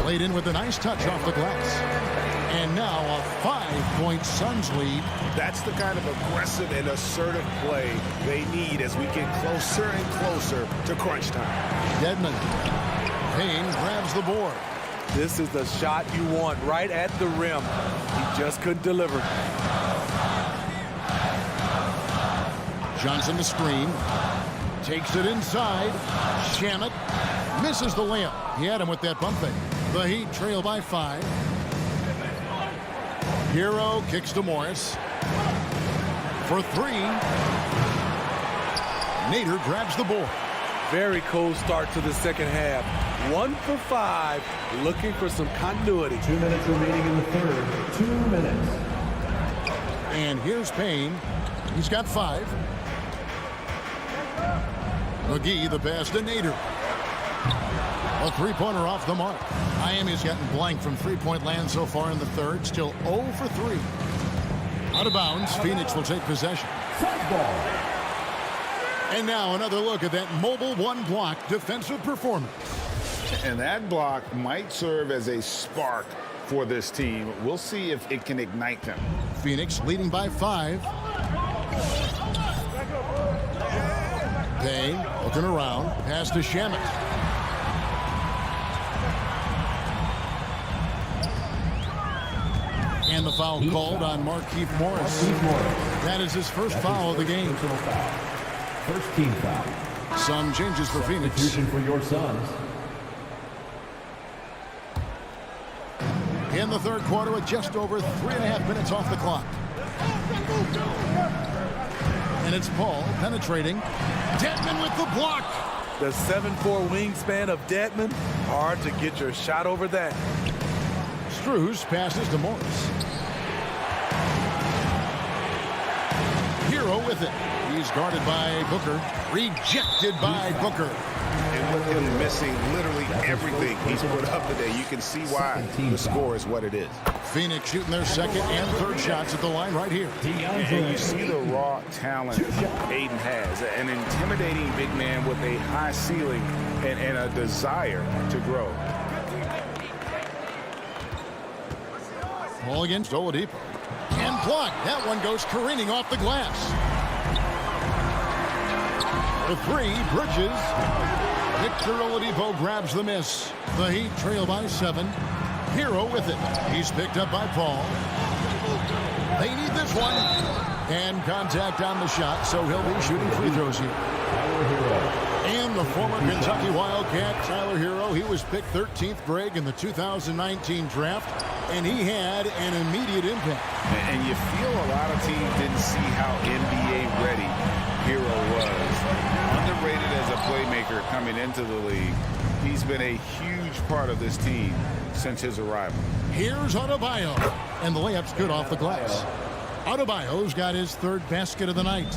Played in with a nice touch off the glass. And now a 5-point Suns lead. That's the kind of aggressive and assertive play they need as we get closer and closer to crunch time. Dedmon. Payne grabs the board. This is the shot you want right at the rim. He just couldn't deliver. Johnson the screen. Takes it inside. Shamet misses the layup. He had him with that bump fake. The Heat trail by 5. Hero kicks to Morris. For 3. Nader grabs the board. Very cold start to the second half. 1 for 5, looking for some continuity. 2 minutes remaining in the third. 2 minutes. And here's Payne. He's got 5. McGee the pass to Nader. A three-pointer off the mark. Miami's gotten blank from three-point land so far in the third. Still 0 for 3. Out of bounds, Phoenix will take possession. And now another look at that mobile one-block defensive performance. And that block might serve as a spark for this team. We'll see if it can ignite them. Phoenix leading by 5. Payne looking around. Pass to Shamet. And the foul called on Markieff Morris. That is his first foul of the game. First team foul. Some changes for Phoenix. Substitution for your Suns. In the third quarter with just over 3.5 minutes off the clock. And it's Paul penetrating. Dedmon with the block. The 7'4" wingspan of Dedmon. Hard to get your shot over that. Struz passes to Morris. Hero with it. He's guarded by Booker. Rejected by Booker. And with him missing literally everything he's put up today, you can see why the score is what it is. Phoenix shooting their second and third shots at the line right here. And you see the raw talent Aiden has. An intimidating big man with a high ceiling and a desire to grow. Ball against Oladipo. And blocked. That one goes careening off the glass. The 3, Bridges. Victor Oladipo grabs the miss. The Heat trail by 7. Hero with it. He's picked up by Paul. They need this one. And contact on the shot, so he'll be shooting free throws here. And the former Kentucky Wildcat, Tyler Hero, he was picked 13th, Greg, in the 2019 draft, and he had an immediate impact. And you feel a lot of teams didn't see how NBA ready Hero was. Underrated as a playmaker coming into the league. He's been a huge part of this team since his arrival. Here's Adebayo, and the layup's good off the glass. Adebayo's got his third basket of the night.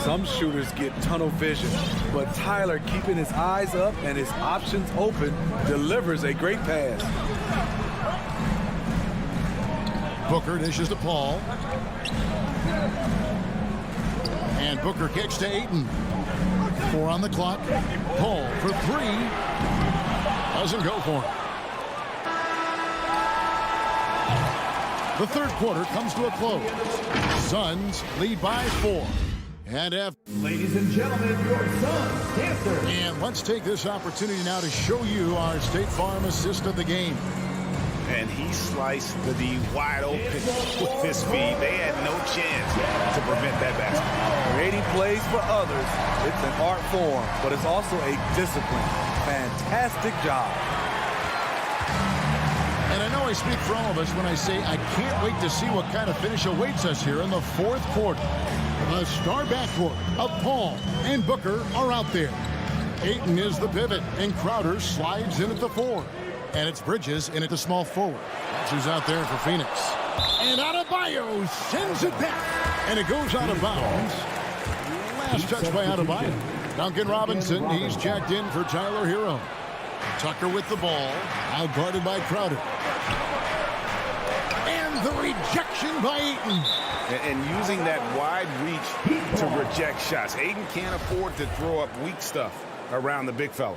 Some shooters get tunnel vision, but Tyler, keeping his eyes up and his options open, delivers a great pass. Booker dishes to Paul. And Booker kicks to Ayton. 4 on the clock. Paul for 3. Doesn't go for him. The third quarter comes to a close. Suns lead by 4. And ladies and gentlemen, your Suns Panthers. And let's take this opportunity now to show you our State Farm assist of the game. And he sliced the D wide open with his feet. They had no chance to prevent that basket. Creating plays for others, it's an art form, but it's also a discipline. Fantastic job. And I know I speak for all of us when I say I can't wait to see what kind of finish awaits us here in the fourth quarter. The star backcourt of Paul and Booker are out there. Ayton is the pivot, and Crowder slides in at the 4. And it's Bridges in at the small forward. That's who's out there for Phoenix. And Adebayo sends it back. And it goes out of bounds. Last touch by Adebayo. Duncan Robinson, he's checked in for Tyler Hero. Tucker with the ball. Now guarded by Crowder. And the rejection by Ayton. And using that wide reach to reject shots. Ayton can't afford to throw up weak stuff around the big fella.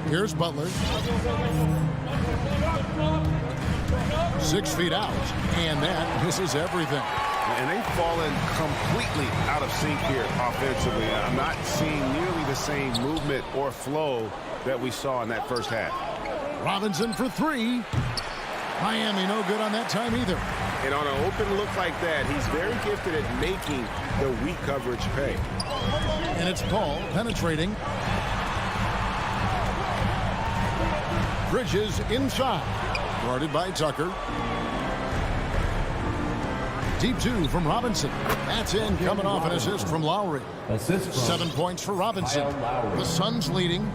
Here's Butler. 6 feet out, and that misses everything. And they've fallen completely out of sync here offensively. I'm not seeing nearly the same movement or flow that we saw in that first half. Robinson for 3. Miami no good on that time either. And on an open look like that, he's very gifted at making the weak coverage pay. And it's Paul penetrating. Bridges inside. Guarded by Tucker. Deep 2 from Robinson. That's in, coming off an assist from Lowry. 7 points for Robinson. The Suns leading.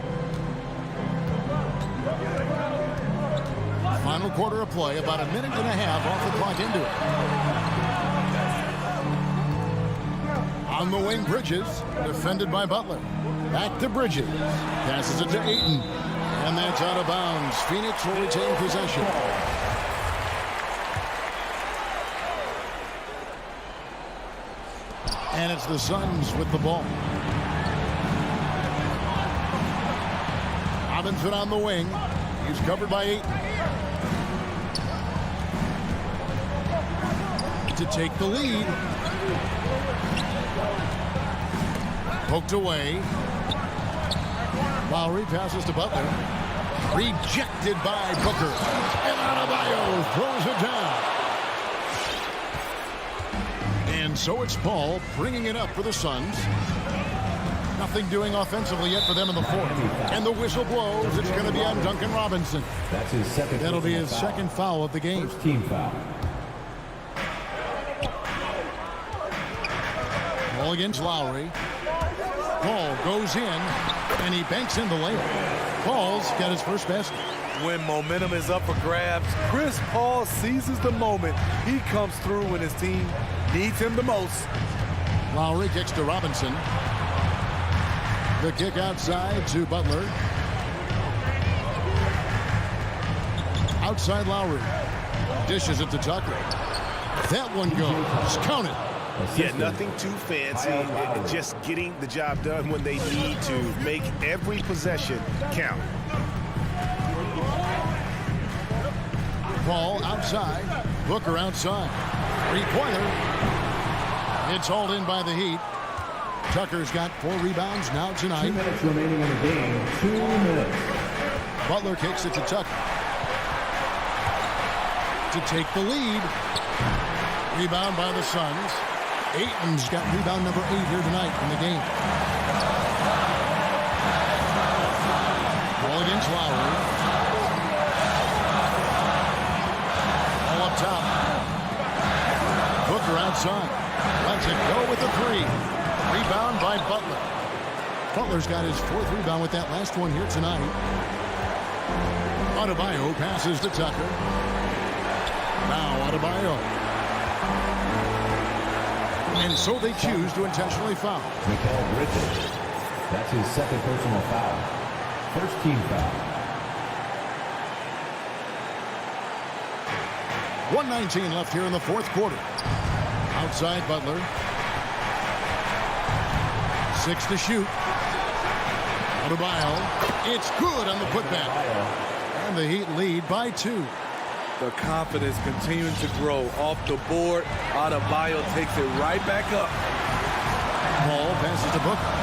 Final quarter of play, about a minute and a half off the clock into it. On the wing, Bridges, defended by Butler. Back to Bridges. Passes it to Ayton. And that's out of bounds. Phoenix will retain possession. And it's the Suns with the ball. Robinson on the wing. He's covered by Ayton. To take the lead. Poked away. Lowry passes to Butler. Rejected by Booker. And Adebayo throws it down. And so it's Paul bringing it up for the Suns. Nothing doing offensively yet for them in the fourth. And the whistle blows. It's going to be on Duncan Robinson. That's his second. That'll be his second foul of the game. First team foul. Ball against Lowry. Paul goes in, and he banks in the layup. Paul's got his first basket. When momentum is up for grabs, Chris Paul seizes the moment. He comes through when his team needs him the most. Lowry kicks to Robinson. The kick outside to Butler. Outside Lowry. Dishes it to Tucker. That one goes. Count it. Yeah, nothing too fancy. Just getting the job done when they need to. Make every possession count. Paul outside. Booker outside. Three-pointer. It's hauled in by the Heat. Tucker's got 4 rebounds now tonight. 2 minutes remaining in the game. 2 minutes. Butler kicks it to Tucker. To take the lead. Rebound by the Suns. Ayton's got rebound number 8 here tonight in the game. Ball against Lowry. All up top. Booker outside. Lets it go with the 3. Rebound by Butler. Butler's got his 4th rebound with that last one here tonight. Adebayo passes to Tucker. Now Adebayo. And so they choose to intentionally foul. Mikal Bridges. That's his second personal foul. First team foul. 1:19 left here in the fourth quarter. Outside Butler. 6 to shoot. Adebayo. It's good on the putback. And the Heat lead by 2. The confidence continuing to grow off the board. Adebayo takes it right back up. Ball passes to Booker.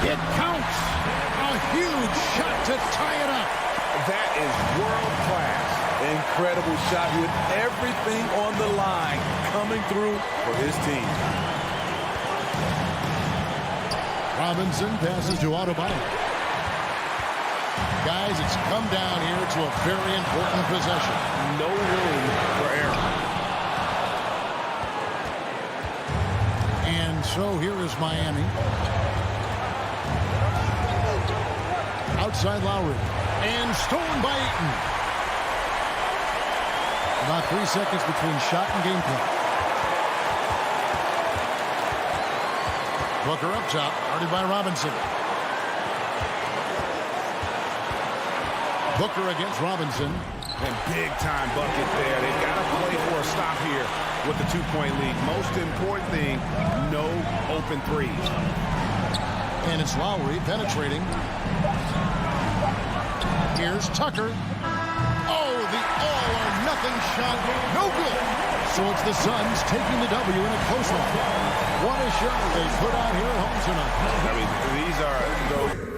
It counts. A huge shot to tie it up. That is world class. Incredible shot with everything on the line coming through for his team. Robinson passes to Adebayo. Guys, it's come down here to a very important possession. No room for error. And so here is Miami. Outside Lowry. And stolen by Ayton. About 3 seconds between shot and game clock. Booker up top, guarded by Robinson. Booker against Robinson. And big time bucket there. They've got to play for a stop here. with the 2-point lead. Most important thing, no open threes. And it's Lowry penetrating. Here's Tucker. Oh, the all-or-nothing shot. No good. So it's the Suns taking the W in a close one. What a show they put out here at home tonight. I mean, these are those